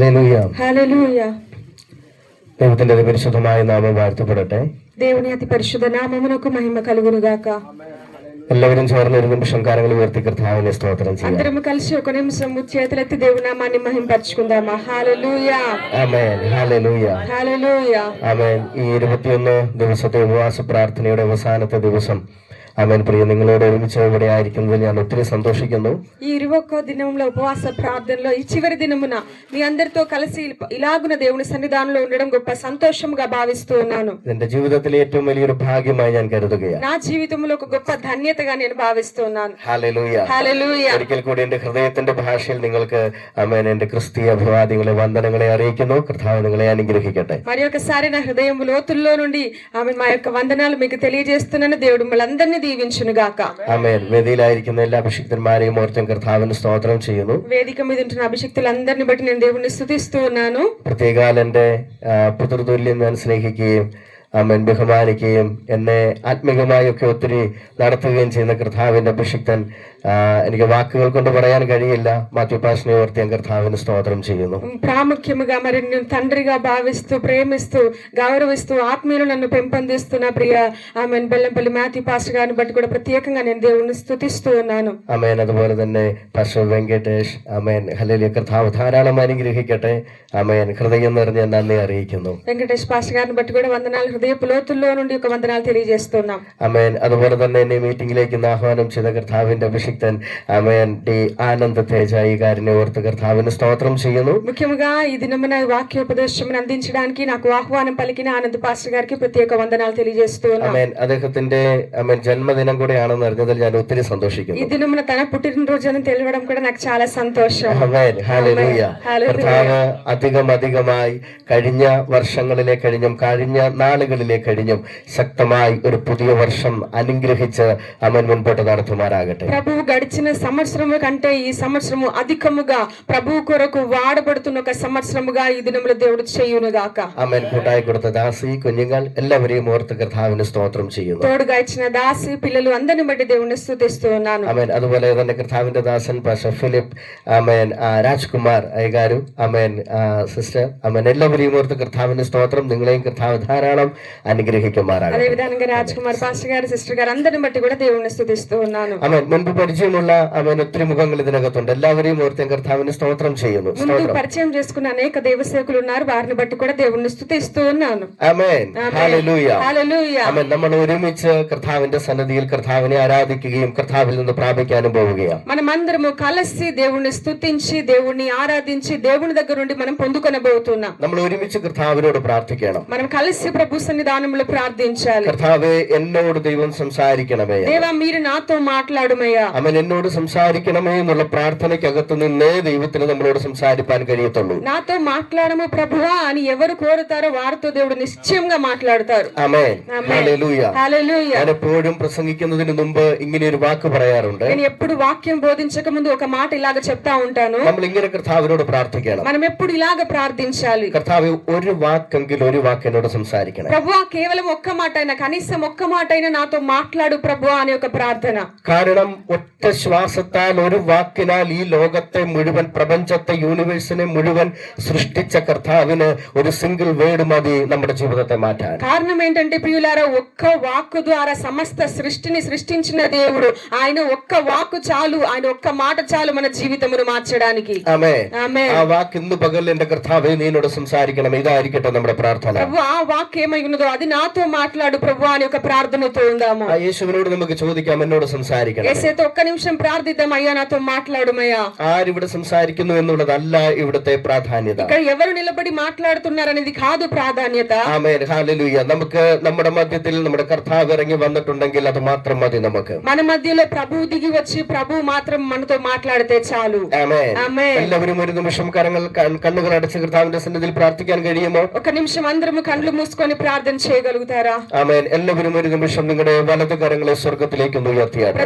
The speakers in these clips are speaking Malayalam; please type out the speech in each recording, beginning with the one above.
ഹല്ലേലൂയ. హల్లెలూయ. ദൈവത്തിന്റെ പരിശുദ്ധമായ നാമം വാഴ്ത്തപ്പെടട്ടെ. దేవుని అతి పరిశుద్ధ నామమునకు మహిమ కలుగును గాక. എല്ലാവരും ചേർന്ന് ഒരു നിമിഷം കരങ്ങൾ ഉയർത്തി കർത്താവിനെ സ്തോത്രം ചെയ്യാം. అందరము కలిసి ఒక నిమిషం చేతులెత్తి దేవుని నామాన్ని మహిమపరచుకుందామా. హల్లెలూయ. ആമേൻ. ഹല്ലേലൂയ. హల్లెలూయ. ആമേൻ. ഈ 21 ദിവസത്തെ ഉപവാസ പ്രാർത്ഥനയുടെ അവസാനത്തെ ദിവസം ആമേൻ. പ്രിയ, നിങ്ങളോട് ഒരുമിച്ച് ഇവിടെ ആയിരിക്കുന്നതിൽ ഞാൻ ഒത്തിരി സന്തോഷിക്കുന്നു. ఈ 21వ దినంలో ఉపవాస ప్రార్థనలో ఈ చివరి దినమున మీ అందరితో కలిసి ఇలాగున దేవుని సన్నిధానంలో ఉండడం గొప్ప సంతోషంగా భావిస్తూ ఉన్నాను. എന്റെ ജീവിതത്തിലെ ഏറ്റവും വലിയൊരു ഭാഗ്യമായി ഞാൻ കരുതുകയാണ്. నా జీవితంలో ఒక గొప్ప ధన్యతగా నేను భావిస్తున్నాను. ഹല്ലേലൂയ. హల్లెలూయ. ഒരിക്കൽ കൂടി എന്റെ ഹൃദയത്തിന്റെ ഭാഷയിൽ നിങ്ങൾക്ക് ആമേൻ എന്റെ ക്രിസ്തീയ അഭിവാദ്യങ്ങളെ വന്ദനങ്ങളെ അറിയിക്കുന്നു. കർത്താവ് നിങ്ങളെ അനുഗ്രഹിക്കട്ടെ. మరి ఒకసారి నా హృదయం లోతుల్లో నుండి ఆమె మా యొక్క వందనాలు మీకు తెలియజేస్తున్నాను. దేవుడు మనందరినీ దీవించును గాక. ആമേൻ. വേദിയിലായിരിക്കുന്ന എല്ലാ അഭിഷിക്തന്മാരെയും ഓർത്തും കർത്താവിന് സ്തോത്രം ചെയ്യുന്നു. వేదిక మీద ఉంటున్న అభిషక్తులందరిని బట్టి నేను దేవుణ్ణి స్తుతిస్తూ ఉన్నాను. പ്രത്യേകാൽ എന്റെ പുത്രതുല്യം ഞാൻ സ്നേഹിക്കുകയും ആമേൻ ബഹുമാനിക്കുകയും എന്നെ ആത്മീകമായൊക്കെ ഒത്തിരി നടത്തുകയും ചെയ്യുന്ന കർത്താവിന്റെ അഭിഷിക്തൻ, എനിക്ക് വാക്കുകൾ കൊണ്ട് പറയാൻ കഴിയില്ല. മാത്യു പാഷനെ ഓർത്ത് ഞാൻ കർത്താവിന് സ്തോത്രം ചെയ്യുന്നു. ప్రాముఖ్యముగా మరి నేను తండ్రిగా భావిస్తూ ప్రేమిస్తూ గౌరవిస్తూ ఆత్మీయులు నన్ను పెంపొందిస్తున్న ప్రియ ఆమెన్ బెల్లంపల్లి మాథ్యూ పాస్టర్ గారిని బట్టి కూడా ప్రత్యేకంగా నేను దేవుణ్ణి స్తుతిస్తూ ఉన్నాను. ആമേൻ. അതുപോലെ തന്നെ പാസ്റ്റർ വെങ്കടേഷ്, ആമേൻ. ഹല്ലേലൂയ. കർത്താവ് ധാരാളം അനുഗ്രഹിക്കട്ടെ. ആമേൻ. ഹൃദയം നിറഞ്ഞ നന്ദി അറിയിക്കുന്നു. వెంకటేష్ పాస్టర్ గారిని బట్టి కూడా వందనాలు, హృదయపు లోతుల్లో నుండి ఒక వందనాలు తెలియజేస్తున్నాం. ആമേൻ. അതുപോലെ തന്നെ എന്നെ മീറ്റിംഗിലേക്ക് ആഹ്വാനം ചെയ്ത കർത്താവിന്റെ അഭിഷിക്തൻ ആമേൻ ടി ആനന്ദ് തേജ ഈ കാര്യനെ ഓർത്ത് കർത്താവിന് സ്തോത്രം ചെയ്യുന്നു. ముఖ్యంగా ఈ దినమున వాక్యోపదేశం అందించడానికి నాకు ఆహ్వానం పలికిన ఆనంద్ పాస్టర్ గారికి ప్రత్యేక వందనాలు తెలియజేస్తూ ఉన్నాను. ആമേൻ. അദ്ദേഹത്തിന്റെ ആമേൻ ജന്മദിനം കൂടെയാണെന്ന് അറിഞ്ഞതിൽ ഞാൻ ഒത്തിരി ఈ സന്തോഷിക്കുന്നു. దినమున తన పుట్టినరోజు అని తెలియడం కూడా నాకు చాలా సంతోషం. ആമേൻ. ഹല്ലേലൂയ. കർത്താവ് അധികമായി കഴിഞ്ഞ വർഷങ്ങളിലെ കഴിഞ്ഞും കഴിഞ്ഞ നാളുകളിലെ കഴിഞ്ഞും ശക്തമായി ഒരു പുതിയ വർഷം അനുഗ്രഹിച്ച് അവൻ മുൻപോട്ട് നടത്തുമാറാകട്ടെ. ప్రభువు గడిచిన సంవత్సరము కంటే ఈ సంవత్సరము అధికముగా ప్రభువు కొరకు వాడబడుతున్న ఒక సంవత్సరముగా ఈ దినములో దేవుడు చేయునుగాక. ആമേൻ. കൂട്ടായി കൊടുത്ത ദാസി കുഞ്ഞുങ്ങൾ എല്ലാവരെയും ഓർത്ത് കർത്താവിന് സ്തോത്രം ചെയ്യുന്നു. తోడుగా ఇచ్చిన దాసి పిల్లలు అందరిని బట్టి దేవుని స్తుతిస్తూ ఉన్నాను. ആമേൻ. അതുപോലെ തന്നെ കർത്താവിന്റെ ദാസൻ പാസ്റ്റർ ഫിലിപ്പ്, ആമേൻ, രാജ്കുമാർ അയ്യഗാരു, ആമേൻ, സിസ്റ്റർ, ആമേൻ, എല്ലാവരെയും ഓർത്ത് കർത്താവിന്റെ സ്തോത്രം. നിങ്ങളെയും കർത്താവ് ധാരാളം അനുഗ്രഹിക്കുമാറാകട്ടെ. అదే విధంగా రాజ్ కుమార్ పాస్టర్ గారు, సిస్టర్ గారు అందరిని బట్టి కూడా దేవుని స్తుతిస్తూ ఉన్నాను. ആമേൻ. മുൻപ് പരിചയമുള്ള ആമേൻ ഒത്തിരി മുഖങ്ങൾ ഇതിനകത്തുണ്ട്. എല്ലാവരെയും ഓർത്ത് കർത്താവിന് സ്തോത്രം ചെയ്യുന്നു. ముందు పరిచయం చేసుకున్న అనేక దేవసేవకులు ఉన్నారు, వారిని బట్టి కూడా దేవుణ్ణి స్తుతిస్తూ ఉన్నాను. ആമേൻ. ഹല്ലേലൂയ. హల్లెలూయ. ആമേൻ. നമ്മൾ ഒരുമിച്ച് കർത്താവിന്റെ സന്നിധിയിൽ കർത്താവിനെ ആരാധിക്കുകയും കർത്താവിൽ നിന്ന് പ്രാപിക്കാനും പോവുകയാണ്. మనమందరము కలిసి దేవుణ్ణి స్తుతించి దేవుణ్ణి ఆరాధించి దేవుని దగ్గర నుండి మనం పొందుకొనబోతున్నాం. നമ്മൾ ഒരുമിച്ച് കർത്താവിനോട് പ്രാർത്ഥിക്കണം. మనం కలిసి ప్రభు సన్నిధానంలో ప్రార్థించాలి. കർത്താവേ, എന്നോട് ദൈവം സംസാരിക്കണമേ. దేవా, మీరు నాతో మాట్లాడుమయ్యా. അവൻ എന്നോട് സംസാരിക്കണമേ എന്നുള്ള പ്രാർത്ഥനയ്ക്കകത്ത് നിന്നേ ദൈവത്തിന് നമ്മളോട് സംസാരിപ്പാൻ കഴിയത്തുള്ളൂ. నాతో మాట్లాడము ప్రభువా అని ఎవరు కోరుతారో వారితో దేవుడు నిశ్చయంగా మాట్లాడతారు. ആമേൻ. ഹല്ലേലൂയ. హల్లెలూయ. ഞാൻ എപ്പോഴും പ്രസംഗിക്കുന്നതിന് മുമ്പ് ഇങ്ങനെ ഒരു വാക്ക് പറയാറുണ്ട്. నేను ఎప్పుడు వాక్యం బోధించక ముందు ఒక మాట ఇలాగ చెప్తా ఉంటాను. നമ്മൾ ഇങ്ങനെ കർത്താവിനോട് പ്രാർത്ഥിക്കണം. మనం ఎప్పుడు ఇలాగ ప్రార్థించాలి. കർത്താവ് ഒരു വാക്കെങ്കിലും ഒരു വാക്ക് എന്നോട് സംസാരിക്കണം. ప్రభువా, కేవలం ఒక్క మాట అయినా, కనీసం ఒక్క మాట అయినా నాతో మాట్లాడు ప్రభువా అని ఒక ప్రార్థన. കാരണം ഒറ്റ ശ്വാസത്താൽ ഒരു വാക്കിനാൽ ഈ ലോകത്തെ മുഴുവൻ, പ്രപഞ്ചത്തെ, യൂണിവേഴ്സിനെ മുഴുവൻ സൃഷ്ടിച്ച കർത്താവിന് ഒരു സിംഗിൾ വേർഡ് മതി നമ്മുടെ ജീവിതത്തെ മാറ്റാൻ. కారణం ఏంటంటే ప్రియులారా, ఒక్క వాక్కు ద్వారా సమస్త సృష్టిని సృష్టించిన దేవుడు, ఆయన ఒక్క వాక్కు చాలు, ఆయన ఒక్క మాట చాలు మన జీవితమును మార్చడానికి. ആമേൻ. ఆమేన్. ആ വാക്ക് ഇന്ന് പകൽ എന്റെ കർത്താവേ നീ എന്നോട് സംസാരിക്കണം. ഇതായിരിക്കട്ടെ നമ്മുടെ പ്രാർത്ഥന. ప్రభు, ఆ వాక్కు ఏమై ఉన్నదో అది నాతో మాట్లాడు ప్రభు అని ఒక ప్రార్థనతో ఉందాము. ആ യേശുവിനോട് നമുക്ക് ചോദിക്കാം, എന്നോട് സംസാരിക്കണം. యేసేతో ఒక్క నిమిషం ప్రార్థిద్దాం. అయ్యా, నాతో మాట్లాడుమయ్యా. ആരിവിടെ സംസാരിക്കുന്നു എന്നുള്ളതല്ല ഇവിടുത്തെ പ്രാധാന്യത. ఇక్కడ ఎవరు నిలబడి మాట్లాడుతున్నారనేది కాదు ప్రాధాన్యత. ആമേൻ. హల్లెలూയ. നമുക്ക് നമ്മുടെ മധ്യത്തിൽ നമ്മുടെ കർത്താവ് ഇറങ്ങി വന്നിട്ടുണ്ടെങ്കിൽ അത് മാത്രം മതി നമുക്ക്. మన మధ్యలో ప్రభువు దిగి వచ్చి ప్రభువు మాత్రం మనతో మాట్లాడితే చాలు. ആമേൻ. ఆమేన్. എല്ലാവരും ഒരു നിമിഷം കണ്ണുകൾ അടച്ച് കർത്താവിന്റെ സന്നിധിയിൽ പ്രാർത്ഥിക്കാൻ കഴിയുമോ? ఒక నిమిషం అందరము కళ్ళు మూసుకొని ప్రార్థన చేయగలుగుతారా? ആമേൻ. എല്ലാവരും ഒരു നിമിഷം നിങ്ങളുടെ വലതു കരങ്ങളെ സ്വർഗത്തിലേക്ക് ഉയർത്തിയാട്ടെ.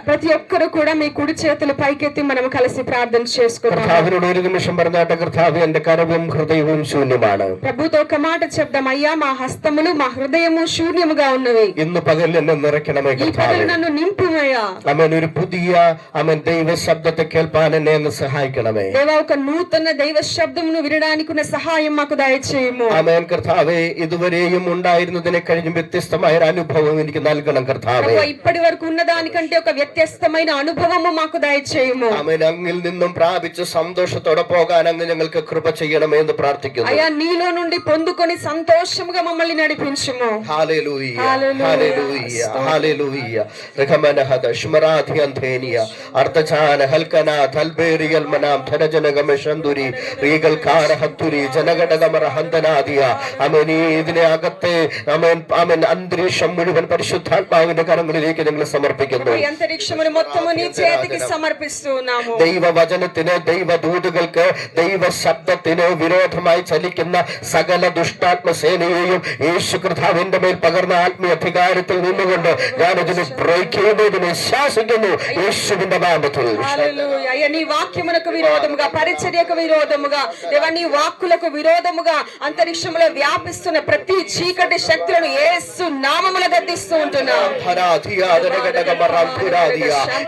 ప్రతి ఒక్కరు కూడా మీ కుడి చేతులు పైకెత్తి మనం కలిసి ప్రార్థన చేసుకుందాం. കർത്താവിനോട് ഒരു നിമിഷം പറഞ്ഞാട്ടെ, കർത്താവ് എന്റെ കരവും ഹൃദയവും ശൂന്യമാണ്. ప్రభుతో ఒక మాట చెప్దాం, అయ్యా మా హస్తములు మా హృదయము శూన్యముగా ఉన్నవి. ഇന്ന് പകൽ എന്നെ നിറയ്ക്കണമേ ఈ పగలు నన్ను నింపుమయ్యా. ആമേൻ. ഒരു പുതിയ ആമേൻ ദൈവ ശബ്ദത്തെ കേൾപ്പാൻ എന്നെ ഒന്ന് സഹായിക്കണമേ. దేవా ఒక నూతన దైవ శబ్దమును వినడానికి ఉన్న సహాయం మాకు దయచేయము. ആമേൻ. കർത്താവേ, ഇതുവരെയും ഉണ്ടായിരുന്നതിനെ കഴിഞ്ഞും വ്യത്യസ്തമായ ഒരു അനുഭവം എനിക്ക് നൽകണം കർത്താവേ. ఇప్పటి వరకు ఉన్న దానికంటే ఒక వ్యత్యస్తమైన అనుభవము మాకు దయచేయము. ആമേൻ. അങ്ങിൽ നിന്നും പ്രാപിച്ച് സന്തോഷത്തോടെ പോകാൻ അങ്ങ് ഞങ്ങൾക്ക് കൃപ ചെയ്യണമേ എന്ന് പ്രാർത്ഥിക്കുന്നു. అయ్యా నీలో నుండి పొందుకొని సంతోషముగా మమ్మల్ని నడిపించుము. Hallelujah, hallelujah, hallelujah. റഹമനഹദ ശുമരാധിയന്തേനിയ അർദ്ധജാന ഹൽകന തൽബേരിയൽ മനാം ധനജനഗമ ശന്തുരി റീഗൽ കാരഹത്തുരി ജനഗടഗമ ഹന്തനാദിയ. ആമേൻ. ഇതിനെ അകത്തെ ആമേൻ ആമേൻ അന്തരീക്ഷം മുഴുവൻ പരിശുദ്ധാത്മാവിന്റെ കരങ്ങളിലേക്ക് ഞങ്ങൾ സമർപ്പിക്കുന്നു. ఈ అంతరిక్షమును మొత్తము నీ చేతికి సమర్పిస్తున్నాము. ദൈവവചനത്തിന്, ദൈവദൂതുകൾക്ക്, ദൈവ ശബ്ദത്തിന് വിരോധമായി ചലിക്കുന്ന സകല ദുഷ്ടാത്മ സേനയെയും യേശു കർത്താവിന്റെ മേൽ പകർന്ന ആത്മീയ അധികാരത്തിൽ നിന്നുകൊണ്ട് ഞാനതിനെ ബ്രേക്ക് ചെയ്യുന്നതിനെ ശാസിക്കുന്നു യേശുവിന്റെ നാമത്തിൽ. హల్లెలూయా. అయ్యా నీ వాక్యమునకు విరోధముగా, పరిచర్యకు విరోధముగా, దేవా నీ వాక్కులకు విరోధముగా అంతరిక్షములో వ్యాపిస్తున్న ప్రతి చీకటి శక్తులను యేసు నామములో గద్దిస్తూ ఉంటున్నాం.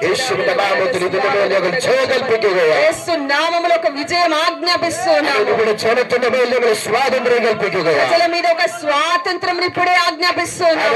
యేసువిന്റെ നാമത്തിൽ ഇതിന്റെ മേൽ ഞങ്ങൾ ജയകൽപ്പിക്കുകയാണ്. యేసు నామములో ఒక విజయం ఆజ్ఞాపిస్తున్నాం. ഇവിടെ ജനത്തിന്റെ മേൽ ഞങ്ങൾ സ്വാതന്ത്ര്യം കൽപ്പിക്കുകയാണ്. ప్రజల మీద ఒక స్వాతంత్రం ఇప్పుడే ఆజ్ఞాపిస్తున్నాం.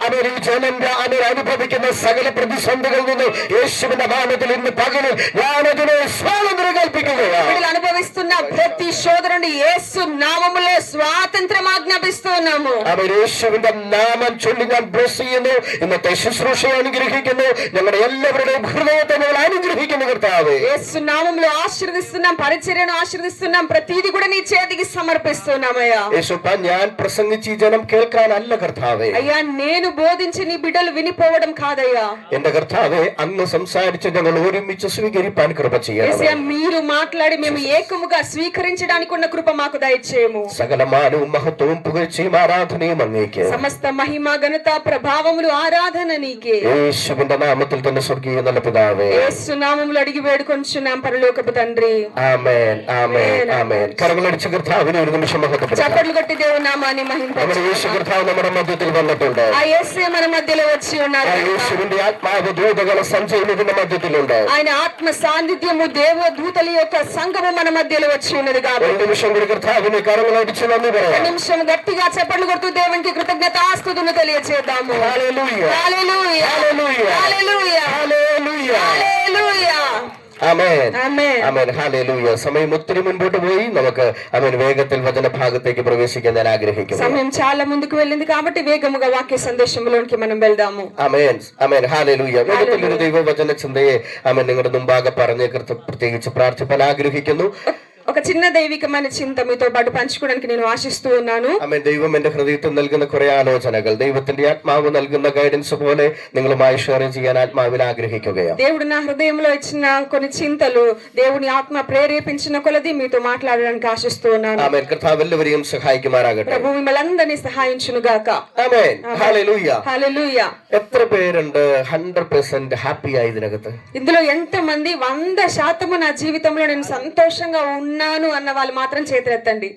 അവർ ഈ ജനം അവർ അനുഭവിക്കുന്ന സകല പ്രതിസന്ധികളിൽ നിന്ന് യേശുവിന്റെ നാമത്തിൽ ഇന്ന് പകലിൽ ഞാനതിനെ സ്വാതന്ത്ര്യം കൽപ്പിക്കുകയാണ്. వీళ్ళు అనుభవిస్తున్న ప్రతి శోధన నుండి యేసు నామములో స్వాతంత్రం ఆజ్ఞాపిస్తున్నాము. അവർ യേശുവിന്റെ നാമം ചൊല്ലി ഞാൻ ബ്ലെസ് ചെയ്യുന്നു. ഇന്നത്തെ ശുശ്രൂഷയെ അനുഗ്രഹിക്കുന്നു. ഞങ്ങളുടെ എല്ലാവരുടെയും ഹൃദയത്തെ ഞങ്ങൾ അനുഗ്രഹിക്കുന്നു കർത്താവേ. యేసు నామములో ఆశీర్వదిస్తున్నాం, పరిచర్యను ఆశీర్వదిస్తున్నాం. ప్రతిదీ కూడా నీ చేతికి సమర్పిస్తున్నామయ్యా. യേശുപ്പ, ഞാൻ പ്രസംഗിച്ച് ഈ ജനം കേൾക്കാനല്ല കർത്താവേ. అయ్యా నేను బోధించి నీ బిడ్డలు వినిపోవడం కాదయ్యా. എന്റെ കർത്താവേ, അങ്ങ് സംസാരിച്ച് ഞങ്ങൾ ഒരുമിച്ച് സ്വീകരിപ്പാൻ കൃപ ചെയ്യണം. మీరు మాట్లాడి మేము ఏకముగా స్వీకరించడానికి ఉన్న కృప మాకు దయచేయము. സകലമാനവും മഹത്വവും പുകഴ്ചയും ആരാധനയും അങ്ങേക്ക്. సమస్త మహిమ ఘనత ప్రభావములు ఆరాధన నీకే. യേശുവിന്റെ നാമത്തിൽ തന്നെ സ്വർഗീയ നല്ല പിതാവേ, యేసు నామములో అడిగి వేడుకొంచున్నాం పరలోకపు తండ్రి. ആമേൻ, ആമേൻ, ആമേൻ. കരങ്ങളടിച്ച് കർത്താവിനെ ഒരു നിമിഷം മഹത്വപ്പെടുത്താം. చప్పట్లు కొట్టి దేవుని నామాన్ని നമ്മുടെ യേശു കർത്താവ് നമ്മുടെ മധ്യത്തിൽ വന്നിട്ടുണ്ട്. ఆ యేసే మన మధ్యలో వచ్చి ఉన్నారు. ആ യേശുവിന്റെ ആത്മാവ് ദൂതകളെ സഞ്ചരിക്കുന്നതിന്റെ മധ്യത്തിലുണ്ട്. ఆయన ఆత్మ సాన్నిధ్యము దేవదూతల యొక్క సంఘము మన మధ్యలో వచ్చి ఉన్నది కాబట్టి ഒരു നിമിഷം കൂടി കർത്താവിനെ കരങ്ങളടിച്ച് നന്ദി പറയാം. నిమిషం గట్టిగా చప్పట్లు కొడుతూ దేవునికి కృతజ్ఞతాస్తుతులు తెలియజేద్దాము. హల్లెలూయా, హల్లెలూయా, హల్లెలూయా, హల్లెలూయా, ഹല്ലേലൂയ, హల్లెలూయా. ആമേൻ, ആമേൻ, ആമേൻ, ഹല്ലേലൂയ. സമയം ഒത്തിരി മുൻപോട്ട് പോയി. നമുക്ക് ആമേൻ വേഗത്തിൽ വചന ഭാഗത്തേക്ക് പ്രവേശിക്കാൻ ഞാൻ ആഗ്രഹിക്കുന്നു. సమయం చాలా ముందుకు వెళ్ళింది కాబట్టి వేగముగా వాక్య సందేశంలోనికి మనం వెళ్దాము. ആമേൻ, ആമേൻ, ഹല്ലേലൂയ. വേഗത്തിൽ ഒരു ദൈവവചന ചിന്തയെ ആമേൻ നിങ്ങളുടെ മുമ്പാകെ പറഞ്ഞ് പ്രത്യേകിച്ച് പ്രാർത്ഥിപ്പാൻ ആഗ്രഹിക്കുന്നു. ఒక చిన్న దైవికమైన చింత మీతో పాటు పంచుకోవడానికి నేను ఆశిస్తూ ఉన్నాను. ആമേൻ. ദൈവം എന്റെ ഹൃദയത്തിൽ നൽകുന്ന കുറെ ആലോചനകൾ ദൈവത്തിന്റെ ആത്മാവ് നൽകുന്ന ഗൈഡൻസ് പോലെ നിങ്ങളുമായി ഷെയർ ചെയ്യാൻ ആത്മാവിൽ ആഗ്രഹിക്കുകയാണ്. దేవుడు నా హృదయంలో ఇచ్చిన కొన్ని చింతలు దేవుని ఆత్మ ప్రేరేపించిన కొలది మీతో మాట్లాడడానికి ఆశిస్తూ ఉన్నాను. ആമേൻ. കർത്താവ് എല്ലാവരെയും സഹായിക്കുമാറാകട്ടെ. ప్రభు మిమ్మల్ని అందరినీ సహాయించును గాక. ആമേൻ, ഹല്ലേലൂയ. హల్లెలూయా. എത്ര പേരുണ്ട് 100% ഹാപ്പി ആയി ഇതിനകത്ത്? ఇందులో ఎంత మంది 100% నా జీవితంలో నేను సంతోషంగా ఉన్నాను అన్న వాళ్ళు మాత్రం చేతులెత్తండి.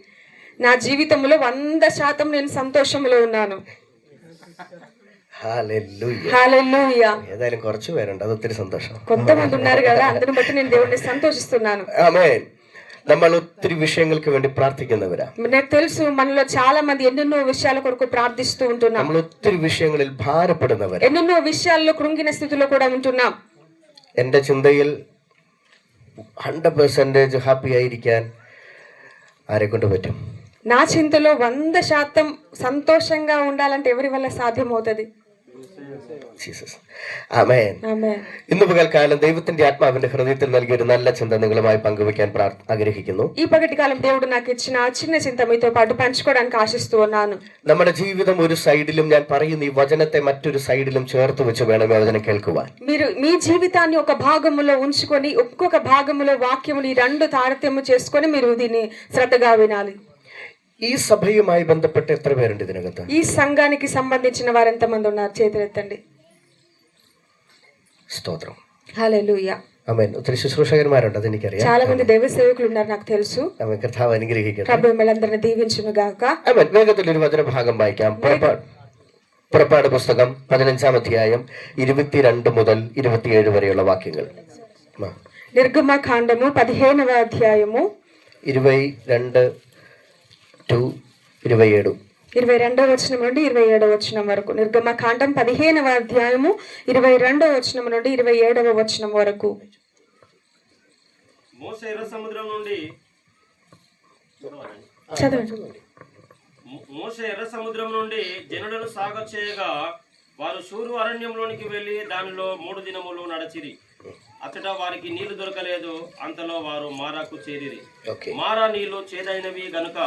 నా జీవితంలో 100% నేను సంతోషంలో ఉన్నాను. ഹല്ലേലൂയ, హల్లెలూయా. ഏതായാലും കുറച്ച് പേരുണ്ട്, അത് ഒത്തിരി സന്തോഷം. కొంతమంది ఉన్నారు కదా, అందరిని బట్టి నేను దేవుణ్ణి సంతోషిస్తున్నాను. ആമേൻ. നമ്മൾ ഒത്തിരി വിഷയങ്ങൾക്ക് വേണ്ടി പ്രാർത്ഥിക്കുന്നവരാ. నాకు తెలుసు మనలో చాలా మంది ఎన్నెన్నో విషయాల కొరకు ప్రార్థిస్తూ ఉంటున్నాం. നമ്മൾ ഒത്തിരി വിഷയങ്ങളിൽ ഭാരപ്പെടുന്നവരാ. ఎన్నెన్నో విషయాల్లో కృంగిన స్థితిలో కూడా ఉంటున్నాం. എന്റെ ചിന്തയിൽ 100% ഹാപ്പി ആയിരിക്കാൻ ആരെ കൊണ്ട് പറ്റും? నా చింతలో 100% సంతోషంగా ఉండాలంటే ఎవరి వల్ల సాధ్యమవుతుంది? ജീസസ്. ആമേൻ. ఆమేన్. ഇന്ന് പകൽക്കാലം ദൈവത്തിന്റെ ആത്മാവിന്റെ ഹൃദയത്തിൽ നൽകിയ ഒരു നല്ല ചിന്ത നിങ്ങളുമായി പങ്കുവെക്കാൻ ആഗ്രഹിക്കുന്നു. ఈ పగటి కాలం దేవుడు నాకు ఇచ్చిన చిన్న చింత మీతో పాటు పంచుకోవడానికి ఆశిస్తూ ఉన్నాను. നമ്മുടെ ജീവിതം ഒരു സൈഡിലും, ഞാൻ പറയുന്ന ഈ വചനത്തെ മറ്റൊരു സൈഡിലും ചേർത്ത് വെച്ച് വേണം ഈ വചനം കേൾക്കുവാൻ. మీరు మీ జీవితాన్ని ఒక భాగములో ఉంచుకొని ఒక్కొక్క భాగములో వాక్యములు ఈ రెండు తారతమ్యం చేసుకొని మీరు దీన్ని శ్రద్ధగా వినాలి. ഈ സഭയുമായി ബന്ധപ്പെട്ട് എത്ര പേരുണ്ട് ഇതിനകത്ത്? ఈ సంఘానికి సంబంధించిన వారు ఎంతమంది ఉన్నారు? చేతులెత్తండి. സ്തോത്രം. హల్లెలూయా. ആമേൻ. ഒത്തിരി ശുശ്രൂഷകന്മാരുണ്ട്, അതെനിക്കറിയാം. చాలా మంది దైవ సేవకులు ఉన్నారు, నాకు తెలుసు. ആമേൻ. കർത്താവ് അനുഗ്രഹിക്കട്ടെ. ప్రభు మిమ్మల్ని దీవించును గాక. ആമേൻ. വേഗത്തിൽ ഒരു വചനഭാഗം വായിക്കാം. പുറപ്പാട് പുസ്തകം 15-ാം അധ്യായം 22 മുതൽ 27 വരെയുള്ള വാക്യങ്ങൾ. నిర్గమకాండము 15వ అధ్యాయము 22 to 27. 22వ వచనం నుండి 27వ వచనం వరకు. నిర్గమకాండం 15వ అధ్యాయము 22వ వచనం నుండి 27వ వచనం వరకు. మోషే ఎర్ర సముద్రం నుండి చదవండి. మోషే ఎర్ర సముద్రం నుండి జనులను సాగ చేయగా వారు షూరు అరణ్యంలోనికి వెళ్లి దానిలో 3 దినములు నడచిరి. అతట వారికి నీళ్లు దొరకలేదు. అంతలో వారు మారాకు చేరిరి. మారా నీళ్లు చేదైనవి గనుక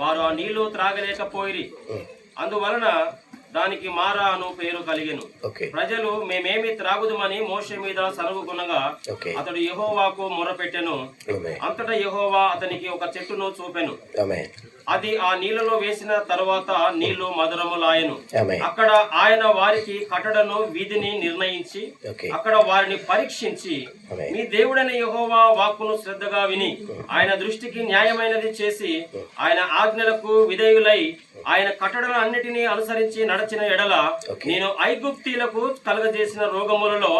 వారు ఆ నీళ్లు త్రాగలేకపోయిరి. అందువలన దానికి మారా అను పేరు కలిగెను. ప్రజలు మేమేమి త్రాగుదుమని మోషే మీద సనుగుకొనగా అతడు యెహోవాకు మొరపెట్టెను. అంతటా యెహోవా అతనికి ఒక చెట్టును చూపెను. అది ఆ నీళ్లలో వేసిన తరువాత నీళ్లు మధురములాయెను. అక్కడ ఆయన వారికి కట్టడను వీధిని నిర్ణయించి అక్కడ వారిని పరీక్షించి మీ దేవుడైన యెహోవా వాక్కును శ్రద్ధగా విని ఆయన దృష్టికి న్యాయమైనది చేసి ఆయన ఆజ్ఞలకు విధేయులై ఆయన కట్టడలు అన్నిటినీ అనుసరించి నడచిన ఎడల నేను ఐగుప్తీలకు కలుగజేసిన రోగములలో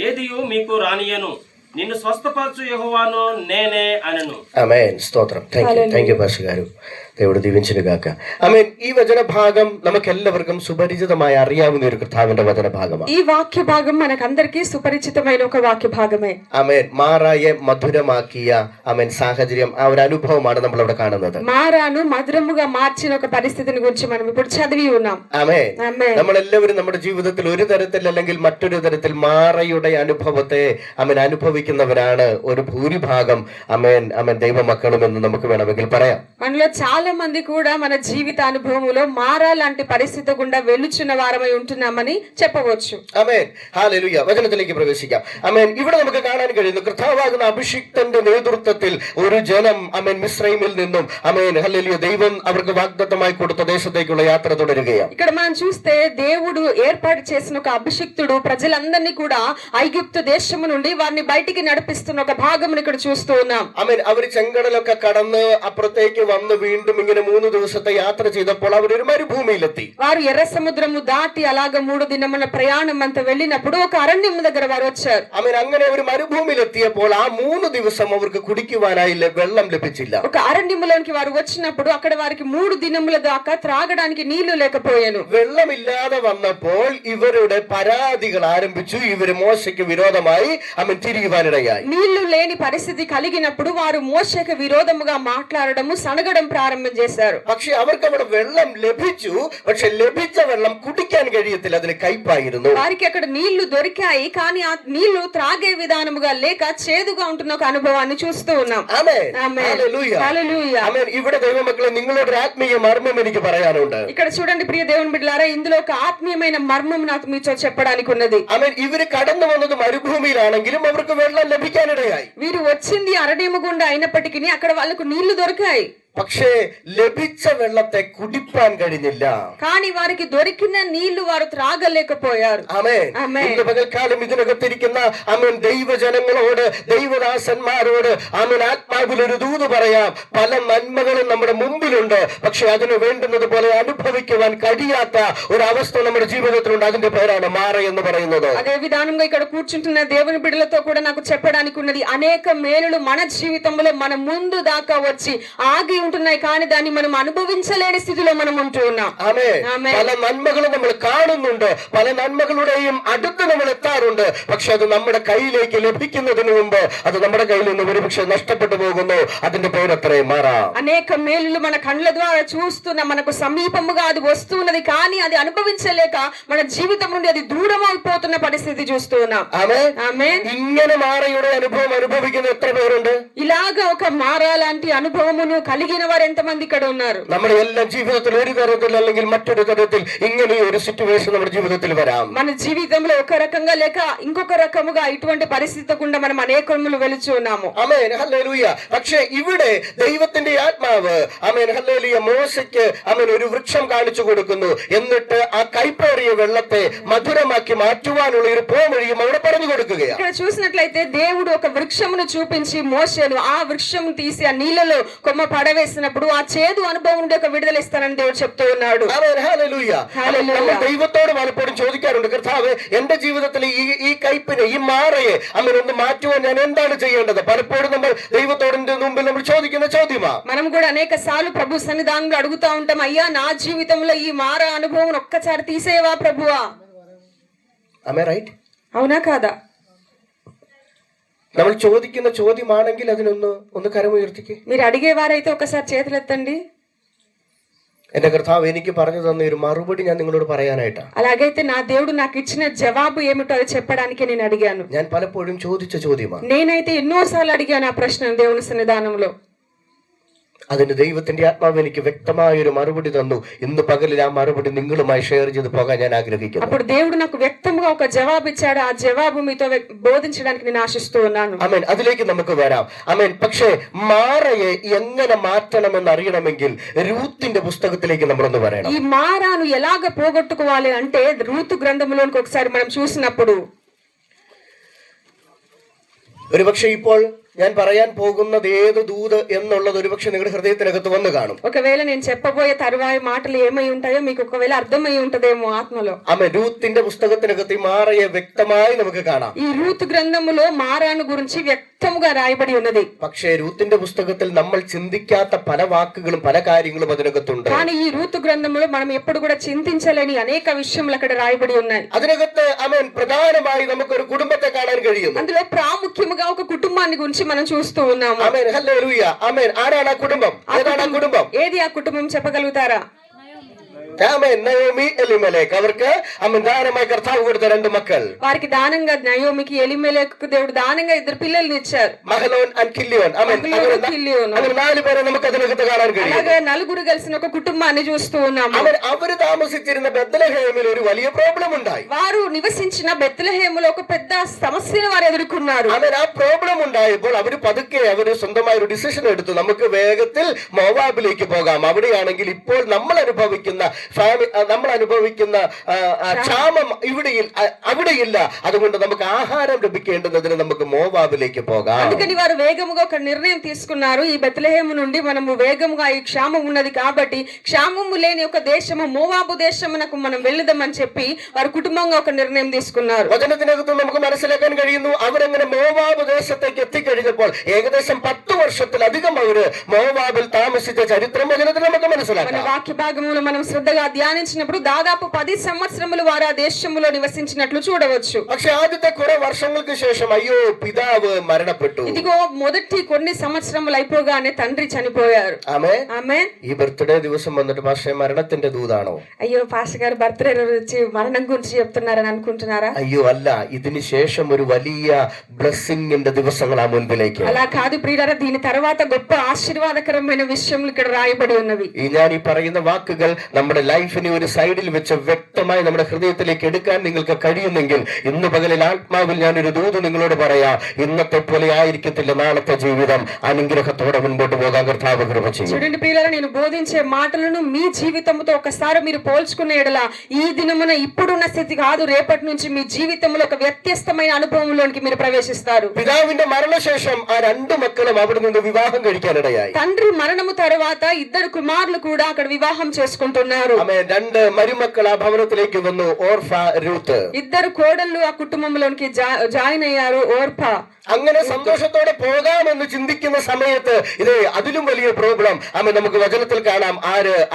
ఏదియు మీకు రానియను. నిన్ను స్వస్థపరచు యెహోవాను నేనే అనెను. ఆమేన్. స్తోత్రం. థాంక్యూ పాస్టర్ గారు. దేవుడు దీవించును గాక. ആമേൻ. ഈ വചനഭാഗം നമുക്കെല്ലാവർക്കും സുപരിചിതമായ അറിയാവുന്ന ഒരു കർത്താവിന്റെ വചനഭാഗമാണ്. ഈ വാക്യഭാഗം మనకందరికీ సుపరిచితమైన ఒక వాక్య భాగమే. ആമേൻ. മാറായെ മധുരമാക്കിയ ആമേൻ സാഹചര്യം, ആ ഒരു അനുഭവമാണ് നമ്മൾ ഇവിടെ കാണുന്നത്. మారాను మధురముగా మార్చిన ఒక పరిస్థితిని గురించి మనం ఇప్పుడు చదివి ఉన్నాం. ആമേൻ. നമ്മളെല്ലാവരും നമ്മുടെ ജീവിതത്തിൽ ഒരു തരത്തിൽ അല്ലെങ്കിൽ മറ്റൊരു തരത്തിൽ മാറയുടെ അനുഭവത്തെ ആമേൻ അനുഭവിക്കുന്നവരാണ് ഒരു ഭൂരിഭാഗം ആമേൻ ആമേൻ ദൈവമക്കളും എന്ന് നമുക്ക് വേണമെങ്കിൽ പറയാം. మనలో చాలా మంది కూడా మన జీవిత అనుభవంలో మారా లాంటి పరిస్థితి గుండా వెలుచున్న వారమై ఉంటున్నామని చెప్పవచ్చు. ആമേൻ. ഹല്ലേലൂയ. വചനത്തിലേക്ക് പ്രവേശിക്കാം. ആമേൻ. ഇവിടെ നമുക്ക് കാണാൻ കഴിയുന്നു കർത്താവാകുന്ന അഭിഷിക്തന്റെ നേതൃത്വത്തിൽ ഒരു ജനം ആമേൻ മിസ്രൈമിൽ നിന്നും ആമേൻ ഹല്ലേലൂയ ദൈവം അവർക്ക് വാഗ്ദത്തമായി കൊടുത്ത ദേശത്തേക്കുള്ള യാത്ര തുടരുകയാണ്. ఇక్కడ మనం చూస్తే దేవుడు ఏర్పాటు చేసిన ఒక అభిషిక్తుడు ప్రజలందరినీ కూడా ఐగుప్తు దేశము నుండి వారిని బయటికి నడిపిస్తున్న ఒక భాగమును ఇక్కడ చూస్తూ ఉన్నాం. ആമേൻ. അവർ ചെങ്കടലൊക്കെ കടന്ന് അപ്പുറത്തേക്ക് വന്ന് വീണ്ടും ഇങ്ങനെ 3 ദിവസത്തെ യാത്ര ചെയ്തപ്പോൾ അവരൊരു മരുഭൂമിയിലെത്തി. వారు ఎర్ర సముద్రము దాటి అలాగ 3 దినముల ప్రయాణం అంతా వెళ్ళినప్పుడు ఒక అరణ్యం దగ్గర వారు వచ్చారు. ആമേൻ. അങ്ങനെ ഒരു മരുഭൂമിയിലെത്തിയപ്പോൾ ആ 3 ദിവസം അവർക്ക് കുടിക്കുവാനായി വെള്ളം ലഭിച്ചില്ല. ఒక అరణ్యములోనికి వారు వచ్చినప్పుడు అక్కడ వారికి 3 దినముల దాకా త్రాగడానికి నీళ్లు లేకపోయాను. വെള്ളമില്ലാതെ വന്നപ്പോൾ ഇവരുടെ പരാതികൾ ആരംഭിച്ചു. ഇവര് മോശയ്ക്ക് വിരോധമായി ആമേൻ തിരിയുവാനിടയായി. నీళ్లు లేని పరిస్థితి కలిగినప్పుడు వారు మోషేకు విరోధముగా మాట్లాడడము సనగడం ప్రారంభం చేశారు. പക്ഷെ അവർക്ക് അവിടെ വെള്ളം ലഭിച്ചു. പക്ഷെ ലഭിച്ച വെള്ളം കുടിക്കാൻ കഴിയത്തില്ല, അതിന് കയ്പായിരുന്നു. వారికి అక్కడ నీళ్లు దొరికాయి, కానీ ఆ నీళ్లు త్రాగే విధానముగా లేక చేదుగా ఉంటున్న ఒక అనుభవాన్ని చూస్తూ ఉన్నాం. ആമേൻ. ఆమేన్. ഹല്ലേലൂയ. హల్లెలూయా. ആമേൻ. ഇവിടെ ദൈവമക്കളെ നിങ്ങളോട് ഒരു ആത്മീയ മർമ്മം എനിക്ക് പറയാനുണ്ട്. ఇక్కడ చూడండి ప్రియ దేవుని బిడ్డలారా, ఇందులో ఒక ఆత్మీయమైన మర్మం నాకు మీతో చెప్పడానికి ఉన్నది. ആമേൻ. ഇവര് കടന്നു വന്നത് മരുഭൂമിയിലാണെങ്കിലും അവർക്ക് വെള്ളം ലഭിക്കാനിടയായി. వీరు వచ్చింది అరణ్యము గుండా అయినప్పటికీ అక్కడ వాళ్ళకు నీళ్లు దొరికాయి. പക്ഷേ ലഭിച്ച വെള്ളത്തെ കുടിപ്പാൻ കഴിഞ്ഞില്ല. కానీ వారికి దొరికిన నీళ్లు వారు త్రాగలేకపోయారు. ആമേൻ. ആമേൻ. ഇന്ന് പകൽക്കാലം ഇതിനകത്തിരിക്കുന്ന ആമേൻ ദൈവജനങ്ങളോട് ദൈവദാസന്മാരോട് ആമേൻ ആത്മാവിൽ ഒരു ദൂത് പറയാം. പല നന്മകളും നമ്മുടെ മുമ്പിലുണ്ട്, പക്ഷെ അതിന് വേണ്ടുന്നത് പോലെ അനുഭവിക്കുവാൻ കഴിയാത്ത ഒരു അവസ്ഥ നമ്മുടെ ജീവിതത്തിലുണ്ട്. അതിന്റെ പേരാണ് മാറ എന്ന് പറയുന്നത്. అదే విధానంగా ఇక్కడ కూర్చుంటున్న దేవుని బిడ్డలతో కూడా నాకు చెప్పడానికి ఉన్నది, అనేక మేలులు మన జీవితంలో మన ముందు దాకా వచ్చి ఆగి ఉంటున్నాయి, కానీ దాన్ని మనం అనుభవించలేని స్థితిలో మనం ఉంటూ ఉన్నాం. ആമേൻ. പല നന്മകളും നമ്മൾ കാണുന്നുണ്ട്, പല നന്മകളുടെയും അടുത്ത് നമ്മൾ എത്താറുണ്ട്. പക്ഷെ അത് നമ്മുടെ കയ്യിലേക്ക് ലഭിക്കുന്നതിന് മുമ്പ് അത് നമ്മുടെ കയ്യിൽ നിന്ന് ഒരുപക്ഷെ നഷ്ടപ്പെട്ടു പോകുന്നു. അതിന്റെ പേരത്രേ മാറ. అనేక మేలులు మన కళ్ళ ద్వారా చూస్తున్న మనకు సమీపముగా అది వస్తున్నది, కానీ అది అనుభవించలేక మన జీవితం నుండి అది దూరం అయిపోతున్న పరిస్థితి చూస్తూ ఉన్నాం. ആമേൻ. ఆమేన్. ഇങ്ങനെ മാറയുടെ അനുഭവം അനുഭവിക്കുന്ന എത്ര പേരുണ്ട്? ఇలాగా ఒక మారా లాంటి అనుభవమును కలిగి కలిగిన వారు ఎంతమంది ఇక్కడ ఉన్నారు? നമ്മുടെ എല്ലാ ജീവിതത്തിൽ ഒരു തരത്തിൽ അല്ലെങ്കിൽ മറ്റൊരു തരത്തിൽ ഇങ്ങനെ ഒരു സിറ്റുവേഷൻ നമ്മുടെ ജീവിതത്തിൽ വരാം. మన జీవితంలో ఒక రకంగా లేక ఇంకొక రకముగా ఇటువంటి పరిస్థితి గుండా మనం అనేకములు వెళుచు ఉన్నాము. Amen hallelujah. പക്ഷേ ഇവിടെ ദൈവത്തിന്റെ ആത്മാവ് ആമേൻ ഹല്ലേലൂയ മോശയ്ക്ക് ആമേൻ ഒരു വൃക്ഷം കാണിച്ചു കൊടുക്കുന്നു. എന്നിട്ട് ആ കൈപ്പേറിയ വെള്ളത്തെ മധുരമാക്കി മാറ്റുവാനുള്ള ഒരു പോംവഴിയും അവിടെ പറഞ്ഞു കൊടുക്കുകയാണ്. ఇక్కడ చూసినట్లయితే దేవుడు ఒక వృక్షమును చూపించి మోషేను ఆ వృక్షం తీసి ఆ నీళ్ళలో కొమ్మ పడవేసినప్పుడు ఆ చేదు అనుభవం నుండి ఒక విడుదల ఇస్తానని దేవుడు చెప్తూ ఉన్నాడు. Amen hallelujah. നമ്മൾ ദൈവത്തോട് പലപ്പോഴും ചോദിക്കാറുണ്ട്, കർത്താവേ എന്റെ ജീവിതത്തിൽ ഈ കയ്പിനെ ഈ മാറയെ ആമേൻ ഒന്ന് മാറ്റുവാൻ ഞാൻ എന്താണ് ചെയ്യേണ്ടത്? പലപ്പോഴും നമ്മൾ ദൈവത്തോടിന്റെ മുമ്പിൽ നമ്മൾ ചോദിക്കുന്ന ചോദ്യമാണ്. మనం కూడా అనేక సార్లు ప్రభు సన్నిధానంలో అడుగుతా ఉంటాం, అయ్యా నా జీవితంలో ఈ మార అనుభవం ఒక్కసారి తీసేవా ప్రభువా? ആമേൻ റൈറ്റ്? అవునా కాదా? നമ്മൾ ചോദിക്കുന്ന ചോദ്യമാണെങ്കിൽ അതിനൊന്ന് കരമുയർത്തിക്ക്. మీరు అడిగేవారైతే ఒకసారి చేతులెత్తండి. എന്റെ കർത്താവ് എനിക്ക് പറഞ്ഞു തന്ന ഒരു മറുപടി ഞാൻ നിങ്ങളോട് പറയാനായിട്ടാണ്. అలాగైతే నా దేవుడు నాకు ఇచ్చిన జవాబు ఏమిటో అది చెప్పడానికి నేను అడిగాను. ഞാൻ പലപ്പോഴും ചോദിച്ച ചോദ്യമാണ്. నేనైతే ఎన్నోసార్లు అడిగాను ఆ ప్రశ్నను దేవుని సన్నిధానంలో. അതിന് ദൈവത്തിന്റെ ആത്മാവ് എനിക്ക് വ്യക്തമായ ഒരു മറുപടി തന്നു. ഇന്ന് പകലിൽ ആ മറുപടി നിങ്ങളുമായി ഷെയർ ചെയ്ത് പോകാൻ ഞാൻ ആഗ്രഹിക്കുന്നു. అప్పుడు దేవుడు నాకు వ్యక్తంగా ఒక జవాబు ఇచ్చాడు. ఆ జవాబు మీతో బోధించడానికి నేను ఆశిస్తూ ఉన్నాను. ആമേൻ. അതിലേക്ക് നമുക്ക് വരാം. ആമേൻ. പക്ഷേ മാറയെ എങ്ങനെ മാറ്റണമെന്ന് അറിയണമെങ്കിൽ രൂത്തിന്റെ പുസ്തകത്തിലേക്ക് നമ്മളൊന്ന് വരണം. ఈ మారాను ఎలాగ పోగొట్టుకోవాలి అంటే రూతు గ్రంథంలోనికి ఒకసారి మనం చూసినప్పుడు ഒരുപക്ഷെ ഇപ്പോൾ ഞാൻ പറയാൻ പോകുന്നത് ഏത് ദൂത് എന്നുള്ളത് ഒരുപക്ഷെ നിങ്ങളുടെ ഹൃദയത്തിനകത്ത് വന്ന് കാണും. ఒకవేళ నేను చెప్పబోయే తరువాయి మాటలు ఏమై ఉంటాయో మీకు ఒకవేళ అర్థమై ఉంటదేమో ఆత్మలో. ആമേൻ. രൂത്തിന്റെ പുസ്തകത്തിനകത്ത് ഈ മാറയെ വ്യക്തമായി നമുക്ക് കാണാം. ఈ రూతు గ్రంథములో మారాను గురించి వ్యక్తముగా రాయబడి ఉన్నది. പക്ഷേ രൂത്തിന്റെ പുസ്തകത്തിൽ നമ്മൾ ചിന്തിക്കാത്ത പല വാക്കുകളും പല കാര്യങ്ങളും അതിനകത്തുണ്ട്. కానీ ఈ రూతు గ్రంథంలో మనం ఎప్పుడు కూడా చింతించలేని అనేక విషయములు అక్కడ రాయబడి ఉన్నాయి. അതിനകത്ത് ആമേൻ ప్రధాനമായി നമുക്കൊരു കുടുംബത്തെ കാണാൻ കഴിയുന്നു. అందులో ప్రాముఖ్యముగా ఒక కుటుంబాన్ని గురించి మనం చూస్తూ ఉన్నాము. Amen hallelujah. ആമേൻ. ആരാണ് ആ കുടുംബം? ഏതാണ് ആ കുടുംബം? ఏది ఆ కుటుంబం చెప్పగలుగుతారా? ആമേൻ. നയോമി എലിമേലെക്ക്. അവർക്ക് ആമേൻ ദാനമായി കർത്താവ് കൊടുത്ത രണ്ട് മക്കൾ. వారికి దానంగా నయోమికి ఎలిమెలెకు దేవుడు దానంగా ఇద్దరు పిల్లల్ని ఇచ్చారు. മഹലോൻ ആൻഡ് കില്യോൻ. ആമേൻ. അങ്ങനെ നാല് പേരെ നമുക്ക് അതിനകത്ത് കാണാൻ കഴിയും. అలాగే నలుగురు కలిసిన ఒక కుటుంబాన్ని చూస్తూ ఉన్నాము. അവര് താമസിച്ചിരുന്ന ബെത്ലഹേമിൽ ഒരു വലിയ പ്രോബ്ലം ഉണ്ടായി. వారు నివసించిన బెత్లెహేములో ఒక పెద్ద సమస్యను వారు ఎదుర్కొన్నారు. അവൻ ആ പ്രോബ്ലം ഉണ്ടായപ്പോൾ അവര് പതുക്കെ അവര് സ്വന്തമായ ഒരു ഡിസിഷൻ എടുത്തു. നമുക്ക് വേഗത്തിൽ മോവാബിലേക്ക് പോകാം. അവിടെയാണെങ്കിൽ ഇപ്പോൾ നമ്മൾ അനുഭവിക്കുന്ന ക്ഷാമം അവിടെയില്ല. അതുകൊണ്ട് നമുക്ക് ആഹാരം ലഭിക്കേണ്ടതിന് നമുക്ക് മോവാബിലേക്ക് പോകാം. అందుకని వారు వేగముగా ఒక నిర్ణయం తీసుకున్నారు. ఈ బెత్లెహేము నుండి మనము వేగముగా ఈ క్షామం ఉన్నది కాబట్టి క్షామము లేని ఒక దేశము మోవాబు దేశమునకు మనం వెళ్దామని చెప్పి వారు కుటుంబంగా ఒక నిర్ణయం తీసుకున్నారు. വചനത്തിനകത്ത് നമുക്ക് മനസ്സിലാക്കാൻ കഴിയുന്നു, അവരങ്ങനെ മോവാബ് ദേശത്തേക്ക് എത്തിക്കഴിഞ്ഞപ്പോൾ ഏകദേശം 10 വർഷത്തിലധികം അവര് മോവാബിൽ താമസിച്ച ചരിത്രം വചനത്തിൽ നമുക്ക് മനസ്സിലാക്കാം. మన వాక్య భాగములో మనం శ్రద్ధగా ధ్యానించినప్పుడు దాదాపు 10 సంవత్సరములు వారు ఆ దేశంలో నివసించినట్లు చూడవచ్చు. പക്ഷെ ആദ്യത്തെ കുറെ വർഷങ്ങൾക്ക് ശേഷം അയ്യോ പിതാവ് മരണപ്പെട്ടു. ఇదిగో మొదటి కొన్ని సంవత్సరములు అయిపోగానే తండ్రి చనిపోయారు. ఆమేన్. ഈ ബർത്ത്ഡേ ദിവസം വന്നിട്ട് പക്ഷേ മരണത്തിന്റെ ദൂതാണോ? అయ్యో పాస్టర్ గారు బర్త్డే రోజు వచ్చి మరణం గురించి చెప్తున్నారని అనుకుంటున్నారా? అయ్యో అല്ല, ഇതിന് ശേഷം ഒരു വലിയ ബ്ലെസ്സിംഗിന്റെ ദിവസങ്ങൾ ആ മുൻപിലേക്ക്. అలా కాదు ప్రియులారా, దీని తర్వాత గొప్ప ఆశీర్వాదకరమైన విషయములు ఇక్కడ రాయబడి ఉన్నవి. ഞാൻ ഈ പറയുന്ന വാക്കുകൾ നമ്മുടെ ലൈഫിനെ ഒരു സൈഡിൽ വെച്ച് വ്യക്തമായി നമ്മുടെ ഹൃദയത്തിലേക്ക് എടുക്കാൻ നിങ്ങൾക്ക് കഴിയുന്നെങ്കിൽ ഇന്ന് പകലിൽ ആത്മാവിൽ ഞാനൊരു ദൂത് നിങ്ങളോട് പറയാം. ഇന്നത്തെ പോലെ ആയിരിക്കത്തില്ല നാളത്തെ ജീവിതം. അനുഗ്രഹത്തോടെ മുൻപോട്ട് പോകാൻ കർത്താവ് കൃപ ചെയ്യും. చూడండి ప్రియులారా, నేను బోధించే మాటలను మీ జీవితంతో ఒకసారి మీరు పోల్చుకునే ఎడల ఈ దినమున ఇప్పుడున్న స్థితి కాదు, రేపటి నుంచి మీ జీవితంలో ఒక వ్యత్యస్తమైన అనుభవంలోనికి మీరు ప్రవేశిస్తారు. പിതാവിന്റെ മരണശേഷം ആ രണ്ട് മക്കളും അവിടെ നിന്ന് വിവാഹം കഴിക്കാനിടയായി. తండ్రి మరణము తర్వాత ఇద్దరు కుమారులు కూడా అక్కడ వివాహం చేసుకుంటున్నారు. ആമേൻ. രണ്ട് മരുമക്കൾ ആ ഭവനത്തിലേക്ക് വന്നു, ഓർഫ, രൂത്ത്. ఇద్దరు కోడళ్ళు ఆ కుటుంబంలోనికి జాయిన్ అయ్యారు, ఓర్పా. അങ്ങനെ സന്തോഷത്തോടെ പോകാമെന്ന് ചിന്തിക്കുന്ന സമയത്ത് ഇതേ അതിലും വലിയ പ്രോബ്ലം ആമേൻ നമുക്ക് വചനത്തിൽ കാണാം.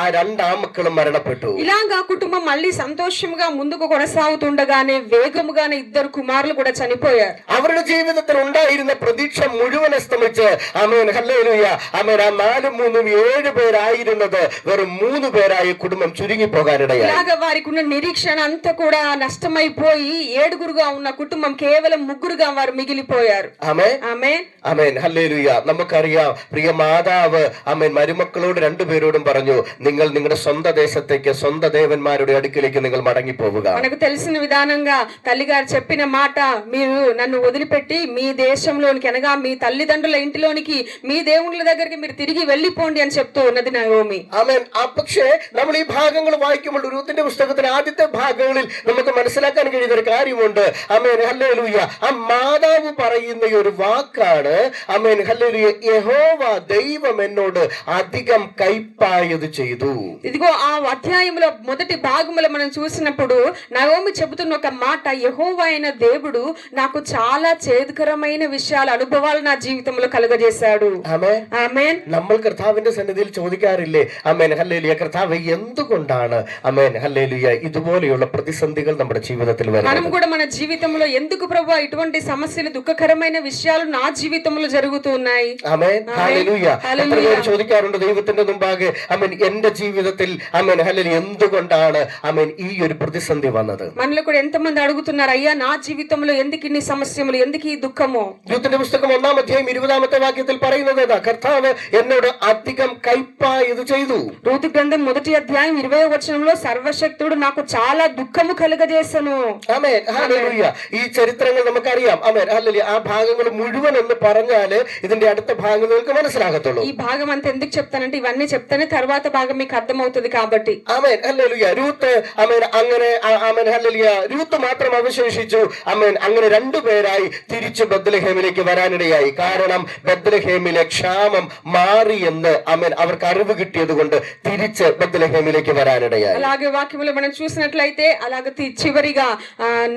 ആ രണ്ട് ആമക്കളും മരണപ്പെട്ടു. ఇలాగా కుటుంబం మళ్ళీ సంతోషంగా ముందుకు కొనసాగుతుండగానే వేగముగానే ఇద్దరు కుమారులు కూడా చనిపోయారు. അവരുടെ ജീവിതത്തിൽ ഉണ്ടായിരുന്ന പ്രതീക്ഷ മുഴുവൻ അസ്തമിച്ച് ആമേൻ ഹല്ലേലൂയ. ആമേൻ. ആ 4 3 7 പേരായിരുന്നത് വെറും 3 പേരായി കുടുംബം കുടുംബം ചുരുങ്ങിപ്പോകാനിടയായി. ఇలాగ వారికి ఉన్న నిరీక్షణ అంతా కూడా నష్టమైపోయి 7గురుగా ఉన్న కుటుంబం కేవలం 3గురుగా వారు మిగిలిపోయారు. ആമേൻ ఆమేన్ ആമേൻ ഹല്ലേലൂയ. നമുക്കറിയാം പ്രിയ മാതാവ് ആമേൻ മരുമക്കളോട് രണ്ടുപേരോടും പറഞ്ഞു, നിങ്ങൾ നിങ്ങളുടെ സ്വന്തം ദേശത്തേക്ക് സ്വന്തം ദേവന്മാരുടെ അടുക്കിലേക്ക് നിങ്ങൾ മടങ്ങിപ്പോവുക. మనకు తెలిసిన విధానంగా తల్లిగారు చెప్పిన మాట, మీరు నన్ను వదిలిపెట్టి మీ దేశంలోనికి అనగా మీ తల్లిదండ్రుల ఇంటిలోనికి మీ దేవుళ్ళ దగ్గరికి మీరు తిరిగి వెళ్ళిపోండి అని చెప్తూ ఉన్నది నయోమి. ആമേൻ. പക്ഷേ നമ്മൾ ഈ ഭാഗങ്ങൾ വായിക്കുമ്പോൾ രൂത്തിന്റെ പുസ്തകത്തിലെ ആദ്യത്തെ ഭാഗങ്ങളിൽ നമുക്ക് മനസ്സിലാക്കാൻ കഴിയുന്ന ഒരു കാര്യമുണ്ട്. Amen hallelujah. ആ മാതാവ് പറയുന്ന ഒരു വാക്കാണ്, ആമേൻ ഹല്ലേലൂയ, യഹോവ ദൈവം എന്നോട് അധികം കൈപ്പായത് ചെയ്തു. ఇదిగో ఆ అధ్యాయంలో మొదటి భాగంలో మనం చూసినప్పుడు నయోమి చెబుతున్న ఒక మాట, యెహోవా అయిన దేవుడు నాకు చాలా చేదుకరమైన విషయాలు అనుభవాలు నా జీవితంలో కలుగజేశాడు. ആമേൻ. ఆమేన్. നമ്മൾ കർത്താവിന്റെ സന്നിധിയിൽ ചോദിക്കാറില്ലേ, ആമേൻ ഹല്ലേലൂയ, കർത്താവേ എന്തുകൊണ്ടാണ് ആമേൻ ഹല്ലേലൂയ ഇതുപോലെയുള്ള പ്രതിസന്ധികൾ നമ്മുടെ ജീവിതത്തിൽ మనం വരുന്നത്? కూడా మన జీవితంలో ఎందుకు ప్రభువా ఇటువంటి సమస్యలు దుఃఖకరమైన విషయాలు నా జీవితంలో జరుగుతూ ఉన్నాయి? Amen hallelujah. ഹല്ലേലൂയ. എത്ര പേര് ചോദിക്കാറുണ്ട് ദൈവത്തിന്റെ മുമ്പാകെ, ആമേൻ എന്റെ ജീവിതത്തിൽ ആമേൻ ഹല്ലേലൂയ എന്തുകൊണ്ടാണ് ആമേൻ ഈ ഒരു പ്രതിസന്ധി വന്നത്? మనలో కూడా ఎంతమంది అడుగుతున్నారు, అయ్యా నా జీవితంలో ఎందుకు ఇన్ని సమస్యలు, ఎందుకు ఈ దుఃఖము? യൂത്തിന്റെ പുസ്തകം 1-ാം അധ്യായം 20-ാമത്തെ വാക്യത്തിൽ പറയുന്നത് ഏതാ? കർത്താവ് എന്നോട് അധികം കൈപ്പായത് ചെയ്തു. రూతు గ్రంథం 1వ అధ్యాయం 20వ వచనంలో సర్వశక్తుడు నాకు చాలా దుఃఖము కలుగజేసను. Amen hallelujah. ഈ ചരിത്രങ്ങൾ നമുക്കറിയാം. Amen hallelujah. ആ ഭാഗങ്ങൾ മുഴുവൻ എന്ന് പറഞ്ഞാല് ഇതിന്റെ അടുത്ത ഭാഗം നിങ്ങൾക്ക് മനസ്സിലാകത്തുള്ളൂ. ఈ భాగం అంతా ఎందుకు చెప్తానంటే ఇవన్నీ చెప్తానే తర్వాత భాగం మీకు అర్థమవుతుంది కాబట్టి. Amen hallelujah. രൂത്ത് ആമേൻ അങ്ങനെ ആമേൻ ഹല്ലേലൂയ രൂത്ത് മാത്രം അവശേഷിച്ചു. ആമേൻ അങ്ങനെ രണ്ടുപേരായി തിരിച്ച് ബത്ലഹേമിലേക്ക് വരാനിടയായി. കാരണം ബത്ലഹേമിലെ ക്ഷാമം മാറി എന്ന് ആമേൻ അവർക്ക് അറിവ് കിട്ടിയത് കൊണ്ട് തിരിച്ച് ബത്ലഹേമിലേക്ക് വരാനിടയായി. అలాగే వాక్యంలో మనం చూసినట్లయితే అలాగే చివరిగా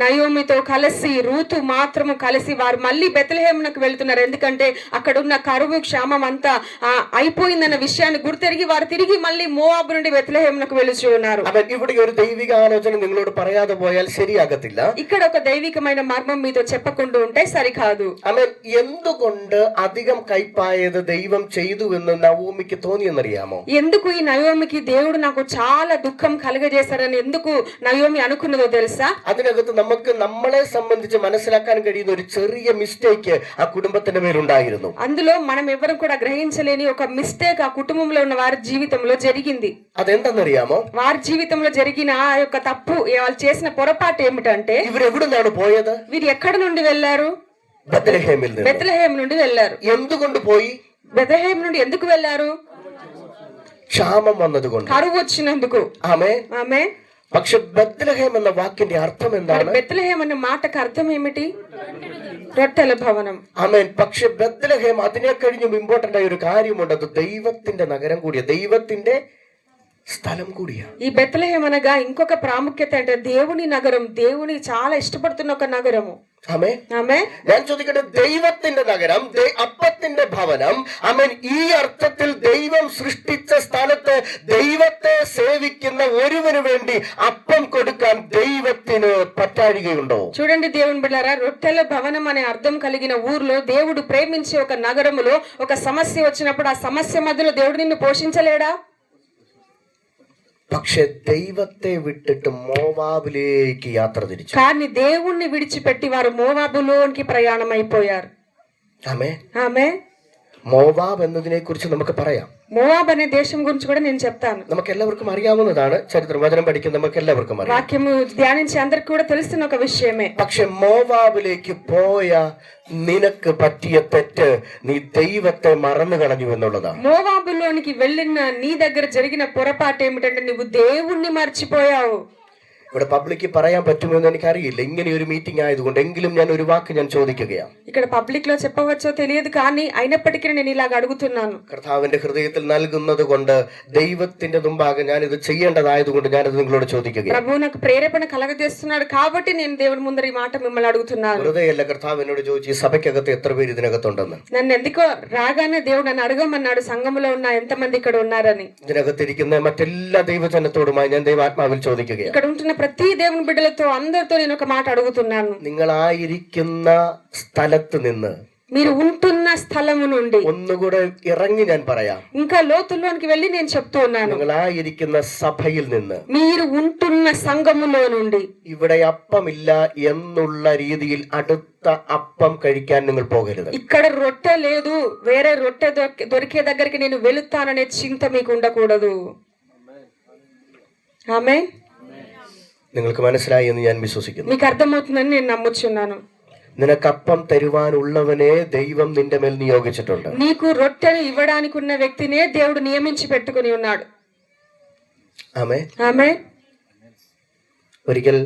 నయోమితో కలిసి రూతు మాత్రము కలిసి వారు మళ్ళీ బెత్లెహేమునకు వెళ్తున్నారు. ఎందుకంటే అక్కడ ఉన్న కరువు క్షామం అంతా అయిపోయిందన్న విషయాన్ని గుర్తెరిగి వారు తిరిగి మళ్ళీ మోవాబు నుండి బెత్లెహేమునకు వెళుచు ఉన్నారు. അവൻ ഇവിടെ ഒരു ദൈവിക ആലോചന നിങ്ങളോട് പറയാതെ പോയാൽ ശരിയാകത്തില്ല. ఇక్కడ ఒక దైవికమైన మర్మం మీతో చెప్పకుండా ఉంటే సరికాదు. അവൻ എന്തുകൊണ്ട് അധികം കൈപ്പായത് ദൈവം ചെയ്തു എന്ന് നവോമിക്ക് തോന്നിയെന്നറിയാമോ? ఎందుకు ఈ నయోమికి దేవుడు నాకు చాలా దుఃఖం కలుగజేశారని ఎందుకు నయోమి అనుకున్నదో తెలుసా? അതിനകത്ത് നമുക്ക് നമ്മളെ സംബന്ധിച്ച് മനസ്സിലാക്കാൻ കഴിയുന്ന ഒരു ചെറിയ മിസ്റ്റേക്ക് ആ കുടുംബത്തിന്റെ മേലുണ്ടായിരുന്നു. అందులో మనం ఎవరు కూడా గ్రహించలేని ఒక మిస్టేక్ ఆ కుటుంబంలో ఉన్న వారి జీవితంలో జరిగింది. അതെന്തെന്നറിയാമോ? వారి జీవితంలో జరిగిన ఆ యొక్క తప్పు, వాళ్ళు చేసిన పొరపాటు ఏమిటంటే, ഇവരെവിടുന്നാണ് പോയത്? వీరు ఎక్కడి నుండి వెళ్లారు? ബത്ലഹേമിൽ നിന്ന്. బెత్లెహేం నుండి వెళ్లారు. എന്തുകൊണ്ട് പോയി? బెత్లెహేం నుండి ఎందుకు వెళ్లారు? ക്ഷാമം വന്നതുകൊണ്ട്, కరువు వచ్చినందుకు. ആമേൻ. ఆమె. പക്ഷെ ബത്ലഹേം എന്ന വാക്കിന്റെ അർത്ഥം എന്താണ്? బెత్లెహేం అన్న మాటకు అర్థం ఏమిటి? రొట్టెల భవనం. ആമേൻ. പക്ഷെ ബത്ലഹേം അതിനെ കഴിഞ്ഞും ഇമ്പോർട്ടന്റ് ആയ ഒരു കാര്യമുണ്ട്. അത് ദൈവത്തിന്റെ നഗരം കൂടിയ, ദൈവത്തിന്റെ స్థలం కూడియా. ఈ బెత్లెహేం అనగా ఇంకొక ప్రాముఖ్యత అంటే దేవుని నగరం, దేవుని చాలా ఇష్టపడుతున్న ఒక నగరము. ആമേൻ. ఆమె. ഞാൻ ചോദിക്കട്ടെ, ദൈവത്തിന്റെ നഗരം, അപ്പത്തിന്റെ ഭവനം, ആമേൻ, ഈ അർത്ഥത്തിൽ ദൈവം സൃഷ്ടിച്ച സ്ഥലത്ത് ദൈവത്തെ സേവിക്കുന്ന ഒരുവന് വേണ്ടി അപ്പം കൊടുക്കാൻ ദൈവത്തിന് പറ്റാഴികയുണ്ടോ? చూడండి దేవుని బిడ్డలారా, రొట్టెల భవనం అనే అర్థం కలిగిన ఊర్లో దేవుడు ప్రేమించే ఒక నగరములో ఒక సమస్య వచ్చినప్పుడు ఆ సమస్య మధ్యలో దేవుడు నిన్ను పోషించలేడా? പക്ഷെ ദൈവത്തെ വിട്ടിട്ട് മോവാബിലേക്ക് യാത്ര തിരിച്ചു. కానీ దేవుణ్ణి విడిచిపెట్టి వారు మోవాబులోనికి ప్రయాణం అయిపోయారు. ആമേൻ. ఆమె. മോവാബ് എന്നതിനെ കുറിച്ച് നമുക്ക് പറയാം. మోవాబ్ అనే దేశం గురించి కూడా నేను చెప్తాను. നമുക്ക് എല്ലാവർക്കും അറിയാവുന്നതാണ്. ചരിത്രം വചനം പഠിക്കുന്ന നമുക്ക് എല്ലാവർക്കും അറിയാം. వాక్యము ధ్యానించి అందరికి కూడా తెలిసిన ఒక విషయమే. പക്ഷെ മോവാബിലേക്ക് പോയ നിനക്ക് പറ്റിയ തെറ്റ് നീ ദൈവത്തെ മറന്നു കളഞ്ഞു എന്നുള്ളതാണ്. మోవాబులోనికి వెళ్ళిన నీ దగ్గర జరిగిన పొరపాటు ఏమిటంటే నువ్వు దేవుణ్ణి మర్చిపోయావు. ഇവിടെ പബ്ലിക്ക് പറയാൻ പറ്റുമെന്ന് എനിക്കറിയില്ല. ഇങ്ങനെ ഒരു മീറ്റിംഗ് ആയതുകൊണ്ട് എങ്കിലും ഞാൻ ഒരു വാക്ക് ഞാൻ ചോദിക്കുകയാണ്. ఇక్కడ పబ్లిక్ లో చెప్పవచ్చో తెలియదు కానీ అయినప్పటికీ నేను ఇలాగ అడుగుతున్నాను. കർത്താവിന്റെ ഹൃദയത്തിൽ നൽകുന്നത് കൊണ്ട് ദൈവത്തിന്റെ മുമ്പാകെ ഞാൻ ഇത് ചെയ്യേണ്ടതായതുകൊണ്ട് ഞാനത് നിങ്ങളോട് ചോദിക്കുകയാണ്. ప్రభు నాకు ప్రేరేపణ కలగజేస్తున్నాడు కాబట్టి నేను దేవుని ముందర ఈ మాట మిమ్మల్ని అడుగుతున్నాను. ഹൃദയമല്ല, കർത്താവ് എന്നോട് ചോദിച്ചു ഈ സഭയ്ക്കകത്ത് എത്ര പേര് ഇതിനകത്തുണ്ടെന്ന്. నన్ను ఎందుకో రాగానే దేవుడు నన్ను అడగమన్నాడు సంఘములో ఉన్న ఎంతమంది ఇక్కడ ఉన్నారని. ഇതിനകത്തിരിക്കുന്ന മറ്റെല്ലാ ദൈവജനത്തോടുമായി ഞാൻ ദൈവാത്മാവിൽ ചോദിക്കുകയാണ്. ఇక్కడ ఉంటున్న ప్రతి దేవుని బిడ్డలతో అందరితో నేను ఒక మాట అడుగుతున్నాను. നിങ്ങളായിരിക്കുന്ന സ്ഥലത്ത് നിന്ന് మీరు ఉంటున్న స్థలము నుండి ഒന്നുകൂടെ ഇറങ്ങി ഞാൻ പറയാം. ఇంకా లోతుల్లోనికి వెళ్ళి నేను చెప్తూ ఉన్నాను. നിങ്ങളായിരിക്കുന്ന സഭയിൽ നിന്ന്, మీరు ఉంటున్న సంఘములో నుండి, ഇവിടെ അപ്പമില്ല എന്നുള്ള രീതിയിൽ അടുത്ത അപ്പം കഴിക്കാൻ നിങ്ങൾ പോകരുത്. ఇక్కడ రొట్టె లేదు, వేరే రొట్టె దొరికే దగ్గరికి నేను వెళుతాననే చింత మీకు ఉండకూడదు. ఆమేన్. നിങ്ങൾക്ക് മനസ്സിലായി എന്ന് ഞാൻ വിശ്വസിക്കുന്നു. మీకు అర్థమవుతుందని నేను నమ్ముచున్నాను. നിനക്കപ്പം തരുവാനുള്ളവനെ ദൈവം നിന്റെ മേൽ നിയോഗിച്ചിട്ടുണ്ട്. నీకు రొట్టెను ఇవ్వడానికి ఉన్న వ్యక్తినే దేవుడు నియమించి పెట్టుకొని ఉన్నాడు. ആമേൻ. ఆమేన్. ഒരിക്കൽ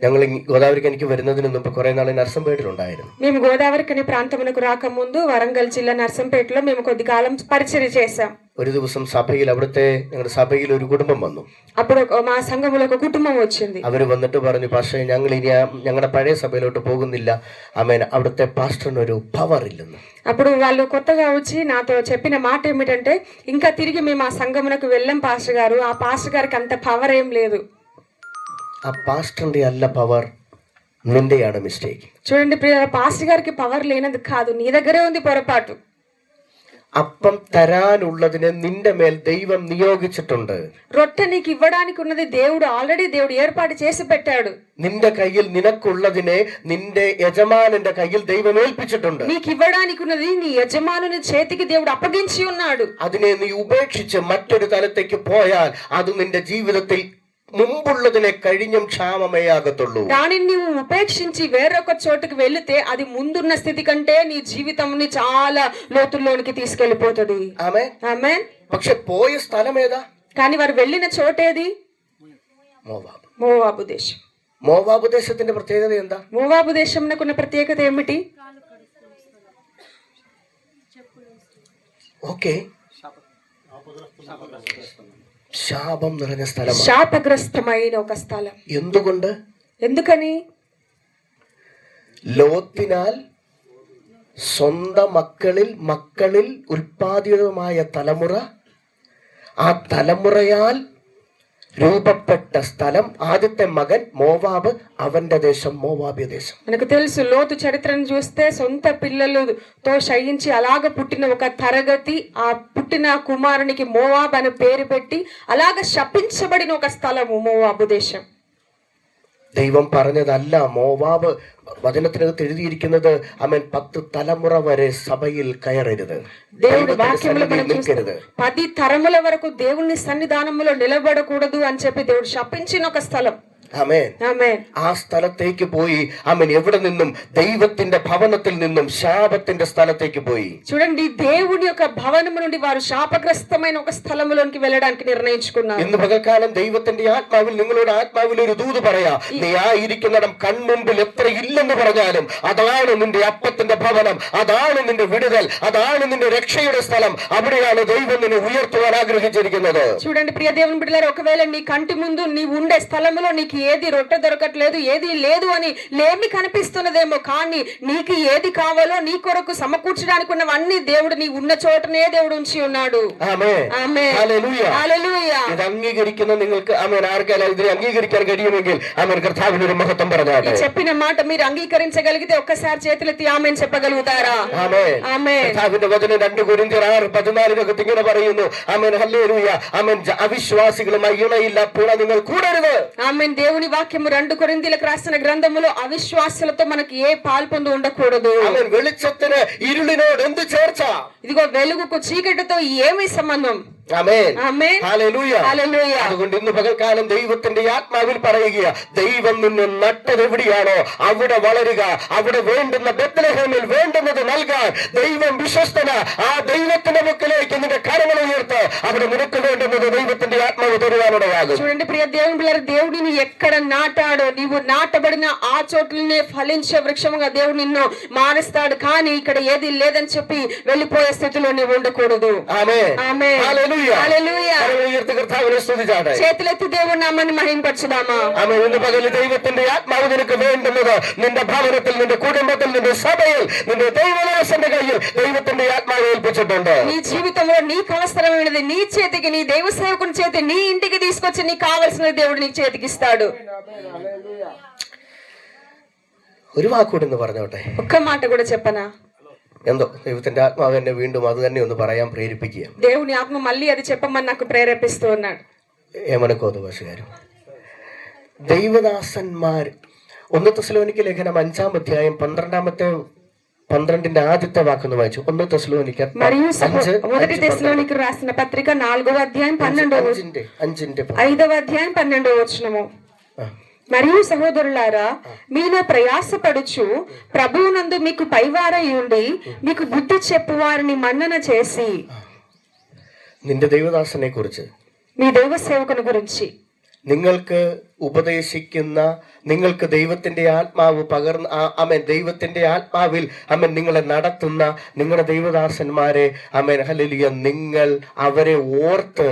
ഞങ്ങൾ ഗോദാവരിക്ക് എനിക്ക് വരുന്നതിന് മുമ്പ് കുറെ നാൾ നർസംപേട്ടിലുണ്ടായിരുന്നു. మేము గోదావరికని ప్రాంతమునకు రాకముందు వరంగల్ జిల్లా నర్సంపేటలో మేము కొద్ది కాలం పరిచర్య చేశాం. ഒരു ദിവസം സഭയിൽ അവിടുത്തെ ഞങ്ങളുടെ സഭയിൽ ഒരു കുടുംബം വന്നു. అప్పుడు మా సంఘములో ఒక కుటుంబం వచ్చింది. അവര് വന്നിട്ട് പറഞ്ഞു, പക്ഷേ ഞങ്ങൾ ഇനി ഞങ്ങളുടെ പഴയ സഭയിലോട്ട് പോകുന്നില്ല. ആമേൻ. അവിടുത്തെ പാസ്റ്ററിന് ഒരു പവർ ഇല്ലെന്ന്. అప్పుడు వాళ్ళు కొత్తగా వచ్చి నాతో చెప్పిన మాట ఏమిటంటే, ఇంకా తిరిగి మేము ఆ సంఘమునకు వెళ్ళాం పాస్టర్ గారు, ఆ పాస్టర్ గారికి అంత పవర్ ఏం లేదు. ആ പാസ്റ്ററിന്റെ അല്ല പവർ, നിന്റെയാണ് മിസ്റ്റേക്ക്. చూడండి ప్రియ, పాస్టర్ గారికి పవర్ లేనది కాదు, నీ దగ్గరే ఉంది పొరపాటు. അപ്പം തരാനുള്ളതിനെ നിന്റെ മേൽ ദൈവം നിയോഗിച്ചിട്ടുണ്ട്. రొట్టె నీకు ఇవ్వడానికి ఉన్నది దేవుడు ఏర్పాటు చేసి పెట్టాడు. നിന്റെ കയ്യിൽ നിനക്കുള്ളതിനെ നിന്റെ യജമാനന്റെ കയ്യിൽ ദൈവം ഏൽപ്പിച്ചിട്ടുണ്ട്. నీకు ఇవ్వడానికి ఉన్నది నీ యజమానుని చేతికి దేవుడు అప్పగించి ఉన్నాడు. അതിനെ നീ ഉപേക്ഷിച്ച് മറ്റൊരു തലത്തേക്ക് പോയാൽ അത് നിന്റെ ജീവിതത്തിൽ മുമ്പുള്ളതിനെ കഴിഞ്ഞും ക്ഷാമമേ ആകത്തുള്ളൂ. దానిని నువ్వు ఉపేక్షించి వేరొక చోటుకి వెళితే అది ముందున్న స్థితి కంటే నీ జీవితంని చాలా లోతుల్లోనికి తీసుకెళ్లిపోతుంది. ആമേൻ. ఆమేన్. പക്ഷെ പോയ സ്ഥലം ഏതാ? కానీ వారు వెళ్ళిన చోటేది? മോവാബ്. మోవాబు దేశం. മോവാബ് ദേശത്തിന്റെ പ്രത്യേകത എന്താ? మోవాబు దేశంకున్న ప్రత్యేకత ఏమిటి? ഓക്കെ, ശാപം നിറഞ്ഞ സ്ഥലം, శాపగ్రస్తమైన ఒక స్థలం. ఎందుకని? ലോത്തിനാൽ സ്വന്തം മക്കളിൽ ഉൽപാദിതമായ തലമുറ, ആ തലമുറയാൽ രൂപപ്പെട്ട സ്ഥലം, ആദ്യത്തെ മകൻ മോവാബ്, അവന്റെ ദേശം మోవాబు దేశం. మనకు తెలుసు, లోతు చరిత్రను చూస్తే సొంత పిల్లలతో శయించి అలాగ పుట్టిన ఒక తరగతి, ఆ పుట్టిన కుమారునికి మోవాబ్ అనే పేరు పెట్టి అలాగ శపించబడిన ఒక స్థలము మోవాబు దేశం. ദൈവം പറഞ്ഞതല്ല. മോവാബ് വചനത്തിനകത്ത് എഴുതിയിരിക്കുന്നത് അവൻ 10 തലമുറ വരെ സഭയിൽ കയറരുത്, దేవుడు వాక్యములో మనం చూస్తాం 10 తరముల వరకు దేవుని సన్నిధానములో నిలబడకూడదు అని చెప్పి దేవుడు శపించిన ఒక స్థలం. ആമേൻ. ఆమేన్. ആ സ്ഥലത്തേക്ക് പോയി അവൻ എവിടെ നിന്നും ദൈവത്തിന്റെ ഭവനത്തിൽ നിന്നും ശാപത്തിന്റെ സ്ഥലത്തേക്ക് പോയി. చూడండి, దేవుని యొక్క భవనము నుండి వారు శాపగ్రస్తమైన ఒక స్థలములోనికి వెళ్ళడానికి నిర్ణయించుకున్నారు. ഇന്ന് പകൽക്കാലം ദൈവത്തിന്റെ ആത്മാവിൽ നിങ്ങളുടെ ആത്മാവിൽ ഒരു ദൂത് പറയാ, നീ ആയിരിക്കുന്നിടം കൺമുമ്പിൽ എത്ര ഇല്ലെന്ന് പറഞ്ഞാലും അതാണ് നിന്റെ അപ്പത്തിന്റെ ഭവനം, അതാണ് നിന്റെ വിടുതൽ, അതാണ് നിന്റെ രക്ഷയുടെ സ്ഥലം. അവിടെയാണ് ദൈവം നിന്നെ ഉയർത്തുവാൻ ആഗ്രഹിച്ചിരിക്കുന്നത്. చూడండి ప్రియ దేవుని బిడ్డలారా, ఒకవేళ నీ కంటి ముందు నీ ఉండే స్థలములో నీకు ఏది రొట్టె దొరకట్లేదు, ఏది లేదు అని లేమి కనిపిస్తున్నదేమో, కానీ నీకు ఏది కావాలో నీ కొరకు సమకూర్చడానికి ఉన్నవన్నీ దేవుడు నీ ఉన్న చోటనే దేవుడు ఉంచి ఉన్నాడు. ആമേൻ. ఆమేన్. ഹല്ലേലൂയ. హల్లెలూయా. ഇത് അംഗീകരിക്കുന്ന നിങ്ങൾക്ക് ആമേൻ ആർക്കെല്ലാം ഇതിനെ അംഗീകരിക്കാൻ കഴിയുമെങ്കിൽ ആമേൻ കർത്താവിന് ഒരു മഹത്വം പറഞ്ഞാട്ടെ. చెప్పిన మాట మీరు అంగీకరించగలిగితే ఒక్కసారి చేతులెత్తి ఆమేన్ చెప్పగలుగుతారా? ആമേൻ. ఆమేన్. കർത്താവിന്റെ വചനം 2 കൊരിന്ത്യർ 6:14 ഇങ്ങനെ പറയുന്നു. ആമേൻ. ഹല്ലേലൂയ. ആമേൻ. അവിശ്വാസികളുമായി ഇണയില്ല പുണ നിങ്ങൾ കൂടരുത്. ఆమేన్. దేవుని వాక్యము 2 కొరింథీయులకు రాసిన గ్రంథములో అవిశ్వాసులతో మనకి ఏ పాల్పొందు ఉండకూడదు. ആമേൻ. വെളിച്ചത്തിന് ഇരുളിനോട് എന്ത് ചേർച്ച? ఇదిగో వెలుగుకు చీకటితో ఏమి సంబంధం? ആമേൻ. ఆమేన్. ഹല്ലേലൂയ. హల్లెలూయా. അതുകൊണ്ട് ഇന്ന് പകൽക്കാലം ദൈവത്തിന്റെ ആത്മാവിൽ പറയുക, ദൈവം നിന്നെ നട്ടത് എവിടെയാണോ അവിടെ വളരുക, അവിടെ വേണ്ടുന്ന ബെത്ലഹേമിൽ വേണ്ടുന്നത് നൽകാൻ ദൈവം വിശ്വസ്തന. ആ ദൈവത്തിന്റെ മുക്കിലേക്ക് നിന്റെ കരങ്ങൾ ഉയർത്ത് അവിടെ നിനക്ക് വേണ്ടുന്നത് ദൈവത്തിന്റെ ആത്മാവ് തരുവാനിടയാകും. చూడండి ప్రియ దేవుని బిడ్డలారా, దేవుడిని ఎక్కడ నాటాడో నీవు నాటబడిన ఆ చోట్లనే ఫలించే వృక్షముగా దేవుడు నిన్ను మారుస్తాడు. కానీ ఇక్కడ ఏది లేదని చెప్పి వెళ్ళిపోయే స్థితిలో నీవు ఉండకూడదు. ആമേൻ. ఆమేన్. ഹല്ലേലൂയ. హల్లెలూయా. കരങ്ങൾ ഉയർത്തി കർത്താവിനെ സ്തുതിച്ചാട്ടെ. చేతులెత్తి దేవుని నామాన్ని మహింపరచుదామా? ആമേൻ. ഇന്ന് പകൽ ദൈവത്തിന്റെ ആത്മാവ് നിനക്ക് വേണ്ടുന്നത് നിന്റെ ഭവനത്തിൽ, നിന്റെ കുടുംബത്തിൽ, നിന്റെ സഭയിൽ, നിന്റെ ദൈവദാസന്റെ കയ്യിൽ ദൈവത്തിന്റെ ആത്മാവ് ഏൽപ്പിച്ചിട്ടുണ്ട്. నీ జీవితంలో నీకు అవసరమైనది నీ చేతికి, నీ దైవ సేవకుని చేతి నీ ఇంటికి తీసుకొచ్చి నీకు కావలసిన దేవుడు నీకు చేతికి ఇస్తాడు. ഒരു വാക്കുകൂടെ എന്ന് പറഞ്ഞോട്ടെ. ఒక్క మాట కూడా చెప్పనా? എന്തോ ദൈവത്തിന്റെ ആത്മാവ് എന്നെ വീണ്ടും അത് തന്നെ ഒന്ന് പറയാൻ പ്രേരിപ്പിക്കുക. దేవుని ఆత్మ మళ్ళీ అది చెప్పమని నాకు ప్రేరేపిస్తూ ఉన్నాడు. ఏమనుకోదు భాషగారు. దైవదాసന്മാർ 1 തെസ്സലോനിക്ക ലേഖനം 5-ാം അധ്യായം 12-ന്റെ ആദ്യത്തെ വാക്കൊന്ന് വായിച്ചു. 1 തെസ്സലോനിക്ക మరియు మొదటి తెస్సలోనికీయులకు రాసిన పత్రిక 4వ అధ్యాయం 12వ 5వ అధ్యాయం 12వ వచనము. మరియు సహోదరులారా, మీలో ప్రయాసపడుచు ప్రభువునందు మీకు పైవారై ఉండి మీకు బుద్ధి చెప్పు వారిని మన్నన చేసి. നിന്റെ ദൈവദാസനെ കുറിച്ച്, మీ దైవ సేవకుని గురించి, നിങ്ങൾക്ക് ഉപദേശിക്കുന്ന, നിങ്ങൾക്ക് ദൈവത്തിന്റെ ആത്മാവ് പകർന്ന് ദൈവത്തിന്റെ ആത്മാവിൽ നിങ്ങളെ നടത്തുന്ന നിങ്ങളുടെ ദൈവദാസന്മാരെ ഹല്ലേലൂയ, നിങ്ങൾ അവരെ ഓർത്ത്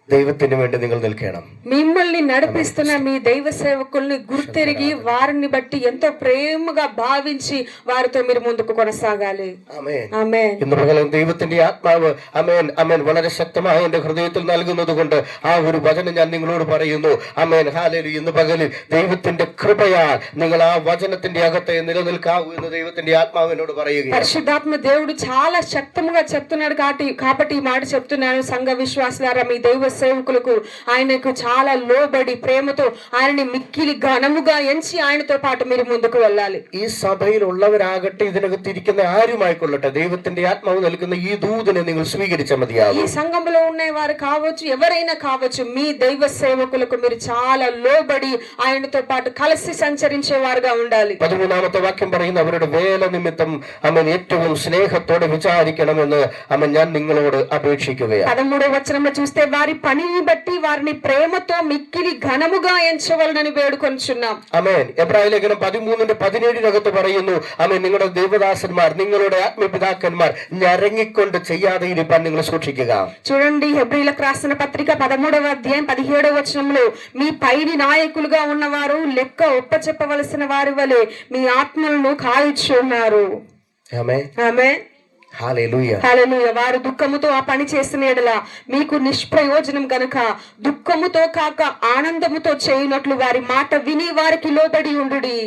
దైవത്തിന് వేണ്ടി നിങ്ങൾ నిల్కేണം. మిమ్మల్ని నడిపిస్తున్న మీ దైవ సేవకుల్ని గుర్తెరిగి వారిని బట్టి ఎంతో ప్రేమగా భావించి వారితో మీరు ముందుకు కొనసాగాలి. ആമേൻ. ఆమేన్. ഇന്ന് പകലും ദൈവത്തിന്റെ ആത്മാവ് ആമേൻ ആമേൻ വളരെ ശക്തമായി എന്റെ ഹൃദയത്തിൽ നൽകുന്നത് കൊണ്ട് ആ ഒരു വചനം ഞാൻ നിങ്ങളോട് പറയുന്നു. Amen hallelujah. ഇന്ന് പകലിൽ ദൈവത്തിന്റെ കൃപയാൽ നിങ്ങൾ ആ വചനത്തിന്റെ അകത്തെ നിലനിൽക്കാവൂ എന്ന് ദൈവത്തിന്റെ ആത്മാവ് എന്നോട് പറയുകയാണ്. పరిశుద్ధాత్మ దేవుడు చాలా శక్తముగా చెప్తున్నాడు కాబట్టి ఈ మాట చెప్తున్నాను. సంఘ విశ్వాసులారా, మీ దైవ సేవకులకు ఆయనకు చాలా లోబడి ప్రేమతో ఆయనని మిక్కిలి ఘనముగా ఎంచి ఆయనతో పాటు మీరు ముందుకు వెళ్ళాలి. ഈ സഭയിൽ ഉള്ളവരാകട്ടെ ഇതിനകത്തിരിക്കുന്ന ആരുമായിക്കൊള്ളട്ടെ, ദൈവത്തിന്റെ ആത്മാവ് നൽകുന്ന ഈ ദൂതനെ നിങ്ങൾ സ്വീകരിച്ച മതിയാകും. ఈ సంఘంలో ఉన్నవారు కావచ్చు, ఎవరైనా కావచ్చు, మీ దైవ సేవకులకు మీరు చాలా లోబడి ఆయనతో పాటు కలిసి సంచరించేవారుగా ఉండాలి. 13ാമത്തെ വാക്യം പറയുന്ന അവരുടെ വേല നിമിത്തം ഏറ്റവും സ്നേഹത്തോടെ വിചാരിക്കണമെന്ന് ഞാൻ നിങ്ങളോട് അപേക്ഷിക്കുകയാണ്. 13వ వచనంలో చూస్తే వారి పనిని బట్టి వారిని ప్రేమతో మిక్కిలి ఘనముగా ఎంచవలనని వేడుకొనుచున్నాం. ആമേൻ. എബ്രായ ലേഖനം 13:17 പറയുന്നു, ആമേൻ, നിങ്ങളുടെ ദേവദാസന്മാർ, നിങ്ങളുടെ ആത്മപിതാക്കന്മാർ ഞരങ്ങിക്കൊണ്ട് ചെയ്യാതെ ഇരിപ്പാൻ നിങ്ങൾ സൂക്ഷിക്കുക. చూడండి, హెబ్రీయులకు రాసిన పత్రిక 13వ అధ్యాయం 17వ వచనంలో, మీ పైని నాయకులుగా ఉన్నవారు లెక్క ఒప్పచెప్పవలసిన వారి వలె మీ ఆత్మలను కాయుచున్నారు. ആമേൻ. ఆమేన్. హల్లెలూయా. హల్లెలూయా. వారు దుఃఖముతో ఆ పని చేసిన యెడల మీకు నిష్ప్రయోజనం గనుక దుఃఖముతో కాక ఆనందముతో చేయునట్లు వారి మాట విని వారికి లోబడి ఉండుడి.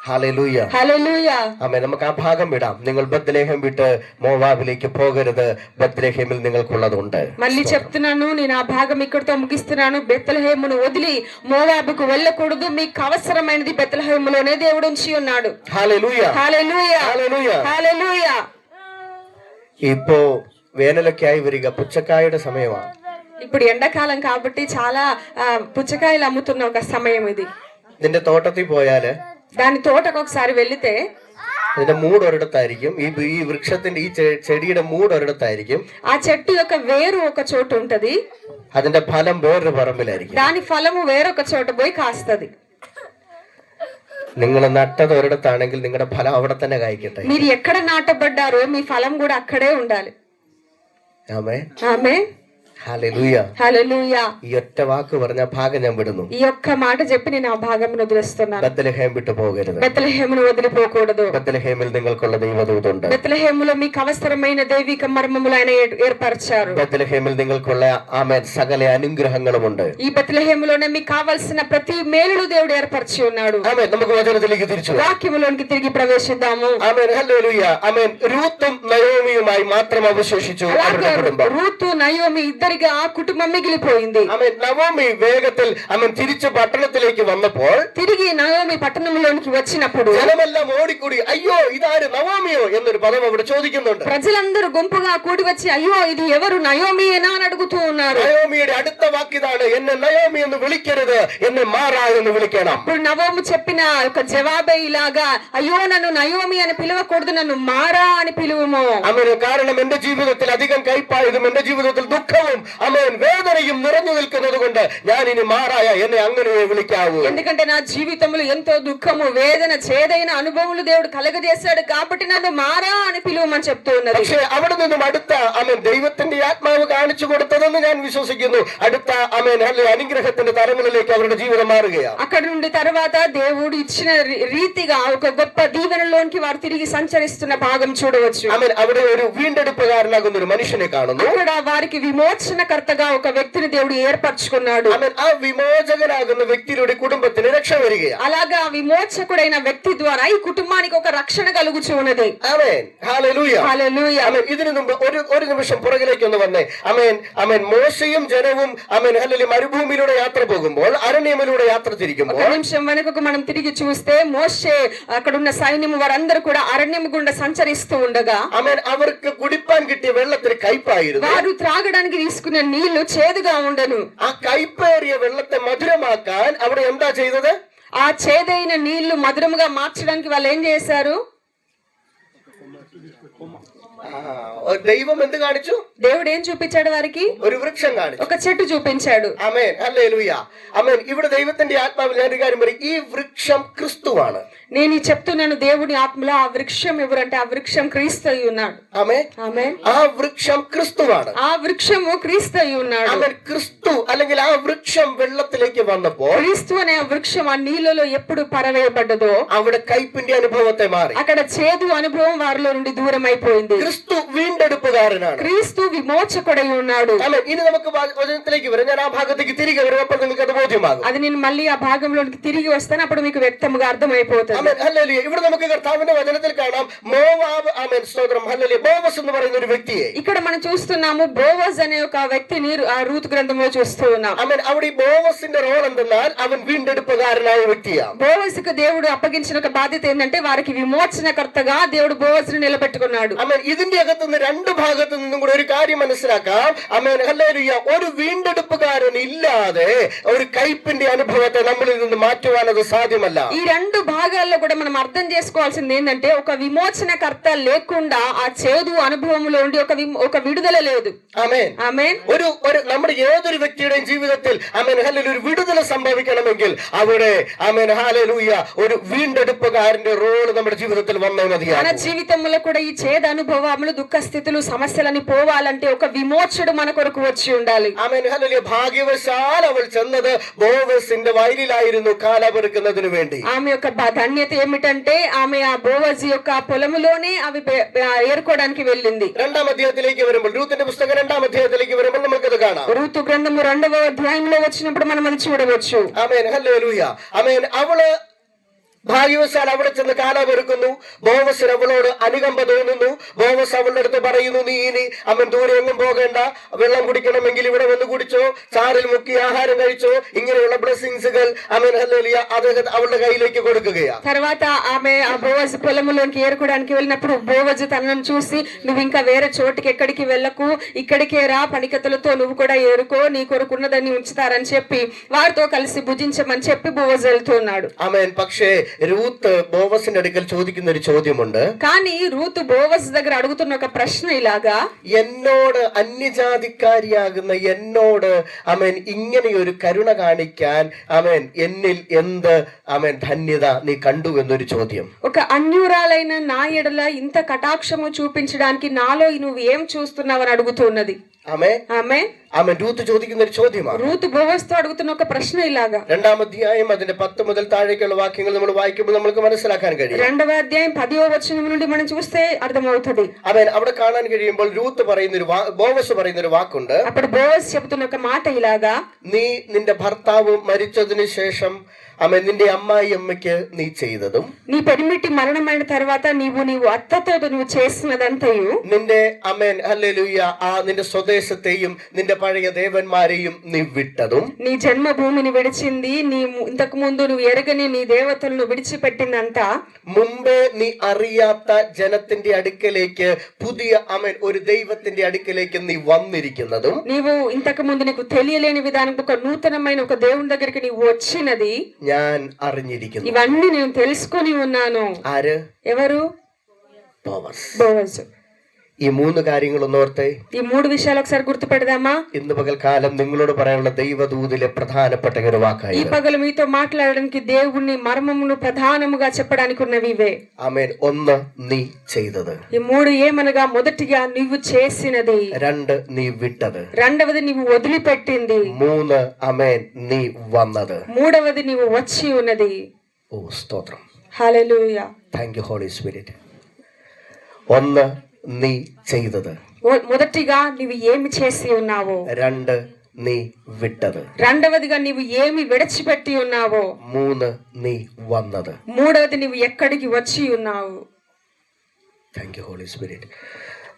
ഹല്ലേലൂയ. హల్లెలూయా. ആമേൻ. നമുക്ക് ആ ഭാഗം വിടാം. നിങ്ങൾ ബത്ലഹേം വിട്ട് മോവാബിലേക്ക് പോകരുത്. ബത്ലഹേമിൽ നിങ്ങൾക്കുള്ളതുണ്ട്. మళ్ళీ చెప్తున్నాను, నేను ఆ భాగం ఇక్కడితో ముగిస్తున్నాను. బెత్లెహేమును వదిలి మోవాబుకు వెళ్ళకూడదు. మీకు అవసరమైనది బెత్లెహేములోనే దేవుడు ఉంచి ఉన్నాడు. ഹല്ലേലൂയ. హల్లెలూయా. ഹല്ലേലൂയ. హల్లెలూయా. ഇപ്പോ വേനലൊക്കെ ആയി വരിക, പുച്ചക്കായുടെ സമയമാണ്. ఇప్పుడు ఎండాకాలం కాబట్టి చాలా పుచ్చకాయలు అమ్ముతున్న ఒక సమయం ఇది. നിന്റെ തോട്ടത്തിൽ പോയാല് దాని తోటకు ఒకసారి వెళ్తే അതിന്റെ മൂട് ഒരിടത്തായിരിക്കും. ഈ വൃക്ഷത്തിന്റെ ഈ ചെടിയുടെ മൂട് ഒരിടത്തായിരിക്കും. ఆ చెట్టు యొక్క వేరు ఒక చోటు ఉంటది. അതിന്റെ ഫലം വേറൊരു പറമ്പിലായിരിക്കും. దాని ఫలము వేరొక చోట పోయి కాస్తది. നിങ്ങൾ നട്ടത് ഒരിടത്താണെങ്കിൽ നിങ്ങളുടെ ഫലം അവിടെ തന്നെ കായ്ക്കട്ടെ. మీరు ఎక్కడ నాటబడ్డారో మీ ఫలం కూడా అక్కడే ఉండాలి. ആമേൻ. ఆమేన్. ഹല്ലേലൂയ. హల్లెలూయా. ഈ ఒక్క വാക്ക് പറഞ്ഞ ഭാഗം ഞാൻ വിടുന്നു. ఈ ఒక్క మాట చెప్పి నేను ఆ భాగమును వదిలేస్తున్నాను. ബത്ലഹേം വിട്ടു പോകരുത്. బెత్లెహేమును వదిలిపోకూడదు. ബത്ലഹേമിൽ നിങ്ങൾക്കുള്ള ദൈവദൂതുണ്ട്. బెత్లెహేములో మీకు అవసరమైన దైవిక మర్మములు ఆయన ఏర్పరిచారు. ബത്ലഹേമിൽ നിങ്ങൾക്കുള്ള ആമേൻ സകല അനുഗ്രഹങ്ങളുമുണ്ട്. ఈ బెత్లెహేములోనే మీకు కావాల్సిన ప్రతి మేలును దేవుడు ఏర్పరిచి ఉన్నాడు. ആമേൻ. നമുക്ക് വചനത്തിലേക്ക് തിരിച്ചു వాక్యములోనికి తిరిగి ప్రవేశిద్దాము. ആമേൻ. ഹല്ലേലൂയ. ആമേൻ. രൂത്തും നയോമിയുമായി മാത്രം അവശേഷിച്ചു അവരുടെ കുടുംബം. రూతు నయోమి ఇద్దరిగా ఆ కుటుంబం మిగిలిపోయింది. ആമേൻ. നവോമി വേഗത്തിൽ തിരിച്ച് പട്ടണത്തിലേക്ക് വന്നപ്പോൾ, తిరిగి నయోమి పట్టణంలోనికి వచ్చినప్పుడు ജനമെല്ലാം ഓടിക്കൂടി അയ്യോ ഇതാര് നവോമിയോ എന്നൊരു പദം അവിടെ ചോദിക്കുന്നുണ്ട്. ప్రజలందరూ గుంపుగా కూడి వచ్చి అయ్యో ఇది ఎవరు నయోమియేనా అని అడుగుతూ ఉన్నారు. നവോമിയുടെ അടുത്ത വാക്കിതാണ്, എന്നെ നവോമി എന്ന് വിളിക്കരുത്, എന്നെ മാറാ എന്ന് വിളിക്കണം. ఇప్పుడు నవోము చెప్పిన ఒక జవాబే ఇలాగా, అయ్యో నన్ను నయోమి అని పిలవకూడదు, నన్ను మారా అని పిలువుము. അങ്ങനെ കാരണം എന്റെ ജീവിതത്തിൽ അധികം കൈപ്പായതും എന്റെ ജീവിതത്തിൽ ദുഃഖവും വേദനയും നിറഞ്ഞു നിൽക്കുന്നത് കൊണ്ട് ഞാൻ ഇനി മാറായ എന്നെ അങ്ങനെ വിളിക്കാവൂ. ఎందుకంటే నా జీవితంలో ఎంతో దుఃఖము, వేదన, చేదైన అనుభవములు దేవుడు కలగజేశాడు కాబట్టి నన్ను మారా అని పిలువమని చెప్తూ ఉన్నది. പക്ഷേ അവിടെ നിന്നും അടുത്ത ദൈവത്തിന്റെ ആത്മാവ് കാണിച്ചു കൊടുത്തതെന്ന് ഞാൻ വിശ്വസിക്കുന്നു. അടുത്ത അനുഗ്രഹത്തിന്റെ തലങ്ങളിലേക്ക് അവരുടെ ജീവിതം മാറുകയാണ്. అక్కడ నుండి తర్వాత దేవుడు ఇచ్చిన రీతిగా ఒక గొప్ప దీవెనలోనికి వారు తిరిగి సంచరిస్తున్న భాగం చూడవచ్చు. അവിടെ ഒരു വീണ്ടെടുപ്പുകാരനാകുന്ന ഒരു മനുഷ്യനെ കാണുന്നു. అక్కడ వారికి విమోచన విమోచనకర్తగా ఒక వ్యక్తిని దేవుడు ఏర్పరచుకున్నాడు. ആ വിമോചകനാകുന്ന വ്യക്തിയുടെ കുടുംബത്തിന് രക്ഷ വരികയാണ്. అలాగా విమోచకుడైన వ్యక్తి ద్వారా ఈ కుటుంబానికి ఒక రక్షణ కలుగుచూ ఉన్నది. ആമേൻ. ഹല്ലേലൂയ. హల్లెలూయా. ആമേൻ. ഇതിനു മുമ്പ് ഒരു നിമിഷം പുറകിലേക്ക് ഒന്ന് വന്നേ. ആമേൻ. ആമേൻ. മോശയും ജനവും ആമേൻ ഹല്ലേലൂയ മരുഭൂമിയിലൂടെ യാത്ര പോകുമ്പോൾ അരണ്യമിലൂടെ യാത്ര തിരിക്കുമ്പോൾ ఒక నిమిషం వెనుకకు మనం తిరిగి చూస్తే మోషే అక్కడున్న సైన్యము వారందరూ కూడా అరణ్యం గుండా సంచరిస్తూ ఉండగా ആമേൻ അവർക്ക് കുടിപ്പാൻ കിട്ടിയ വെള്ളത്തിന് കയ്പായിരുന്നു. వారు త్రాగడానికి తీసుకున్న నీళ్లు చేదుగా ఉండను. ആ കയ്പേറിയ വെള്ളത്തെ മധുരമാക്കാൻ അവിടെ എന്താ ചെയ്തത്? ఆ చేదైన నీళ్లు మధురముగా మార్చడానికి వాళ్ళు ఏం చేశారు? ദൈവം എന്ത് കാണിച്ചു? దేవుడు ఏం చూపించాడు వారికి? ഒരു വൃക്ഷം കാണിച്ചു. ఒక చెట్టు చూపించాడు. ആമേൻ. ഹല്ലേലൂയ. ആമേൻ. ഇവിടെ ദൈവത്തിന്റെ ആത്മാവിൽ ഞാൻ ഒരു കാര്യം പറയും. ഈ വൃക്ഷം ക്രിസ്തുവാണ്. నేను ఈ చెప్తున్నాను దేవుని ఆత్మలో ఆ వృక్షం ఎవరంటే ఆ వృక్షం క్రీస్తు అయి ఉన్నాడు. ആമേൻ. ఆమేన్. ആ വൃക്ഷം ക്രിസ്തുവാണ്. ఆ వృక్షము క్రీస్తు అయి ఉన్నాడు. ആമേൻ. ക്രിസ്തു അല്ലെങ്കിൽ ആ വൃക്ഷം വെള്ളത്തിലേക്ക് വന്നപ്പോൾ క్రీస్తు అనే ఆ వృక్షం ఆ నీళ్ళలో ఎప్పుడు పరవేయబడ్డదో അവിടെ കയ്പിന്റെ അനുഭവത്തെ മാറി. అక్కడ చేదు అనుభవం వారిలో నుండి దూరం అయిపోయింది. ക്രിസ്തു വീണ്ടെടുപ്പുകാരനാണ്. క్రీస్తు విమోచకుడై ఉన్నాడు. ആമേൻ. ഇനി നമുക്ക് വചനത്തിലേക്ക് വരാം. ഞാൻ ആ ഭാഗത്തേക്ക് തിരികെ വരും. അപ്പോൾ നിങ്ങൾക്ക് അത് ബോധ്യമാകും. అది నేను మళ్ళీ ఆ భాగంలోనికి తిరిగి వస్తాను. అప్పుడు మీకు వ్యక్తముగా అర్థమైపోతుంది. ആമേൻ. ഹല്ലേലൂയ. ഇവിടെ നമുക്ക് കർത്താവിന്റെ വചനത്തിൽ കാണാം മോവാബ്. ആമേൻ. സ്തോത്രം. ഹല്ലേലൂയ. ബോവസ് എന്ന് പറയുന്ന ഒരു വ്യക്തിയെ ఇక్కడ మనం చూస్తున్నాము బోవజ్ అనే ఒక వ్యక్తిని ఆ రూతు గ్రంథంలో చూస్తూ ఉన్నాం. ആമേൻ. അവിടെ ഈ ബോവസിന്റെ റോൾ എന്തെന്നാൽ അവൻ വീണ്ടെടുപ്പുകാരനായ വ്യക്തിയാണ്. బోవజ్కు దేవుడు అప్పగించిన ఒక బాధ్యత ఏంటంటే వారికి విమోచనకర్తగా దేవుడు బోవజ్ను నిలబెట్టుకున్నాడు. ആമേൻ. ഇതിന്റെ അകത്തുനിന്ന് രണ്ട് ഭാഗത്തു നിന്നും കൂടെ ഒരു കാര്യം മനസ്സിലാക്കാം. ആമേൻ. ഹല്ലേലൂയ. ഒരു വീണ്ടെടുപ്പുകാരൻ ഇല്ലാതെ ഒരു കയ്പിന്റെ അനുഭവത്തെ നമ്മളിൽ നിന്ന് മാറ്റുവാൻ അത് സാധ്യമല്ല. ఈ రెండు భాగాల్లో కూడా మనం అర్థం చేసుకోవాల్సింది ఏంటంటే ఒక విమోచనకర్త లేకుండా ఆ చేదు అనుభవంలో ఉండి ఒక విడుదల లేదు. ആമേൻ. ఆమేన్. ഒരു നമ്മുടെ ഏതൊരു വ്യക്തിയുടെയും ജീവിതത്തിൽ ആമേൻ ഹല്ലേലൂയ ഒരു വിടുതല സംഭവിക്കണമെങ്കിൽ അവിടെ ആമേൻ ഹല്ലേലൂയ ഒരു വീണ്ടെടുപ്പുകാരന്റെ റോൾ നമ്മുടെ ജീവിതത്തിൽ വന്നേ మన മതിയാകും. జీవితంలో కూడా ఈ చేదు అనుభవములు దుఃఖ స్థితులు సమస్యలని పోవాలంటే ఒక విమోచకుడు మన కొరకు వచ్చి ఉండాలి. Amen hallelujah. ഭാഗ്യവശാൽ അവൾ ചെന്നത് ബോവസിന്റെ വയലിലായിരുന്നു കാല പെറുക്കുന്നതിന് വേണ്ടി. ఆమె యొక్క ధన్యత ఏమిటంటే ఆమె ఆ బోవజి యొక్క పొలములోనే అవి ఏరుకోవడానికి వెళ్ళింది. രണ്ടാം അധ്യായത്തിലേക്ക് വരുമ്പോൾ രൂത്തിന്റെ പുസ്തകം രണ്ടാം അധ്യായത്തിലേക്ക് വരുമ്പോൾ നമുക്കത് കാണാം. రూతు గ్రంథము 2వ అధ్యాయంలో వచ్చినప్పుడు మనం అది చూడవచ్చు. Amen hallelujah. ആമേൻ. അവള് ഭാഗ്യവശാൽ അവിടെ ചെന്ന് കാല പെറുക്കുന്നു. ബോവസിന് അവളോട് അനുകമ്പ തോന്നുന്നു. ബോവസ് അവളുടെ അടുത്ത് പറയുന്നു, നീ ഇനി അമ്മൻ ദൂരെ എങ്ങും പോകേണ്ട, വെള്ളം കുടിക്കണമെങ്കിൽ ഇവിടെ വന്ന് കുടിച്ചോ, ചാറിൽ മുക്കി ആഹാരം കഴിച്ചോ. ഇങ്ങനെയുള്ള ബ്ലെസ്സിങ്സുകൾ അമ്മൻ ഹല്ലേലൂയ അദ്ദേഹം അവളുടെ കയ്യിലേക്ക് കൊടുക്കുകയാണ്. తర్వాత ఆమె ఆ బోవజ్ పొలములోకి ఏరుకోవడానికి వెళ్ళినప్పుడు బోవజ్ తనను చూసి నువ్వు ఇంకా వేరే చోటుకి ఎక్కడికి వెళ్ళకు, ఇక్కడికే రా, పనికతులతో నువ్వు కూడా ఏరుకో, నీ కొరకున్నదాన్ని ఉంచుతారని చెప్పి వారితో కలిసి భుజించమని చెప్పి బోవజ్ వెళ్తున్నాడు. ആമേൻ. പക്ഷേ రూత్ బోవസിന്റെ അടുക്കൽ ചോദിക്കുന്ന ഒരു ചോദ്യമുണ്ട്. కానీ రూతు బోవస్ దగ్గర అడుగుతున్న ఒక ప్రశ్న ఇలాగా, എന്നോട് അന്യജാതിക്കാരിയാകുന്ന എന്നോട് ആമേൻ ഇങ്ങനെ ഒരു കരുണ കാണിക്കാൻ ആമേൻ എന്നിൽ എന്ത് ആമേൻ ധന്യത നീ കണ്ടു എന്നൊരു ചോദ്യം. ఒక అన్యురాలైన నా ఎడల ఇంత కటాక్షము చూపించడానికి నాలో నువ్వు ఏం చూస్తున్నావని అడుగుతున్నది. ആമേൻ. ఆమేన్. ആമേൻ. రూత్ ചോദിക്കുന്ന ഒരു ചോദ്യമാണ്. రూతు బోవస్ తో అడుగుతున్న ఒక ప్రశ్న ఇలాగా. രണ്ടാം അധ്യായം അതിന്റെ 10 മുതൽ താഴേക്കുള്ള വാക്യങ്ങൾ നമ്മൾ വായിക്കുമ്പോൾ നമുക്ക് മനസ്സിലാക്കാൻ കഴിയും. 2వ అధ్యాయం 10వ వచనం నుండి మనం చూస్తే అర్థమవుతుంది. ആമേൻ. അവിടെ കാണാൻ കഴിയുമ്പോൾ രൂത്ത് പറയുന്ന ഒരു ബോവസ് പറയുന്ന ഒരു വാക്കുണ്ട്. అప్పుడు బోవస్ చెబుతున్న ఒక మాట ఇలాగా, നീ നിന്റെ ഭർത്താവ് മരിച്ചതിന് ശേഷം ആമേൻ നിന്റെ അമ്മായി അമ്മയ്ക്ക് നീ ചെയ്തതും నీ పెనిమిటి మరణమైన తర్వాత నీవు అత్తతో నువ్వు చేసినదంతయు നിന്റെ ആമേൻ ഹല്ലേലൂയ ആ നിന്റെ സ്വദേശത്തെയും നിന്റെ പഴയ ദേവന്മാരെയും നീ വിട്ടതും నీ జన్మభూమిని విడిచింది, నీ ఇంతకు ముందు నువ్వు ఎరగని నీ దేవతలను విడిచిపెట్టిందంతా, മുമ്പേ നീ അറിയാത്ത ജനത്തിന്റെ അടുക്കലേക്ക് പുതിയ ആമേൻ ഒരു ദൈവത്തിന്റെ അടുക്കലേക്ക് നീ വന്നിരിക്കുന്നതും నీవు ఇంతకు ముందు నీకు తెలియలేని విధానం ఒక నూతనమైన ఒక దేవుని దగ్గరికి నీవు వచ్చినది ഞാൻ അറിഞ്ഞിരിക്കുന്നു. ఇవన్నీ నేను తెలుసుకొని ఉన్నాను. ആര്? ఎవరు? బోవస్. ഈ മൂന്ന് കാര്യങ്ങളൊന്നും ഓർത്തേ. ఈ మూడు విషయాలు ఒకసారి గుర్తు పెడదామా? ഇന്ന് പകൽക്കാലം നിങ്ങളോട് പറയാനുള്ള ദൈവദൂതിലെ പ്രധാനപ്പെട്ട ഒരു വാക്കായി ఈ పగలు మీతో మాట్లాడడానికి దేవుని మర్మమును ప్రధానముగా చెప్పడానికి ఉన్నవి ఇవే. ആമേൻ. ഒന്ന്, നീ ചെയ്തത്. ఈ మూడు ఏమనగా, మొదటిగా నీవు చేసినది, രണ്ട്, നീ വിട്ടത്, రెండవది నీవు వదిలిపెట్టింది, മൂന്ന്, ആമേൻ, നീ വന്നത്, మూడవది నీవు వచ్చి ఉన్నది. ഓ സ്തോത്രം. Hallelujah. Thank you holy spirit. ഒന്ന്, നീ ചെയ്തത്. మొదటిగా నీవు ఏమి చేసి ఉన్నావో, 2 നീ വിട്ടത്, రెండవదిగా నీవు ఏమి విడిచిపెట్టి ఉన్నావో, 3 നീ വന്നത്. మూడవది నీవు ఎక్కడికి వచ్చి ఉన్నావు. Thank you holy spirit.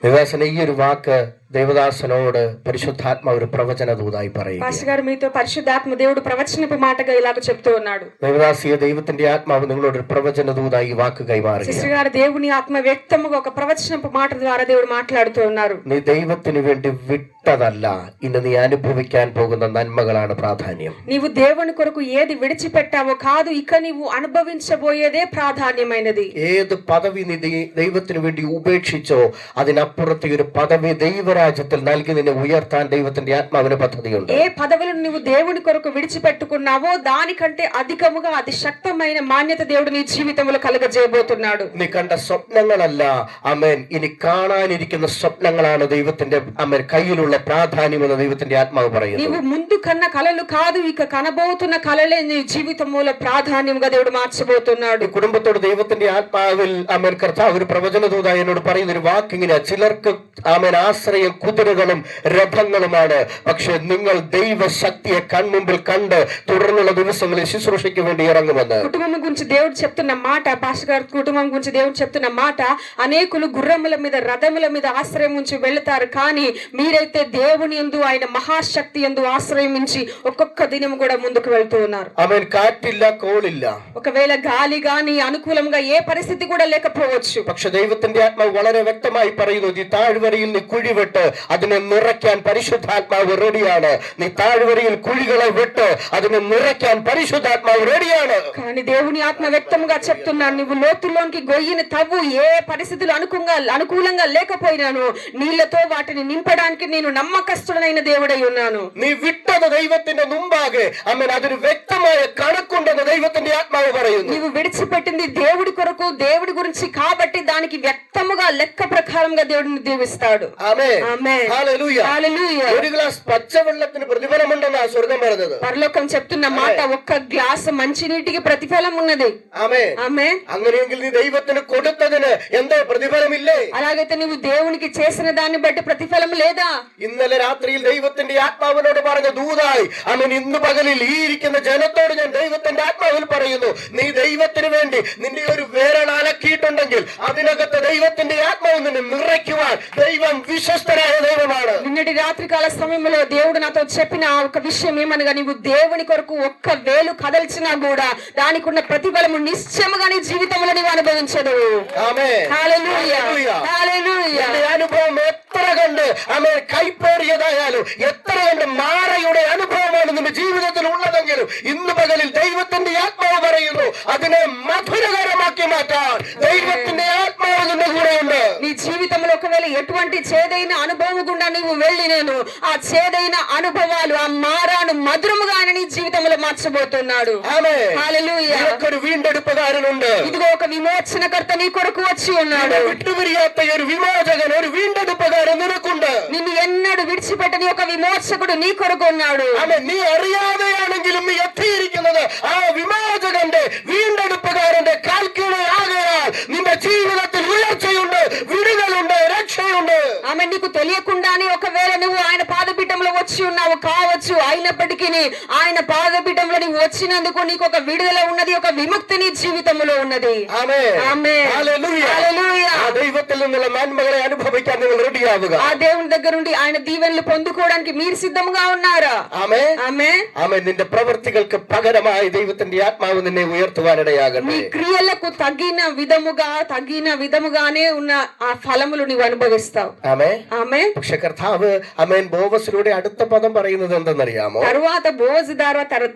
Devadasan ഈ ഒരു വാക്ക് ദേവദാസനോട് പരിശുദ്ധാത്മ ഒരു പ്രവചന ദൂതായി പറയും. పాస్టర్ గారు మీతో పరిశుద్ధాత్మ దేవుడు ప్రవచనపు మాటగా ఇలాగ చెప్తూ ఉన్నాడు. ദേവദാസിയ ദൈവത്തിന്റെ ആത്മാവ് നിങ്ങളോട് ഒരു ప్రవచన దూതായി ఈ వాక్కు కైమారుగా. సిస్టర్ గారు దేవుని ఆత్మ వ్యక్తముగా ఒక ప్రవచనపు మాట ద్వారా దేవుడు మాట్లాడుతూ ఉన్నారు. നീ ദൈവത്തിന് വേണ്ടി വിട്ടതല്ല, ഇന്ന് നീ അനുഭവിക്കാൻ പോകുന്ന നന്മകളാണ് പ്രാധാന്യം. నీవు దేవుని కొరకు ఏది విడిచిపెట్టావో కాదు, ఇక నీవు అనుభవించబోయేదే ప్రాధాన్యమైనది. ഏത് പദവി നീ ദൈവത്തിന് വേണ്ടി ഉപേക്ഷിച്ചോ അതിനപ്പുറത്തെ ഒരു പദവി ദൈവരാജ്യത്തിൽ നൽകി നിന്നെ ഉയർത്താൻ ദൈവത്തിന്റെ ആത്മാവിന് പദ്ധതിയുണ്ട്. ఏ పదవులను నీవు దేవుని కొరకు విడిచిపెట్టుకున్నావో దానికంటే అధికముగా అతి శక్తమైన మాన్యత దేవుడు నీ జీవితంలో కలుగజేయబోతున్నాడు. നീ കണ്ട സ്വപ്നങ്ങളല്ല, ആമേൻ, ഇനി കാണാനിരിക്കുന്ന സ്വപ്നങ്ങളാണ് ദൈവത്തിന്റെ ആമേൻ കയ്യിലുള്ള പ്രാധാന്യം എന്ന് ദൈവത്തിന്റെ ആത്മാവ് പറയുന്നു. నీవు ముందు కన్న కలలు కాదు, ఇక కనబోతున్న కలలే నీ జీవితంలో ప్రాధాన్యంగా దేవుడు మార్చబోతున్నాడు. ഈ കുടുംബത്തോട് ദൈവത്തിന്റെ ആത്മാവിൽ ആമേൻ കർത്താവ് ഒരു പ്രവചന ദൂതായി എന്നോട് പറയുന്ന ഒരു വാക്കിങ്ങനെ, ചിലർക്ക് ആമേൻ ആശ്രയം കുതിരകളും രഥങ്ങളുമാണ്, പക്ഷെ നിങ്ങൾ ദൈവശക്തിയെ കൺമുമ്പിൽ കണ്ട് തുടർന്നുള്ള ദിവസങ്ങളിൽ ശുശ്രൂഷയ്ക്ക് വേണ്ടി ഇറങ്ങുമെന്ന്. కుటుంబం గురించి దేవుడు చెప్తున్న మాట, పాస్టర్ గారు కుటుంబం గురించి దేవుడు చెప్తున్న మాట, అనేకులు గుర్రముల మీద రథముల మీద ఆశ్రయం ఉంచి వెళ్తారు, కానీ మీరైతే దేవుని యందు ఆయన మహాశక్తి యందు ఆశ్రయించి ఒక్కొక్క దినం కూడా ముందుకు వెళ్తూ ఉన్నారు. ఆమేన్. കാറ്റില്ല, കോളില്ല, ఒకవేళ గాలి గాని అనుకూలంగా ఏ పరిస్థితి కూడా లేకపోవచ్చు, പക്ഷെ ദൈവത്തിന്റെ ആത്മാവ് വളരെ വ്യക്തമായി പറയുന്നു, ഈ താഴ്വരയിൽ നീ കുഴിവിട്ട് അതിനെ നിറയ്ക്കാൻ പരിശുദ്ധാത്മാവ് റെഡിയാണ്. നീ താഴ്വരയിൽ കുഴികളെ വിട്ട് അതിനെ നിറയ്ക്കാൻ పరిశుద్ధాత్మావు రెడీയാണ്. కానీ దేవుని ఆత్మ వ్యక్తంగా చెప్తున్నాను, నువ్వు లోతుల్లోనికి గొయ్యిని తవ్వు, ఏ పరిస్థితులు అనుకూలంగా లేకపోయినాను నీళ్లతో వాటిని నింపడానికి నేను నమ్మకస్తుడైన దేవుడై ఉన్నాను. നീ വിട്ടത് ദൈവത്തിന്റെ മുമ്പാകെ ആമേൻ അതിന് വ്യക്തമായ കണക്കുണ്ടെന്ന് ദൈവത്തിന്റെ ആത്മാവ് പറയുന്നു. నీవు విడిచిపెట్టింది దేవుడి కొరకు, దేవుడి గురించి కాబట్టి దానికి వ్యక్తముగా లెక్క ప్రకారంగా దేవుడిని దీవిస్తాడు. ആമേൻ. ఆమేన్. హల్లెలూయా. హల్లెలూయా. ഒരു ഗ്ലാസ് പച്ചവെള്ളത്തിന് പ്രതിഫലമുണ്ടെന്നാ സ്വർഗ്ഗം പറഞ്ഞത്. పరలోకం చెప్తున్న మాట, ఒక్క గ్లాస్ మంచినీటికి ప్రతిఫలం ఉన్నది. ആമേൻ. ఆమేన్. അങ്ങനെയെങ്കിൽ നീ ദൈവത്തിന് കൊടുത്തതിന് എന്തേ പ്രതിഫലമില്ലേ? అలాగైతే నువ్వు దేవునికి చేసిన దాన్ని బట్టి ప్రతిఫలం లేదా? ഇന്നലെ രാത്രിയിൽ ദൈവത്തിന്റെ ആത്മാവിനോട് പറഞ്ഞ ദൂതായി ആമേൻ, ഇന്ന് പകലിൽ ഈ ഇരിക്കുന്ന ജനത്തോട് ഞാൻ ദൈവത്തിന്റെ ആത്മാവിൽ പറയുന്നു, നീ ദൈവത്തിന് വേണ്ടി നിന്റെ ഒരു വിരൽ അലക്കിയിട്ടുണ്ടെങ്കിൽ അതിനകത്ത് ദൈവത്തിന്റെ ആത്മാവ് നിന്നെ നിറയ്ക്കുവാൻ ദൈവം വിശ്വസ്തനായ ദൈവമാണ്. నిన్నటి రాత్రికాల సమయంలో దేవుడు నాతో చెప్పిన ఒక విషయం ఏమనగా, నీవు దేవుని కొరకు ఒక్క వేలు కదల్చినా కూడా దానికి ఉన్న ప్రతిఫలము నిశ్చయముగా నీ జీవితంలో నీవు అనుభవించదు. ആമേൻ. హల్లెలూయా. ഹല്ലേലൂയ. హల్లెలూయా. നിന്റെ അനുഭവം എത്ര കണ്ട് ആമേൻ കൈപ്പേറിയതായാലും, എത്ര കണ്ട് മാറയുടെ അനുഭവമാണ് നിന്റെ ജീവിതത്തിൽ ഉള്ളതെങ്കിലും, ഇന്ന് പകലിൽ ദൈവത്തിന്റെ ആത്മാവ് പറയുന്നു, അതിനെ മധുരകരമാക്കി മാറ്റാൻ ദൈവത്തിന്റെ ആത്മാവ് നിന്റെ കൂടെയുണ്ട്. నీ జీవితంలో ఒకవేళ ఎటువంటి చేదైన అనుభవం గుండా నీవు వెళ్ళినేను, ఆ చేదైన అనుభవాలు, ఆ మారాను మధురముగా ఆయన నీ జీవితంలో మార్చబోతున్నాడు. ആമേൻ. హల్లెలూయా. നിനക്കൊരു വീണ്ടെടുപ്പുകാരനുണ്ട്. ఇదిగో ఒక విమోచనకర్త నీ కొరకు వచ్చి ఉన్నాడు. നിന്നെ വിട്ടുപിരിയാത്ത ഒരു വിമോചകൻ, ഒരു വീണ്ടെടുപ്പുകാരൻ നിനക്കുണ്ട്. నిన్ను ఎన్నడూ విడిచిపెట్టని ఒక విమోచకుడు నీ కొరకు ఉన్నాడు. ആമേൻ. നീ അറിയാതെയാണെങ്കിലും നീ എത്തിയിരിക്കുന്നത് ആ വിമോചകന്റെ, വീണ്ടെടുപ്പുകാരന്റെ കാൽക്കീഴെ ആകയാൽ നിന്റെ ജീവിതത്തിൽ ഉയർച്ചയുണ്ട്, വിടുതലുണ്ട്, രക്ഷയുണ്ട്. ఆమె నీకు తెలియకుండానే ఒకవేళ నువ్వు ఆయన పాదపీఠంలో వచ్చి ఉన్నావు కావచ్చు, అయినప్పటికీ ఆయన పాదపీఠంలో నువ్వు వచ్చినందుకు నీకు ఒక విడుదల ఉన్నది, ఒక విముక్తి నీ జీవితంలో ఉన్నది. ആമേൻ. ఆమేన్. ഹല്ലേലൂയ. హల్లెలూయా. ആ ദൈവത്തിൽ നിന്നുള്ള നന്മകളെ അനുഭവിക്കാൻ നിങ്ങൾ റെഡിയാവുക. ఆ దేవుని దగ్గర నుండి ఆయన దీవెనలు పొందుకోవడానికి మీరు సిద్ధంగా ఉన్నారా? ആമേൻ. ఆమేన్. ആമേൻ. നിന്റെ പ്രവൃത്തികൾക്ക് പകരമായി ദൈവത്തിന്റെ ആത്മാവ് നിന്നെ ഉയർത്തുവാനിടയാകട്ടെ. నీ క్రియలకు తగిన విధముగానే ఉన్న ఆ ఫలములు నీవు అనుభవిస్తావు. ആമേൻ. ఆమేన్. പക്ഷെ കർത്താവ് ആമേൻ ബോവസിലൂടെ അടുത്ത പദം പറയുന്നത് എന്തെന്നറിയാമോ? తరువాత బోజు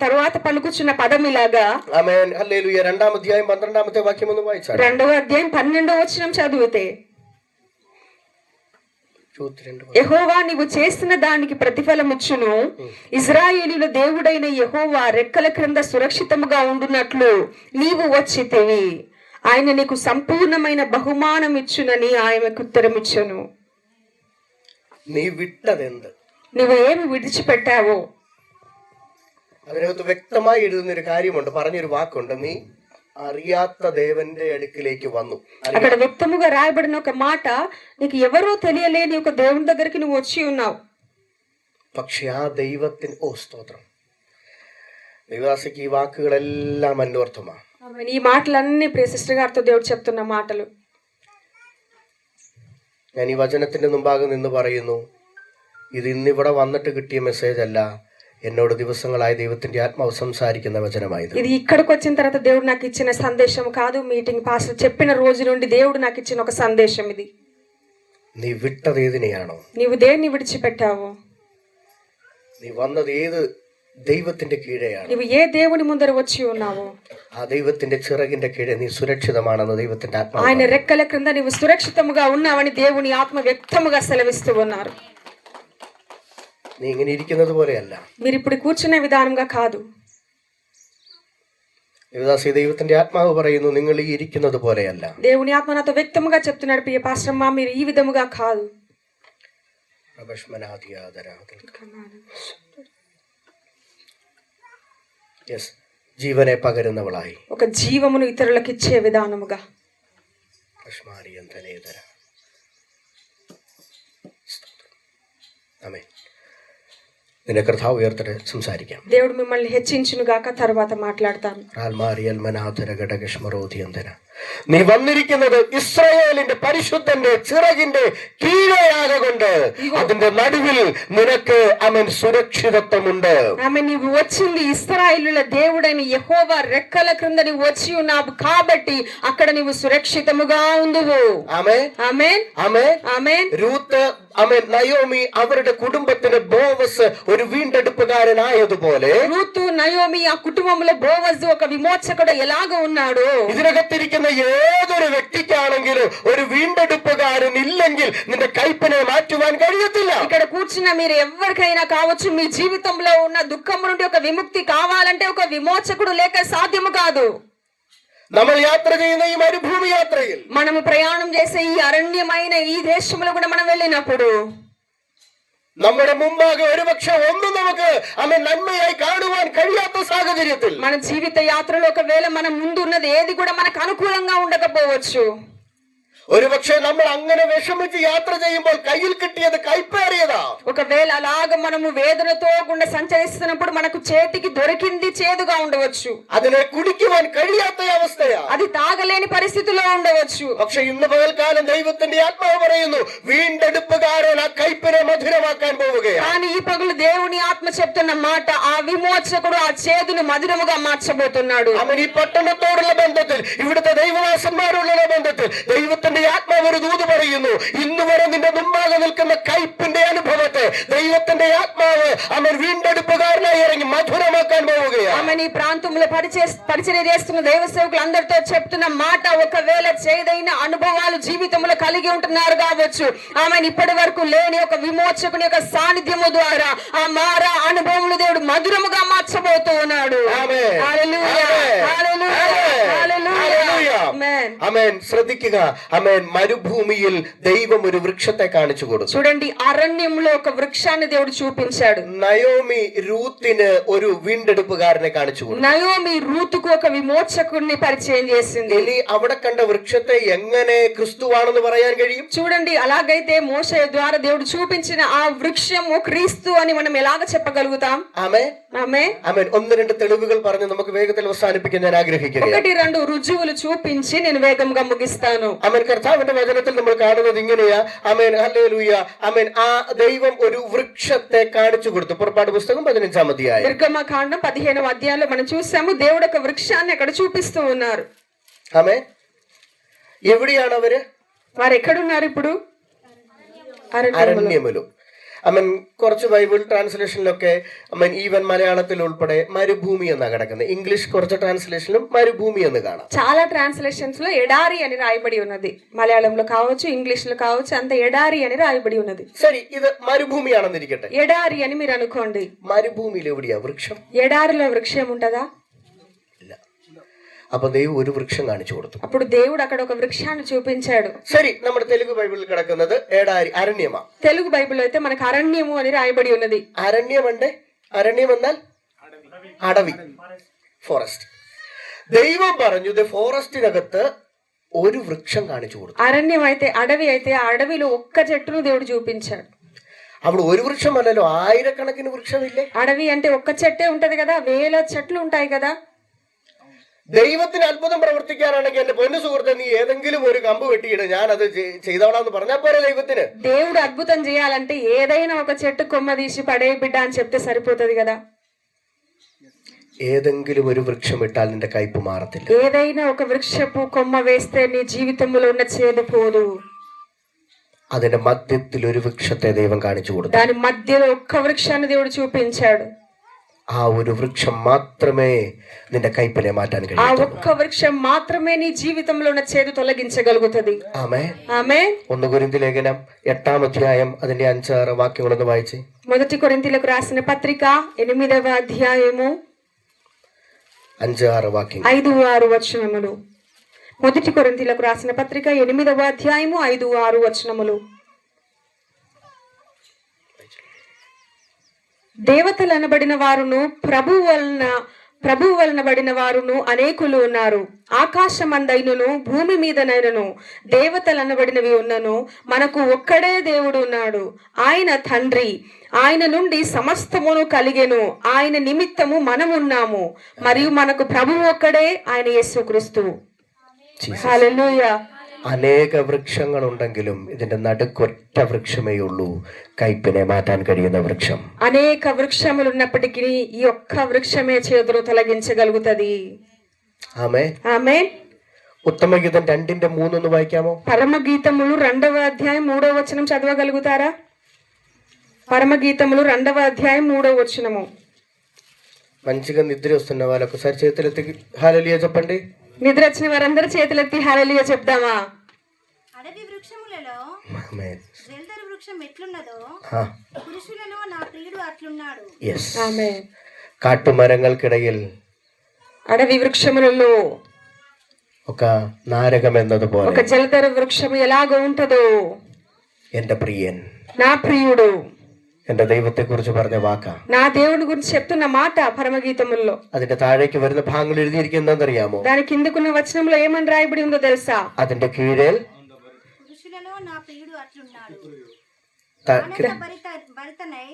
తరువాత పలుకుచున్న పదం ఇలాగా. ആമേൻ. ഹല്ലേലൂയ. 2-ാം അധ്യായം 12-ാമത്തെ വാക്യം ഒന്ന് വായിച്ചാൽ. 2వ అధ్యాయం 12వ వచనం చదివితే, యెహోవా నీవు చేసిన దానికి ప్రతిఫలముచ్చును, ఇశ్రాయేలీయుల దేవుడైన యెహోవా రెక్కల క్రింద సురక్షితముగా ఉండునట్లు నీవు వచ్చితివి, ఆయన నీకు సంపూర్ణమైన బహుమానం ఇచ్చునని ఆయనకు ఉత్తరమిచ్చును. നീ വിട്ടതെന്ത്? నువ్వు ఏమి విడిచిపెట్టావో അതിനകത്ത് വ്യക്തമായി എഴുതുന്നൊരു കാര്യമുണ്ട്, പറഞ്ഞൊരു വാക്കുണ്ട്, നീ അറിയാത്ത ദേവന്റെ അടുക്കിലേക്ക് വന്നു. అక్కడ వ్యక్తముగా రాయబడిన ఒక మాట, నీకు ఎవరో తెలియలేని ఒక దేవుని దగ్గరికి నువ్వు వచ్చి ఉన్నావు. പക്ഷെ ആ ദൈവത്തിന് സ്തോത്രം. ദൈവദാസിക്ക് ഈ വാക്കുകളെല്ലാം അന്വർത്ഥമാണ്. ఈ మాటలన్నీ ప్రియ సిస్టర్ గారితో దేవుడు చెప్తున్న మాటలు. ഞാൻ ഈ വചനത്തിന്റെ മുമ്പാകെ നിന്ന് പറയുന്നു, ഇത് ഇന്നിവിടെ വന്നിട്ട് കിട്ടിയ മെസ്സേജ് അല്ല, എന്നോട് ദിവസങ്ങളായി ദൈവത്തിന്റെ ആത്മാവ് സംസാരിക്കുന്ന വചനമായത്. ఇది ఇక్కడికి వచ్చిన తర్వాత దేవుడు నాకు ఇచ్చిన సందేశం కాదు, మీటింగ్ పాస్టర్ చెప్పిన రోజు నుండి దేవుడు నాకు ఇచ్చిన ఒక సందేశం ఇది. നീ വിട്ടത് ഏതിനെയാണോ, నీవు దేన్ని విడిచిపెట్టావో, നീ വന്നത് ഏത് ദൈവത്തിന്റെ കീഴെയാണ്, నీవు ఏ దేవుని ముందర వచ్చి ఉన్నావో ആ ദൈവത്തിന്റെ ചിറകിന്റെ കീഴെ നീ സുരക്ഷിതമാണെന്ന് ദൈവത്തിന്റെ ആത്മാവ്. ఆయన రెక్కల క్రింద నీవు సురక్షితముగా ఉన్నావని దేవుని ఆత్మ వ్యక్తముగా సెలవిస్తూ ఉన్నారు. നീ ഇങ്ങനെ ഇരിക്കുന്നത് പോലെയല്ല, మీరు ఇప్పుడు కూర్చునే విధానంగా కాదు. ദേവദാസി, ദൈവത്തിന്റെ ആത്മാവ് പറയുന്നു, നിങ്ങൾ ഈ ഇരിക്കുന്നത് പോലെയല്ല. దేవుని ఆత్మ నాతో వ్యక్తముగా చెప్తున్నాడు, ప్రియ పాస్టర్ అమ్మా, మీరు ఈ విధముగా కాదు. ജീവനെ പകരുന്നവളായി, ఒక జీవమును ఇతరులకు ఇచ్చే విధానముగా. ആമേൻ. നിന്നെ കർത്താവ് ഉയർത്തട്ടെ. സംസാരിക്കാം. దేవుడు మిమ్మల్ని హెచ్చించును గాక. తర్వాత మాట్లాడతాను. നീ വന്നിരിക്കുന്നത് ഇസ്രായേലിന്റെ പരിശുദ്ധന്റെ ചിറകിന്റെ കീഴെയാകൊണ്ട് അതിന്റെ നടുവിൽ നിനക്ക് അവൻ സുരക്ഷിതത്വമുണ്ട്. ఆమె నీవు వచ్చింది ఇశ్రాయేలుల దేవుడైన యెహోవా రెక్కల క్రింద నీవు వచ్చి ఉన్నావు కాబట్టి అక్కడ నీవు సురక్షితముగా ఉండువు. ആമേൻ, ఆమేన్, ആമേൻ, ఆమేన్. രൂത്ത്, ആമേൻ, നയോമി അവരുടെ കുടുംബത്തിന് ബോവസ് ഒരു വീണ്ടെടുപ്പുകാരനായതുപോലെ రూతు, నయోమి ఆ కుటుంబంలో బోవజు ఒక విమోచకుడు ఎలాగ ఉన్నాడు. ഇതിനകത്തിരിക്കുന്ന ഏതൊരു വ്യക്തിക്കാണെങ്കിലും ഒരു വീണ്ടെടുപ്പുകാരൻ ഇല്ലെങ്കിൽ നിന്റെ കൈപ്പിനെ മാറ്റുവാൻ കഴിയത്തില്ല. ఇక్కడ కూర్చున్న మీరు ఎవరికైనా కావచ్చు, మీ జీవితంలో ఉన్న దుఃఖం నుండి ఒక విముక్తి కావాలంటే ఒక విమోచకుడు లేక సాధ్యము కాదు. നമ്മൾ യാത്ര ചെയ്യുന്ന ഈ മരുഭൂമി യാത്രയിൽ, మనము ప్రయాణం చేసే ఈ అరణ్యమైన ఈ దేశంలో కూడా మనం వెళ్ళినప్పుడు നമ്മുടെ മുമ്പാകെ ഒരുപക്ഷെ ഒന്നും നമുക്ക് നന്മയായി കാണുവാൻ കഴിയാത്ത സാഹചര്യത്തിൽ మన జీవిత యాత్రలో ఒకవేళ మన ముందు ఉన్నది ఏది కూడా మనకు అనుకూలంగా ఉండకపోవచ్చు. ഒരുപക്ഷെ നമ്മൾ അങ്ങനെ വിഷമിച്ച് യാത്ര ചെയ്യുമ്പോൾ കയ്യിൽ കിട്ടിയത് കൈപ്പേറിയതാ. ఒకవేళ అలాగ మనము వేదనతో గుండా సంచరిస్తున్నప్పుడు మనకు చేతికి దొరికింది చేదుగా ఉండవచ్చు. അതിനെ കുടിക്കുവാൻ കഴിയാത്ത അവസ്ഥയാ. అది తాగలేని పరిస్థితిలో ఉండవచ్చు. പക്ഷെ ഇന്ന് പകൽക്കാലം ദൈവത്തിന്റെ ആത്മാവ് പറയുന്നു, വീണ്ടെടുപ്പുകാരൻ ആ കൈപ്പിനെ മധുരമാക്കാൻ പോവുകയാണ്. కానీ ఈ పగలు దేవుని ఆత్మ చెప్తున్న మాట, ఆ విమోచకుడు ఆ చేదును మధురముగా మార్చబోతున్నాడు. അവൻ ഈ പട്ടണത്തോടുള്ള ബന്ധത്തിൽ, ഇവിടുത്തെ ദൈവദാസന്മാരുള്ള ബന്ധത്തിൽ ദൈവത്തിന്റെ ആത്മാവ് ഒരു ദൂത് പറയുന്നു, ഇന്ന് വരെ നിന്റെ മുമ്പാകെ നിൽക്കുന്ന കൈപ്പിന്റെ അനുഭവത്തെ ദൈവത്തിന്റെ ആത്മാവ് അവൻ വീണ്ടെടുപ്പുകാരനായി ഇറങ്ങി മധുരമാക്കാൻ പോവുകയാണ്. ఆమె ఈ ప్రాంతంలో పరిచర్య చేస్తున్న దైవ సేవకులందరితో చెప్తున్న మాట, ఒకవేళ చేదైన అనుభవాలు జీవితంలో కలిగి ఉంటున్నారు కావచ్చు, ఆమె ఇప్పటి వరకు లేని ఒక విమోచకుని యొక్క సాన్నిధ్యము ద్వారా ఆ మారా అనుభవములు దేవుడు మధురముగా మార్చబోతూ ఉన్నాడు. హల్లెలూయా, హల్లెలూయా, హల్లెలూయా. ആമേൻ. ശ്രദ്ധിക്കുക. ആമേൻ. മരുഭൂമിയിൽ ദൈവം ഒരു വൃക്ഷത്തെ കാണിച്ചു കൊടുത്തു. చూడండి, అరణ్యంలో ఒక వృక్షాన్ని దేవుడు చూపించాడు. നയോമി രൂത്തിന് ഒരു വീണ്ടെടുപ്പുകാരനെ കാണിച്ചു കൊടുത്തു. నయోమి రూతుకు ఒక విమోచకుడిని పరిచయం చేసింది. ഇനി അവിടെ കണ്ട വൃക്ഷത്തെ എങ്ങനെ ക്രിസ്തുവാണെന്ന് പറയാൻ കഴിയും? చూడండి, అలాగైతే మోషే ద్వారా దేవుడు చూపించిన ఆ వృక్షము క్రీస్తు అని మనం ఎలాగ చెప్పగలుగుతాం? ആമേൻ, ఆమేన్, ആമേൻ. ഒന്ന് രണ്ട് തെളിവുകൾ പറഞ്ഞ് നമുക്ക് വേഗത്തിൽ അവസാനിപ്പിക്കാൻ ഞാൻ ആഗ്രഹിക്കുകയാണ്. 1-2 రుజువులు చూపించి నేను వేగంగా ముగిస్తాను. ആമേൻ. കർത്താവിന്റെ വചനത്തിൽ നമ്മൾ കാണുന്നത് ഇങ്ങനെയാ. ആമേൻ, ഹല്ലേലൂയ. ആമേൻ. ആ ദൈവം ഒരു വൃക്ഷത്തെ കാണിച്ചു കൊടുത്തു. പുറപ്പാട് പുസ്തകം 15-ാം അധ്യായം. నిర్గమకాండం 15వ అధ్యాయంలో మనం చూసాము, దేవుడు ఒక వృక్షాన్ని అక్కడ చూపిస్తూ ఉన్నారు. ആമേൻ. എവിടെയാണ് അവര്? వారు ఎక్కడున్నారు ఇప్పుడు? അരണ്യമിലും. അമ്മൻ കുറച്ച് ബൈബിൾ ട്രാൻസ്ലേഷനിലൊക്കെ അമ്മൻ ഈവൻ മലയാളത്തിൽ ഉൾപ്പെടെ മരുഭൂമി എന്നാ കിടക്കുന്നത്. ഇംഗ്ലീഷ് കുറച്ച് ട്രാൻസ്ലേഷനിലും മരുഭൂമി എന്ന് കാണാം. చాలా ట్రాన్స్లేషన్స్ లో ఎడారి అని రాయబడి ఉన్నది. మలయాళంలో కావచ్చు, ఇంగ్లీష్ లో కావచ్చు, అంత ఎడారి అని రాయబడి ఉన్నది. ശരി, ഇത് മരുഭൂമിയാണെന്നിരിക്കട്ടെ. ఎడారి అని మీరు అనుకోండి. മരുഭൂമിയിൽ എവിടെയാ വൃക്ഷം? ఎడారిలో వృక్షం ఉంటదా? ഇല്ല. അപ്പൊ ദൈവം ഒരു വൃക്ഷം കാണിച്ചു കൊടുത്തു. అప్పుడు దేవుడు అక్కడ ఒక వృక్షాన్ని చూపించాడు. ശരി, നമ്മുടെ തെലുങ്ക് ബൈബിളിൽ കിടക്കുന്നത് ഏടാരി, അരണ്യമാ. తెలుగు బైబిల్లో అయితే మనకు అరణ్యము అని రాయబడి ఉన్నది. അരണ്യമുണ്ട്. അരണ്യം എന്നാൽ അടവി, ഫോറസ്റ്റ്. ദൈവം പറഞ്ഞു ഫോറസ്റ്റിനകത്ത് ഒരു വൃക്ഷം കാണിച്ചു കൊടുത്തു. అరణ్యం అయితే అడవి అయితే ఆ అడవిలో ఒక్క చెట్టును దేవుడు చూపించాడు. അവിടെ ഒരു వృక్షమല്ലല്ലോ, ആയിരക്കണക്കിന് വൃക്ഷമില്ലേ. అడవి అంటే ఒక్క చెట్టే ఉంటది కదా, వేల చెట్లు ఉంటాయి కదా. ദൈവത്തിന് അത്ഭുതം പ്രവർത്തിക്കാനാണെങ്കിൽ എന്റെ പൊന്നു സുഹൃത്തെ, നീ ഏതെങ്കിലും ഒരു കമ്പ് വെട്ടിയിട, ഞാൻ അത് ചെയ്തോളാന്ന് പറഞ്ഞാൽ പോരെ ദൈവത്തിന്. దేవుడు అద్భుతం చేయాలంటే ఏదైనా ఒక చెట్టు కొమ్మ తీసి పడే బిడ్డ అని చెప్తే సరిపోతుంది కదా. ഏതെങ്കിലും ഒരു വൃക്ഷം ഇട്ടാൽ നിന്റെ കയ്പ് മാറത്തില്ല. ఏదైనా ఒక వృక్షపు కొమ్మ వేస్తే నీ జీవితంలో ఉన్న చేదు పోదు. അതിന്റെ മധ്യത്തിൽ ഒരു വൃക്ഷത്തെ ദൈവം കാണിച്ചു കൊടുത്തു. దాని మధ్యలో ఒక్క వృక్షాన్ని దేవుడు చూపించాడు. ആ ഒരു വൃക്ഷം മാത്രമേ നിന്റെ കയ്പിനെ മാറ്റാൻ ఆ കഴിയൂ. ఒక్క వృక్షం మాత్రమే నీ జీవితంలో ఉన్న చేదు తొలగించగలుగుతుంది. ആമേൻ. ఆమేన్. 1 కొరింథీ ലേഖനം 8వ అధ్యాయం അതിന്റെ 5-6 వాక్యങ്ങളൊന്ന് വായിച്ചേ. 1 కొరింథీలకు రాసిన పత్రిక 8వ అధ్యాయము 5-6 వాక్యం. 5-6 వచనములు. 1 కొరింథీలకు రాసిన పత్రిక 8వ అధ్యాయము 5-6 వచనములు. దేవతలు అనబడిన వారును ప్రభువు వలన బడిన వారును అనేకులు ఉన్నారు. ఆకాశమందైనను భూమి మీదనైనను దేవతలు అనబడినవి ఉన్నను మనకు ఒక్కడే దేవుడు ఉన్నాడు, ఆయన తండ్రి. ఆయన నుండి సమస్తమును కలిగెను, ఆయన నిమిత్తము మనమున్నాము, మరియు మనకు ప్రభువు ఒక్కడే, ఆయన యేసుక్రీస్తు. హల్లెలూయా. അനേക വൃക്ഷങ്ങൾ ഉണ്ടെങ്കിലും ഇതിന്റെ നടുക്കൊറ്റ വൃക്ഷമേ ഉള്ളൂ കയ്പിനെ മാറ്റാൻ കഴിയുന്ന വൃക്ഷം. అనేక వృక్షములు ఉన్నప్పటికీ ఈ ఒక్క వృక్షమే చేదును తొలగించగలుగుతది. ആമേൻ. ఆమేన్. ఉత్తమగీతం 2:3 ഒന്ന് വായിക്കാമോ? పరమగీతములు 2వ అధ్యాయం 3వ వచనం చదవగలుగుతారా? పరమగీతములు 2వ అధ్యాయం 3వ వచనము. మంచిగా నిద్ర వస్తున్న వాళ్ళు ఒకసారి చేతులెత్తి హల్లెలూయా చెప్పండి. నిద్ర వచ్చిన వారందరూ చేతులెత్తి హల్లెలూయా చెప్దామా? అడవి వృక్షములలో ఆమేన్. జల్దరు వృక్షం ఎట్లున్నదో పురుషులలో నా ప్రియుడు అట్లున్నాడు. യെസ്. ఆమేన్. കാട്ടുമരങ്ങൾക്കിടയിൽ అడవి వృక్షములలో ఒక നാരകം എന്നതുപോലെ ఒక జలధర వృక్షము ఎలాగో ఉంటదో എന്റെ പ്രിയൻ, నా ప్రియుడు, എന്റെ ദൈവത്തെ കുറിച്ച് പറഞ്ഞ വാക്കാ. నా దేవుని గురించి చెప్తున్న మాట పరమగీతముల్లో. അതിന്റെ താഴേക്ക് വരുന്ന ഭാഗങ്ങൾ എഴുതിയിരിക്കുന്നറിയാമോ? దాని కిందకున్న వచనంలో ఏమని రాయబడి ఉందో తెలుసా? അതിന്റെ കീഴിൽ పురుషులలో నా ప్రియుడు అట్లున్నాడు. ത- భరతనై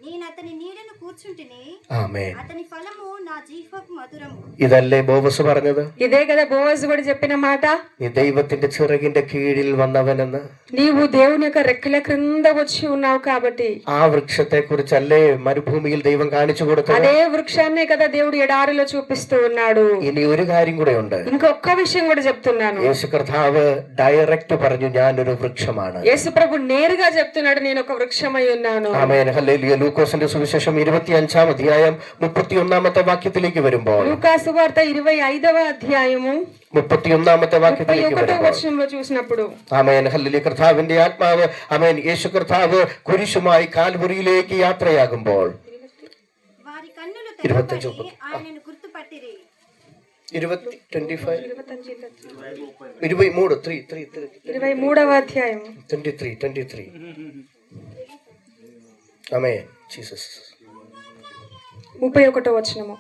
నేను అతని నీడను కూర్చుంటిని, ആമേൻ. అతని ఫలము నా జీవకు మధురము. ഇതല്ലേ ബോവസ് പറഞ്ഞത്? ఇదే కదా బోవజు కూడా చెప్పిన మాట. നീ ദൈവത്തിന്റെ ചിറകിന്റെ കീഴിൽ വന്നവനെന്ന്. నీవు దేవుని యొక్క రెక్కల క్రింద వచ్చి ఉన్నావు కాబట్టి. ആ വൃക്ഷത്തെ കുറിച്ചല്ലേ മരുഭൂമിയിൽ ദൈവം കാണിച്ചു കൊടുത്തത്? అదే వృక్షాన్నే కదా దేవుడు ఎడారిలో చూపిస్తూ ఉన్నాడు. ഇനി ഒരു കാര്യം കൂടെ ഉണ്ട്. ఇంకొక విషయం కూడా చెప్తున్నాను. യേശു കർത്താവ് ഡയറക്റ്റ് പറഞ്ഞു, ഞാനൊരു വൃക്ഷമാണ്. యేసు ప్రభు నేరుగా చెప్తున్నాడు, నేను ఒక వృక్షమై ఉన్నాను. ആമേൻ. ഹല്ലേലൂയ. ലൂക്കോസിന്റെ സുവിശേഷം 25-ാം അധ്യായം 31-ാമത്തെ വാക്യത്തിലേക്ക് വരുമ്പോൾ, లూకాసు వార్త 25వ అధ్యాయము 31-ാമത്തെ വാക്യത്തിലേക്ക് 31వ വരുമ്പോൾ, వచనంలో చూసినప్పుడు ആമേൻ. ഹല്ലേലൂയ. കർത്താവിന്റെ ആത്മാവ്, ആമേൻ, യേശു കർത്താവ് കുരിശുമായി കാൽവരിയിലേക്ക് യാത്രയാകുമ്പോൾ వారి కన్నులు తెరవబడి ఆయనను గుర్తుపట్టిరి. 23వ అధ్యాయం 23. ఆమేన్. జీసస్. 31వ వచనము.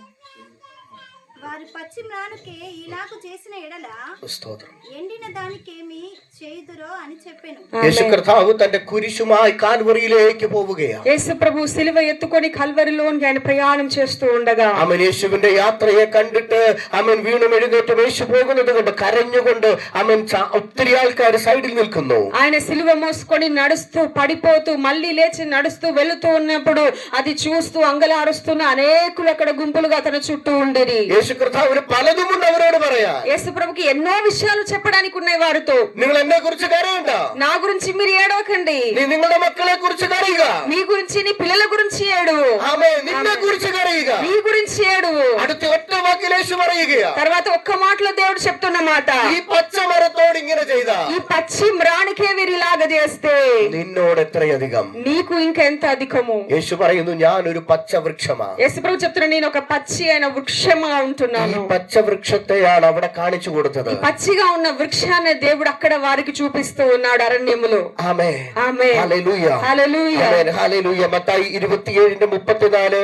వారి పచ్చి మ్రానుకే ఇలాగు చేసిన ఎడల സ്തോത്രം. ఎండిన దానికేమి చేయుదురో అని చెప్పెను. യേശു കർത്താവ് തന്റെ കുരിശുമായി കാൽവറിയിലേക്ക് പോവുകയാണ്. యేసు ప్రభు సిలువ ఎత్తుకొని కల్వరిలోనికి ఆయన ప్రయాణం చేస్తూ ఉండగా, അവൻ യേശുവിന്റെ യാത്രയെ കണ്ടിട്ട് അവൻ വീണും എഴുന്നേറ്റും യേശു പോകുന്നത് കൊണ്ട് കരഞ്ഞുകൊണ്ട് അവൻ ഒത്തിരി ആൾക്കാർ സൈഡിൽ നിൽക്കുന്നു. ఆయన సిలువ మోసుకొని నడుస్తూ పడిపోతూ మళ్ళీ లేచి నడుస్తూ వెళుతూ ఉన్నప్పుడు అది చూస్తూ అంగలారుస్తున్న అనేకులు అక్కడ గుంపులుగా తన చుట్టూ ఉండిరి. യേശു കർത്താവിന് പലതുമുണ്ട് അവരോട് പറയാ. యేసు ప్రభుకి ఎన్నో విషయాలు చెప్పడానికి ఉన్నాయి వారితో. നിങ്ങൾ എന്നെ കുറിച്ച് കരയണ്ട, నా గురించి మీరు ఏడవకండి, നീ നിങ്ങളുടെ മക്കളെ കുറിച്ച് കരയുക. మీ గురించి నీ పిల్లల గురించి ఏడువు, ആമേൻ. നിന്നെ കുറിച്ച് കരയുക. నీ గురించి ఏడువు. അടുത്ത ఒక్క വാക്കിൽ യേശു പറയുകയാ, తర్వాత ఒక్క మాటలో దేవుడు చెప్తున్న మాట, ഈ പച്ചമരത്തോട് ഇങ്ങനെ ചെയ്ത ఈ పచ్చి మ్రానికే వీరిలాగా చేస్తే നിന്നോട് എത്രയധികം. నీకు ఇంకెంత అధికము. యేసు പറയുന്നു, ഞാനൊരു പച്ചവൃക്ഷമാ. యేసు ప్రభు చెప్తున్నా, నేను ఒక పచ్చి అయిన వృక్షంగా ഈ ఉంటున్నాను. പച്ചവൃക്ഷത്തെയാണ് അവിടെ കാണിച്ചു കൊടുത്തത്. పచ్చిగా ఉన్న వృక్షాన్ని దేవుడు అక్కడ వారికి చూపిస్తూ ఉన్నాడు అరణ్యములో. ആമേൻ. ఆమేన్. ഹല്ലേലൂയ. హల్లెలూయా. ആമേൻ. ഹല്ലേലൂയ. മത്തായി 27:34,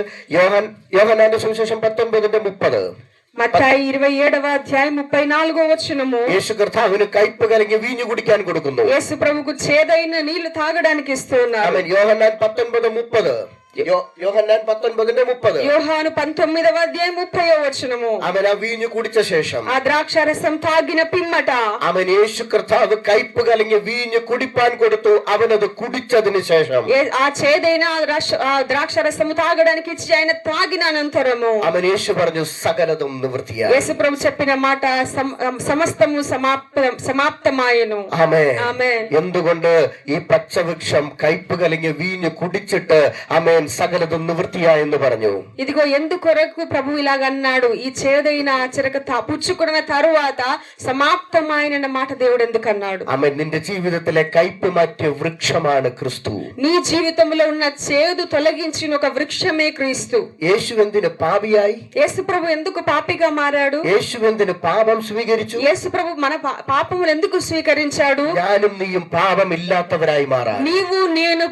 യോഹന്നാന്റെ സുവിശേഷം 19:30. మత్తయి 27వ అధ్యాయం 34వ వచనము. యేసు కర్తావిന് కైపు కలిగి వీഞ്ഞു കുടിക്കാൻ കൊടുക്കുന്നു. యేసు ప్రభుకు చేదైన నీళ్లు తాగడానికి ఇస్తున్నారు. ఆమేన్. యోహన్నాൻ 19:30. യോഹന്നാൻ 19:30. యోహాను 19వ అధ్యాయం 30వ వచనము. ఆమెన్. ఆ వీഞ്ഞു കുടിച്ച ശേഷം, ఆ ద్రాక్షారసం తాగిన పిమ్మట, ఆమెన్, యేసు కర్తాവ് కైపు కలిగి వీഞ്ഞു കുടിപ്പാൻ കൊടുത്തു. അവനത് കുടിച്ചതിന് ശേഷം, ఆ చేదైన ఆ ద్రాక్షారసము తాగడానికి ఇచ్చి ఆయన తాగిన అనంతరము, ఆమెన్, యేసు പറഞ്ഞു సకలതും నివృత్తియాయి. యేసు ప్రభు చెప్పిన మాట సమస్తము సమాప్తమాయెను. ఆమేన్. ఆమేన్. എന്തുകൊണ്ട് ഈ പച്ചവൃക്ഷം കയ്പ് കലങ്ങിയ വീഞ്ഞ് കുടിച്ചിട്ട് ആമേൻ സകലതും നിവൃത്തിയായെന്ന് പറഞ്ഞു. ఇదిగో ఎందుకొరకు ప్రభు ఇలాగ అన్నాడు, ఈ చేదైన చెరక పుచ్చుకున్న తరువాత సమాప్తమైన మాట దేవుడు ఎందుకు అన్నాడు? ఆమేన్. നിന്റെ ജീവിതത്തിലെ കയ്പ് മാറ്റിയ വൃക്ഷമാണ് ക്രിസ്തു. నీ జీవితంలో ఉన్న చేదు తొలగించిన ఒక వృక్షమే క్రీస్తు. യേശു എന്തിന് പാപിയായി? యేసు ప్రభు ఎందుకు పాపిగా మారాడు? యేసు എന്തിന് പാപം സ്വീകരിച്ചു? యేసు ప్రభు మన పాపములు ఎందుకు స్వీకరించాడు? ഞാനും നീയും പാപമില്ലാത്തവരായി മാറാൻ. నీవు నేను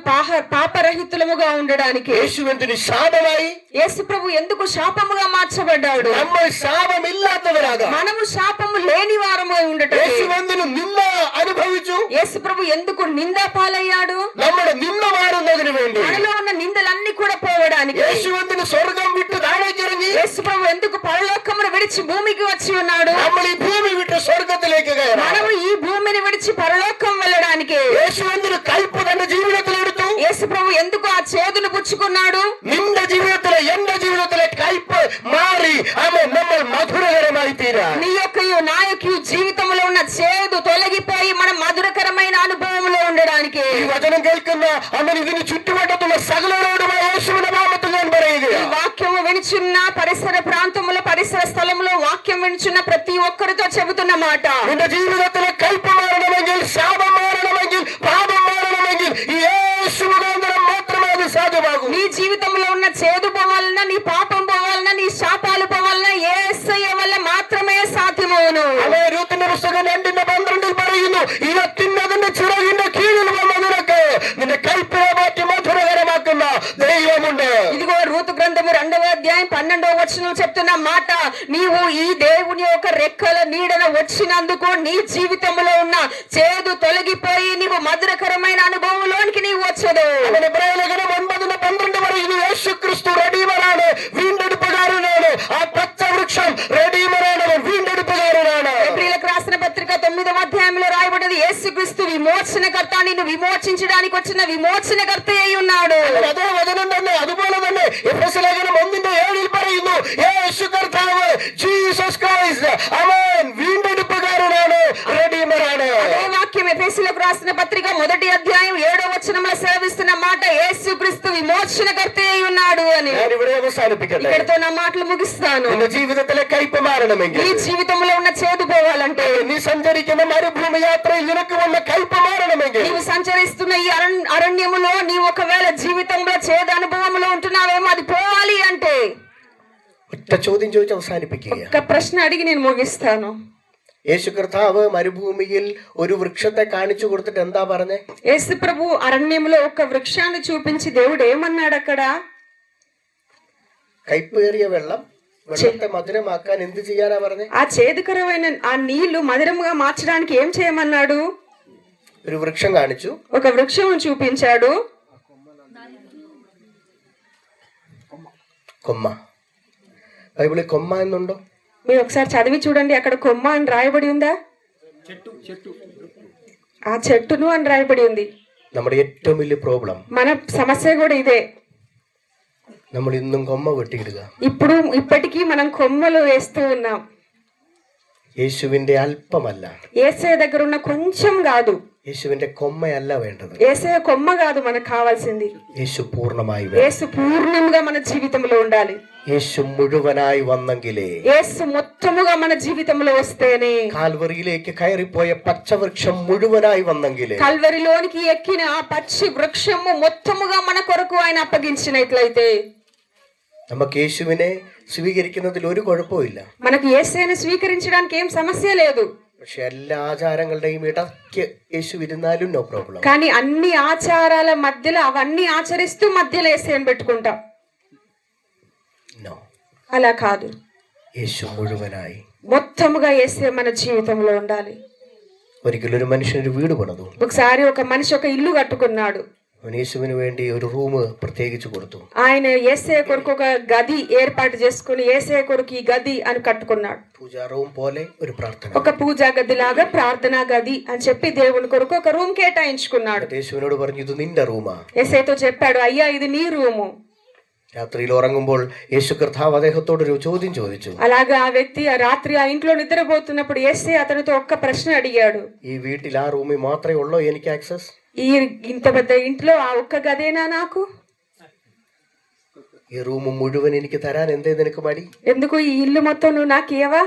పాపరహితులముగా ఉండడానికి. യേശു എന്തിന് ശാപമായി? యేసు ప్రభు ఎందుకు శాపముగా మార్చబడ్డాడు? നമ്മൾ ശാപമില്ലാത്തവരാകാം. మనము శాపము లేని వారమై ఉండటం. യേശു എന്തിന് നിന്ന അനുഭവിച്ചു? యేసు ప్రభు ఎందుకు నింద పాలయ్యాడు? നമ്മുടെ നിന്ന മാറുന്നതിന് വേണ്ടി. మనలో ఉన్న నిందలన్నీ కూడా పోవడానికి. యేసు എന്തിന് സ്വർഗം വിട്ട് താഴേക്ക് ഇറങ്ങി? యేసు ప్రభు ఎందుకు పరలోకమును విడిచి భూమికి వచ్చి ఉన్నాడు? നമ്മൾ ഈ ഭൂമി വിട്ട് സ്വർഗത്തിലേക്ക് കയറാം. మనము ఈ భూమిని విడిచి పరలోకం వెళ్ళడానికి. യേശു എന്തിന് കയ്പ് തന്റെ ജീവിതത്തിൽ എടുത്തു? యేసు ప్రభు ఎందుకు ఆ చేదును పుచ్చుకున్నాడు? നിന്റെ ജീവിതത്തിലെ എന്റെ ജീവിതത്തിലെ കയ്പ് മാറി ആമേൻ നമ്മൾ മധുരകരമായി തീരാൻ. నీ యొక్కయు నా యొక్కయు జీవితంలో ఉన్న చేదు తొలగిపోయి మనం మధురకరమైన అనుభవంలో ఉండడానికి. ഈ വചനം കേൾക്കുന്ന ആമേൻ ഇതിന് ചുറ്റുവട്ടത്തുള്ള സകലരോടുമായി യേശുവിന്റെ നാമത്തിൽ ഞാൻ ఈ പറയുകയാണ്. వాక్యము వినిచున్న పరిసర ప్రాంతములో పరిసర స్థలములో వాక్యం వినిచున్న ప్రతి ఒక్కరితో చెబుతున్న మాట, നിന്റെ ജീവിതത്തിലെ കയ്പ് മാറണമെങ്കിൽ, ശാപം മാറണമെങ്കിൽ, പാപം മാറണമെങ്കിൽ ഈ യേശു മുഖാന്തരം മാത്രമേ അത് സാധ്യമാകൂ. నీ జీవితంలో ఉన్న చేదు పోవాలన్నా, నీ పాపం పోవాలన్నా, నీ శాపాలు పోవాలన్నా యేసయ్య వల్ల మాత్రమే సాధ్యమవును. അവൻ രൂത്തിന്റെ പുസ്തകം 2:12 പറയുന്നു, ഇവ തിന്നതിന്റെ ചിറകിന്റെ കീഴിൽ വന്ന നിനക്ക് നിന്റെ കയ്പിനെ മാറ്റി മധുരകരമാക്കുന്ന ദൈവമുണ്ട്. ఇదిగో రూతు గ్రంథము 2వ అధ్యాయం 12వ వచనం చెప్తున్న మాట, నీవు ఈ దేవుని యొక్క రెక్కల నీడన వచ్చినందుకు నీ జీవితంలో ఉన్న చేదు తొలగిపోయి నీవు మధురకరమైన అనుభవంలోనికి నీవు వచ్చదు. അവൻ എബ്രായലേഖനം 9:12 പറയുന്നു, യേശു ക്രിസ്തു റെഡീമറാണ്, വീണ്ടെടുപ്പുകാരനാണ്. ആ പച്ചവൃക്ഷം റെഡീമറാണ്, വീണ്ടെടുപ്പുകാരനാണ്. ఎబ్రీయులకు రాసిన పత్రిక 9వ అధ్యాయంలో రాయబడింది, యేసుక్రీస్తు విమోచనకర్త, నిన్ను విమోచించడానికి వచ్చిన విమోచనకర్త అయి ఉన్నాడు. അതേ വചനം തന്നെ അതുപോലെ തന്നെ എഫെസ്യലേഖനം 1:7 പറയുന്നു, യേശു കർത്താവ് ജീസസ് ക്രൈസ്റ്റ് അവൻ വീണ്ടെടുപ്പുകാരനാണ്, റെഡീമറാണ്. అదే వాక్యం ఎఫెసీయులకు రాసిన పత్రిక 1వ అధ్యాయం 7వ వచనంలో సెలవిస్తున్న మాట, యేసుక్రీస్తు విమోచనకర్త అయి ఉన్నాడు అని. ഞാൻ ഇവിടെ അവസാനിപ്പിക്കട്ടെ. ఇక్కడితో నా మాటలు ముగిస్తాను. നിന്റെ ജീവിതത്തിലെ കയ്പ് മാറണമെങ്കിൽ, నీ జీవితంలో ఉన్న చేదు పోవాలంటే, നീ സഞ്ചരിക്കുന്ന മരുഭൂമി യാത്രയിൽ നിനക്ക് വന്ന കയ്പ് മാറണമെങ്കിൽ, నీవు సంచరిస్తున్న ఈ అరణ్యములో నీవు ఒకవేళ జీవితంలో చేదు అనుభవంలో ఉంటున్నావేమో, అది పోవాలి అంటే ഒറ്റ ചോദ്യം ചോദിച്ച് അവസാനിപ്പിക്കുക. ఒక ప్రశ్న అడిగి నేను ముగిస్తాను. യേശു കർത്താവ് മരുഭൂമിയിൽ ഒരു വൃക്ഷത്തെ കാണിച്ചു കൊടുത്തിട്ട് എന്താ പറഞ്ഞേ? యేసు ప్రభు అరణ్యంలో ఒక వృక్షాన్ని చూపించి దేవుడు ఏమన్నాడు అక్కడ? കയ്പേറിയ വെള്ളത്തെ മധുരമാക്കാൻ എന്ത് ചെയ്യാനാ പറഞ്ഞേ? ఆ చేదుకరమైన ఆ నీళ్లు మధురముగా మార్చడానికి ఏం చేయమన్నాడు? ഒരു വൃക്ഷം കാണിച്ചു, ఒక వృక్షం చూపించాడు. കൊമ്മ. ബൈബിളിൽ കൊമ്മ എന്നുണ്ടോ? మీరు ఒకసారి చదివి చూడండి, అక్కడ కొమ్మ అని రాయబడి ఉందా? ఆ చెట్టును అని రాయబడి ఉంది. നമ്മുടെ ഏറ്റവും വലിയ പ്രോബ്ലം, మన సమస్య కూడా ఇదే. നമ്മൾ ഇന്നും കൊമ്മ വെട്ടിയിടുക. ఇప్పటికీ మనం కొమ్మలు వేస్తూ ఉన్నాం. യേശുവിന്റെ അല്പമല്ല, యేసయ్య దగ్గర ఉన్న కొంచెం కాదు, യേശുവിന്റെ കൊമ്മയല്ല വേണ്ടത്. యేసయ్య కొమ్మ కాదు మనకు కావాల్సింది. യേശു പൂർണ്ണമായി വേണം. యేసు పూర్ణంగా మన జీవితంలో ఉండాలి. യേശു മുഴുവനായി വന്നെങ്കിലേ, యేసు మొత్తముగా మన జీవితంలో వస్తేనే, കാൽവറിയിലേക്ക് കയറിപ്പോയ പച്ചവൃക്ഷം മുഴുവനായി വന്നെങ്കിലേ, కల్వరిలోనికి ఎక్కిన ఆ పచ్చి వృక్షము మొత్తముగా మన కొరకు ఆయన అప్పగించినట్లయితే, നമുക്ക് യേശുവിനെ സ്വീകരിക്കുന്നതിൽ ഒരു കുഴപ്പമില്ല. మనకు యేసయ్యను స్వీకరించడానికి ఏం సమస్య లేదు. പക്ഷെ എല്ലാ ആചാരങ്ങളുടെയും ഇടയ്ക്ക് യേശു ഇരുന്നാലും നോ പ്രോബ്ലം. కానీ అన్ని ఆచారాల మధ్యలో అవన్నీ ఆచరిస్తూ మధ్యలో యేసయ్యను పెట్టుకుంటాం. నో, అలా కాదు. യേശു മുഴുവനായി. మొత్తముగా యేసే మన జీవితంలో ఉండాలి. ഒരിക്കലൊരു മനുഷ്യനൊരു വീട് പണിതു. ఒకసారి ఒక మనిషి ఒక ఇల్లు కట్టుకున్నాడు. അവൻ യേശുവിന് വേണ്ടി ഒരു റൂം പ്രത്യേകിച്ച് കൊടുത്തു. ఆయన యేసే కొరకు ఒక గది ఏర్పాటు చేసుకుని యేసే కొరకు ఈ గది అని కట్టుకున్నాడు. పూజా రూమ్ പോലെ ഒരു പ്രാർത്ഥന, ఒక పూజా గది లాగా ప్రార్థనా గది అని చెప్పి దేవుని కొరకు ఒక రూమ్ కేటాయించుకున్నాడు. యేശുവിനോട് പറഞ്ഞു, ഇത് നിന്റെ റൂമാ. యేసేతో చెప్పాడు, అయ్యా ఇది నీ రూము. രാത്രിയിൽ ഉറങ്ങുമ്പോൾ യേശു കർത്താവ് അദ്ദേഹത്തോട് ഒരു ചോദ്യം ചോദിച്ചു. అలాగా ఆ వ్యక్తి ఆ రాత్రి ఆ ఇంట్లో నిద్రపోతున్నప్పుడు యేసే అతనితో ఒక్క ప్రశ్న అడిగాడు. ഈ വീട്ടിൽ ആ റൂമിൽ മാത്രമേ ഉള്ളോ എനിക്ക് ആക്സസ്? ఈ ఇంత పెద్ద ఇంట్లో ఆ ఒక్క గదేనా నాకు? ഈ റൂം മുഴുവൻ എനിക്ക് തരാൻ എന്തേ നിനക്ക് മടി? ఎందుకు ఈ ఇల్లు మొత్తం నువ్వు నాకు ఇవ్వవా?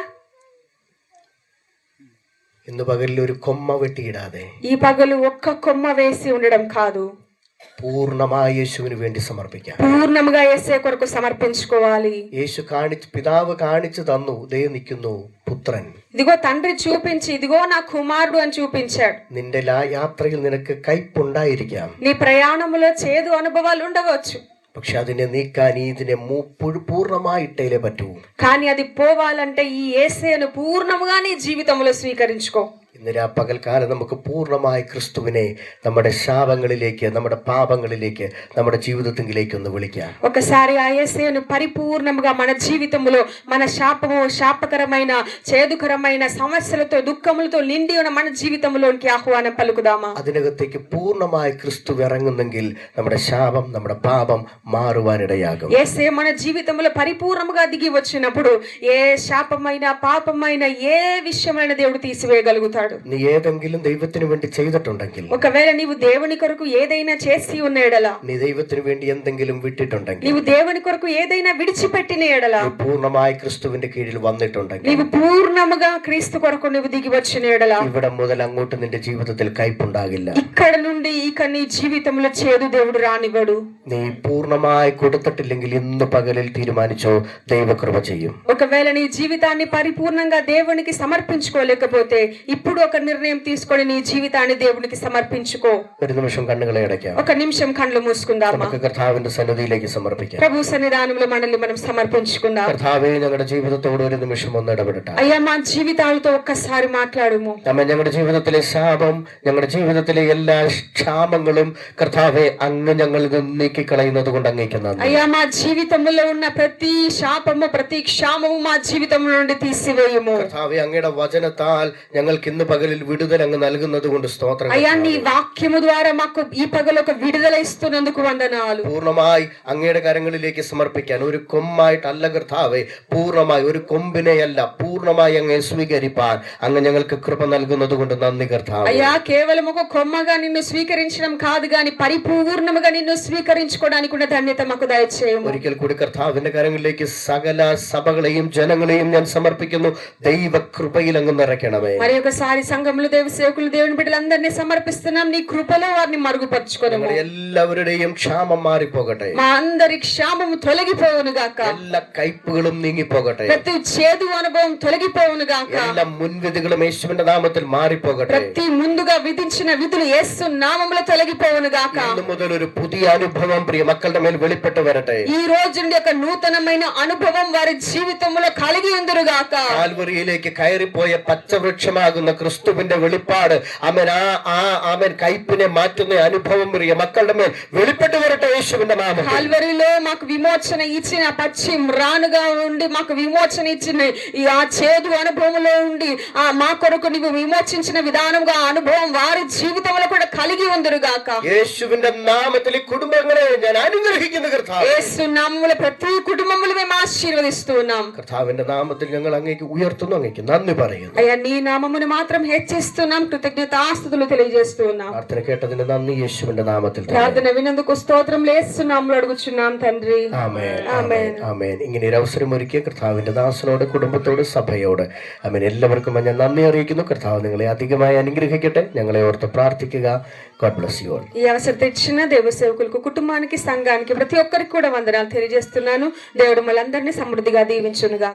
ഇന്ന് പകലിൽ ഒരു കൊമ്മ വെട്ടിയിടാതെ, ఈ పగలు ఒక్క కొమ్మ వేసి ఉండడం కాదు, പൂർണ്ണമായി യേശുവിന് വേണ്ടി സമർപ്പിക്കാം. పూర్ణముగా యేసే కొరకు సమర్పించుకోవాలి. പിതാവ് കാണിച്ചു തന്നു, ദേ നിൽക്കുന്നു പുത്രൻ. ఇదిగో తండ్రి చూపించి, ఇదిగో నా కుమారుడు అని చూపించాడు. നിന്റെ യാത്രയിൽ നിനക്ക് കയ്പുണ്ടായിരിക്കാം, నీ ప్రయాణములో చేదు అనుభవాలు ఉండవచ్చు, പക്ഷെ അതിനെ നീക്കാൻ ഇതിനെ പൂർണ്ണമായിട്ടേ പറ്റൂ. కానీ అది పోవాలంటే ఈ యేసేను పూర్ణముగా నీ జీవితంలో స్వీకరించుకో. ഇന്നലെ ആ പകൽക്കാലം നമുക്ക് പൂർണ്ണമായി ക്രിസ്തുവിനെ നമ്മുടെ ശാപങ്ങളിലേക്ക്, നമ്മുടെ പാപങ്ങളിലേക്ക്, നമ്മുടെ ജീവിതത്തിലേക്ക് ഒന്ന് വിളിക്കാം. ఒకసారి ఆ యేసేను పరిపూర్ణముగా మన జీవితంలో మన శాపకరమైన చేదుకరమైన సమస్యలతో దుఃఖములతో నిండి ఉన్న మన జీవితంలోనికి ఆహ్వానం పలుకుదామా? അതിനകത്തേക്ക് പൂർണ്ണമായി ക്രിസ്തു ഇറങ്ങുന്നെങ്കിൽ നമ്മുടെ ശാപം, നമ്മുടെ പാപം മാറുവാനിടയാകും. యేసే మన జీవితంలో పరిపూర్ణముగా దిగి వచ్చినప్పుడు ఏ శాపమైన పాపమైన ఏ విషయమైన దేవుడు తీసివేయగలుగుతాడు. നീ ഏതെങ്കിലും ദൈവത്തിന് വേണ്ടി ചെയ്തിട്ടുണ്ടെങ്കിൽ, ఒకవేళ నీవు దేవుని కొరకు ఏదైనా చేసి ఉన్న ఎడల, നീ ദൈവത്തിന് വേണ്ടി എന്തെങ്കിലും വിട്ടിട്ടുണ്ടെങ്കിൽ, నీవు దేవుని కొరకు ఏదైనా విడిచిపెట్టిన ఎడల, പൂർണ്ണമായി ക്രിസ്തുവിന്റെ കീഴിൽ വന്നിട്ടുണ്ടെങ്കിൽ, నీవు పూర్ణముగా క్రీస్తు కొరకు నువ్వు దిగి వచ్చిన ఎడల, ഇവിടെ മുതൽ അങ്ങോട്ട് നിന്റെ ജീവിതത്തിൽ കയ്പുണ്ടാകില്ല. ఇక్కడ నుండి ఇక నీ జీవితంలో చేదు దేవుడు రానివ్వడు. നീ പൂർണ്ണമായി കൊടുത്തിട്ടില്ലെങ്കിൽ ഇന്ന് പകലിൽ തീരുമാനിച്ചോ, ദൈവകൃപ ചെയ്യും. ఒకవేళ నీ జీవితాన్ని పరిపూర్ణంగా దేవునికి సమర్పించుకోలేకపోతే ఇప్పుడు ఒక నిర్ణయం తీసుకొని నీ జీవితాన్ని దేవునికి సమర్పించుకో. ഒരു നിമിഷം കണ്ണുകളെ അടയ്ക്കാം. ఒక నిమిషం కళ్ళు మూసుకుందామా? നമുക്ക് കർത്താവിന്റെ സന്നിധിയിലേക്ക് സമർപ്പിക്കാം. ప్రభు సన్నిధానంలో మనల్ని మనం సమర్పించుకుందాం. കർത്താവേ, ഞങ്ങളുടെ ജീവിതത്തോട് ഒരു നിമിഷം ഒന്ന് ഇടപെടട്ടെ. అయ్యా, మా జీవితాలతో ఒక్కసారి మాట్లాడుము. നമ്മെ ഞങ്ങളുടെ ജീവിതത്തിലെ ശാപം, ഞങ്ങളുടെ ജീവിതത്തിലെ എല്ലാ ക്ഷാമങ്ങളും കർത്താവെ അങ്ങ് ഞങ്ങളിൽ നിന്ന് നീക്കിക്കളയുന്നത് കൊണ്ട് അങ്ങേക്ക് നന്ദി. అయ్యా, మా జీవితంలో ఉన్న ప్రతి శాపము ప్రతి క్షామము మా జీవితం నుండి తీసివేయము. കർത്താവെ, അങ്ങയുടെ വചനത്താൽ ഞങ്ങൾക്ക് ഇന്ന് പകലിൽ വിടുതൽ അങ്ങ് നൽകുന്നത് കൊണ്ട് സ്തോത്രം. అయ్యా, నీ వాక్యము ద్వారా మాకు ఈ పగలు ఒక విడుదల ఇస్తున్నందుకు వందనాలు. പൂർണ്ണമായി അങ്ങയുടെ കരങ്ങളിലേക്ക് സമർപ്പിക്കാൻ, ഒരു കൊമ്മായിട്ടല്ല കർത്താവെ, പൂർണ്ണമായി ഒരു കൊമ്പിനെയല്ല, പൂർണ്ണമായി അങ്ങേ സ്വീകരിപ്പാൻ അങ്ങ് ഞങ്ങൾക്ക് കൃപ നൽകുന്നത് കൊണ്ട് നന്ദി കർത്താവേ. అయ్యా, కేవలం ఒక కొమ్మగా నిన్ను స్వీకరించడం కాదు గాని పరిపూర్ణముగా నిన్ను స్వీకరించుకోవడానికి ఉన్న ధన్యత మాకు దయచేయము. ഒരിക്കൽ കൂടി കർത്താവിന്റെ കരങ്ങളിലേക്ക് സകല സഭകളെയും ജനങ്ങളെയും ഞാൻ സമർപ്പിക്കുന്നു. ദൈവകൃപയിൽ അങ്ങ് നിറയ്ക്കണമേ. మరి ఒకసారి సంఘములు దేవ సేవకులు దేవుని బిడ్డలందరినీ సమర్పిస్తున్నాం. నీ కృపలో వారిని మరుగుపరుచుకొనుము. എല്ലാവരുടെയും ക്ഷാമം മാറിപ്പോകട്ടെ. మా అందరి క్షామము తొలగిపోవును గాక. എല്ലാ കയ്പുകളും നീങ്ങിപ്പോകട്ടെ. ప్రతి చేదు అనుభవం తొలగిపోవును గాక. എല്ലാ മുൻവിധികളും യേശുവിന്റെ നാമത്തിൽ മാറിപ്പോകട്ടെ. ప్రతి ముందుగా విధించిన విధులు యేసు నామములో తొలగిపోవును గాక. ഇന്നു മുതൽ ഒരു പുതിയ അനുഭవం പ്രിയ മക്കളുടെ മേൽ വെളിപ്പെട്ട് വരട്ടെ. ఈ రోజు నుండి ఒక నూతనమైన అనుభవం వారి జీవితంలో కలిగి ఉందురు గాక. കാൽവറിയിലേക്ക് കയറിപ്പോയ പച്ചവൃക്ഷമാകുന്ന ക്രിസ്തുവിന്റെ വെളിപ്പാട്, ആമേൻ കയ്പിനെ മാറ്റുന്ന അനുഭവം പ്രിയ മക്കളുടെ മേൽ വെളിപ്പെട്ട് വരട്ടെ യേശുവിന്റെ നാമത്തിൽ. కాల్వరిలో మాకు విమోచన ఇచ్చిన పచ్చి మ్రానుగా ఉండి మాకు విమోచన ఇచ్చిన ఆ చేదు అనుభవంలో ఉండి మా కొరకు నీవు విమోచించిన విధానంగా అనుభవం వారి జీవితంలో కూడా కలిగి ఉందరు గాక. యేసుവിന്റെ നാമത്തിൽ ഈ കുടുംബങ്ങളെ ഞാൻ അനുഗ്രഹിക്കുന്നു കർത്താവേ. యేసు నామములో ప్రతి కుటుంబములు మేము ఆశీర్వదిస్తున్నాం. കർത്താവിന്റെ നാമത്തിൽ ഞങ്ങൾ അങ്ങേക്ക് ഉയർത്തുന്നു, അങ്ങേക്ക് നന്ദി പറയുന്നു. అయ్యా, నీ నామమును మాత్రం హెచ్చిస్తున్నాం, కృతజ్ఞతాస్తుతులు తెలియజేస్తున్నాం. പ്രാർത്ഥന കേട്ടതിന് നന്ദി യേശുവിന്റെ നാമത്തിൽ. ప్రార్థన వినందుకు స్తోత్రం యేసునామములో అడుగుచున్నాం తండ్రి. ആമേൻ, ആമേൻ, ആമേൻ. ഇങ്ങനെ ഒരു അവസരം ഒരുക്കിയ കർത്താവിന്റെ ദാസനോട്, കുടുംബത്തോട്, സഭയോട് ആമേൻ എല്ലാവർക്കും ഞാൻ നന്ദി അറിയിക്കുന്നു. കർത്താവ് നിങ്ങളെ അധികമായി അനുഗ്രഹിക്കട്ടെ. ഞങ്ങളെ ഓർത്ത് പ്രാർത്ഥിക്കുക. God bless you all. ఈ అవసరం తెచ్చిన దేవ సేవకులకు, కుటుంబానికి, సంఘానికి, ప్రతి ఒక్కరికి కూడా వందనాలు తెలియజేస్తున్నాను. దేవుడు మనందరినీ సమృద్ధిగా దీవించునుగా.